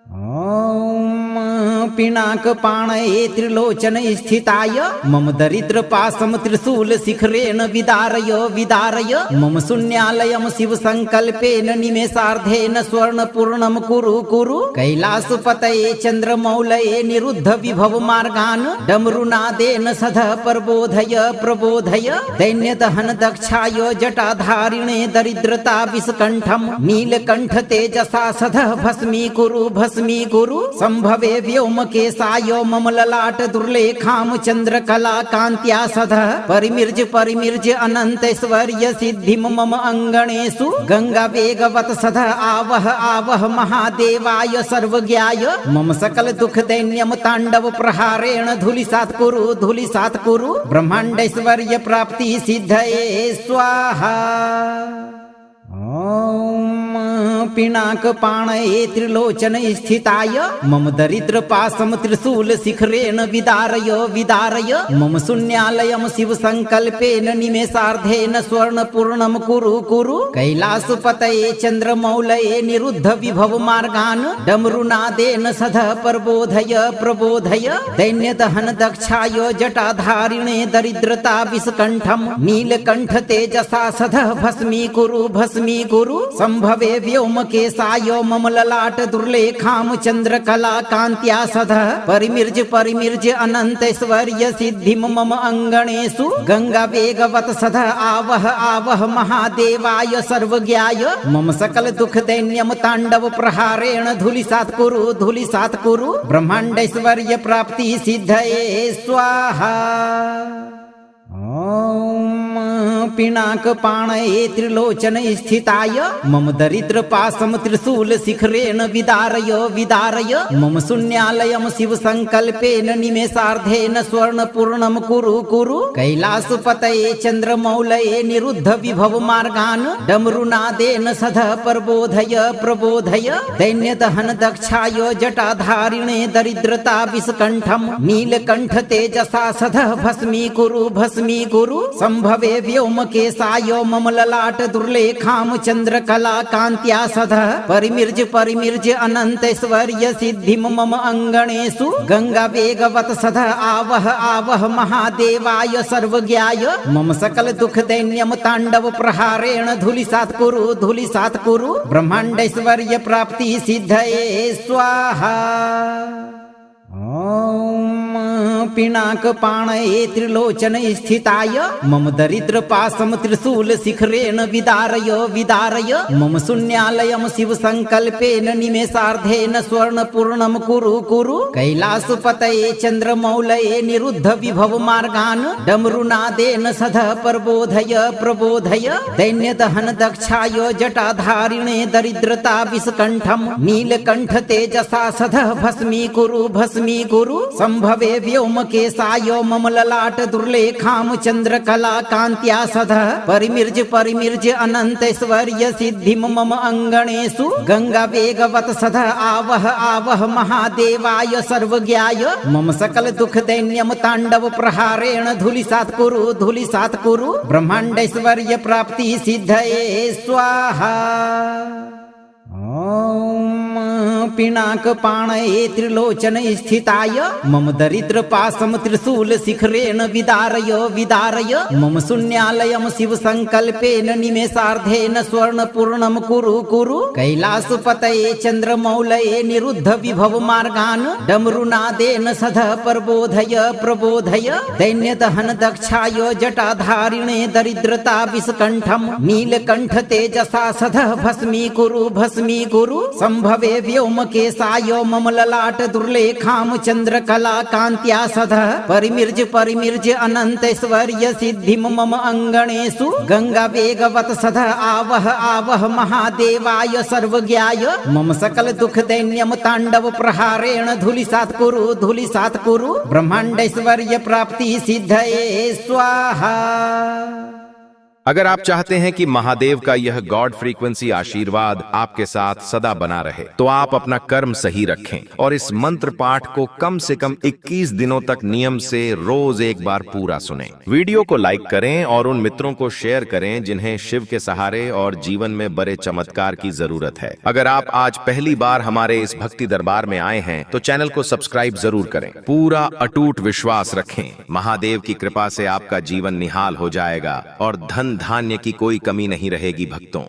ओम पिनाक पाणये त्रिलोचन स्थिताय मम दरिद्र पासम त्रिशूल शिखरेण विदारय विदारय मम शून्यालयम शिव संकल्पेन निमेषार्धेन स्वर्ण पूर्णम कुरु कुरु कैलासपतये चंद्रमौलये निरुद्ध विभव मार्गान् डमरुनादेन सध प्रबोधय प्रबोधय दैन्यदहन दक्षाय जटाधारिणे दरिद्रता विषकंठम नीलकंठ तेजसा सध भस्मीकुरु संभवे व्योमकेशाय मम ललाट दुर्लेखाम चंद्रकला कांत्या सध परिमिर्ज अनंतैश्वर्य सिद्धिम मम अंगणेषु गंगा वेगवत सध आवह आवह महादेवाय सर्वज्ञाय मम सकल दुख दैन्यम तांडव प्रहारेण धूलिसात् कुरु ब्रह्मांडैश्वर्य प्राप्ति सिद्धये स्वाहा। ओम पिनाक पाणये त्रिलोचन स्थिताय मम दरिद्र पासम त्रिशूल शिखरेण विदारय विदारय मम शून्यालयम शिव संकल्पेन निमेषार्धेन स्वर्ण पूर्णम कुरु कुरु कैलासपतये चंद्रमौलये निरुद्ध विभव मार्गान् डमरुनादेन सध प्रबोधय प्रबोधय दैन्यदहन दक्षाय जटाधारिणे दरिद्रता विषकंठम नीलकंठ तेजसा सध भस्मीकुरु संभवे व्योमकेशाय मम ललाट दुर्लेखाम चंद्रकला कांत्या सध परिमिर्ज अनंतैश्वर्य सिद्धिम मम अंगणेषु गंगा वेगवत सध आवह आवह महादेवाय सर्वज्ञाय मम सकल दुख दैन्यम तांडव प्रहारेण धूलिसात् कुरु ब्रह्मांडैश्वर्य प्राप्ति सिद्धये स्वाहा। ओम पिनाक पाणये त्रिलोचन स्थिताय मम दरिद्र पासम त्रिशूल शिखरेण विदारय विदारय मम शून्यालयम शिव संकल्पेन निमेषार्धेन स्वर्ण पूर्णम कुरु कुरु कैलासपतये चंद्रमौलये निरुद्ध विभव मार्गान् डमरुनादेन सध प्रबोधय प्रबोधय दैन्यदहन दक्षाय जटाधारिणे दरिद्रता विषकंठम नीलकंठ तेजसा सध भस्मीकुरु संभवे व्योमकेशाय मम ललाट दुर्लेखाम चंद्रकला कांत्या सध परिमिर्ज अनंतैश्वर्य सिद्धिम मम अंगणेषु गंगा वेगवत सध आवह आवह महादेवाय सर्वज्ञाय मम सकल दुख दैन्यम तांडव प्रहारेण धूलिसात् कुरु ब्रह्मांडैश्वर्य प्राप्ति सिद्धये स्वाहा। ओम पिनाक पाणये त्रिलोचन स्थिताय मम दरिद्र पासम त्रिशूल शिखरेण विदारय विदारय मम शून्यालयम शिव संकल्पेन निमेषार्धेन स्वर्ण पूर्णम कुरु कुरु कैलासपतये चंद्रमौलये निरुद्ध विभव मार्गान् डमरुनादेन सध प्रबोधय प्रबोधय दैन्यदहन दक्षाय जटाधारिणे दरिद्रता विषकंठम नीलकंठ तेजसा सध भस्मीकुरु संभवे व्योमकेशाय मम ललाट दुर्लेखाम चंद्रकला कांत्या सध परिमिर्ज अनंतैश्वर्य सिद्धिम मम अंगणेषु गंगा वेगवत सध आवह आवह महादेवाय सर्वज्ञाय मम सकल दुख दैन्यम तांडव प्रहारेण धूलिसात् कुरु ब्रह्मांडैश्वर्य प्राप्ति सिद्धये स्वाहा। ओम पिनाक पाणये त्रिलोचन स्थिताय मम दरिद्र पासम त्रिशूल शिखरेण विदारय विदारय मम शून्यालयम शिव संकल्पेन निमेषार्धेन स्वर्ण पूर्णम कुरु कुरु कैलासपतये चंद्रमौलये निरुद्ध विभव मार्गान् डमरुनादेन सध प्रबोधय प्रबोधय दैन्यदहन दक्षाय जटाधारिणे दरिद्रता विषकंठम नीलकंठ तेजसा सध भस्मीकुरु संभवे व्योमकेशाय मम ललाट दुर्लेखाम चंद्रकला कांत्या सध परिमिर्ज अनंतैश्वर्य सिद्धिम मम अंगणेषु गंगा वेगवत सध आवह आवह महादेवाय सर्वज्ञाय मम सकल दुख दैन्यम तांडव प्रहारेण धूलिसात् कुरु ब्रह्मांडैश्वर्य प्राप्ति सिद्धये स्वाहा। अगर आप चाहते हैं कि महादेव का यह गॉड फ्रीक्वेंसी आशीर्वाद आपके साथ सदा बना रहे, तो आप अपना कर्म सही रखें और इस मंत्र पाठ को कम से कम 21 दिनों तक नियम से रोज एक बार पूरा सुनें। वीडियो को लाइक करें और उन मित्रों को शेयर करें जिन्हें शिव के सहारे और जीवन में बड़े चमत्कार की जरूरत है। अगर आप आज पहली बार हमारे इस भक्ति दरबार में आए हैं तो चैनल को सब्सक्राइब जरूर करें। पूरा अटूट विश्वास रखें, महादेव की कृपा से आपका जीवन निहाल हो जाएगा और धन धान्य की कोई कमी नहीं रहेगी भक्तों।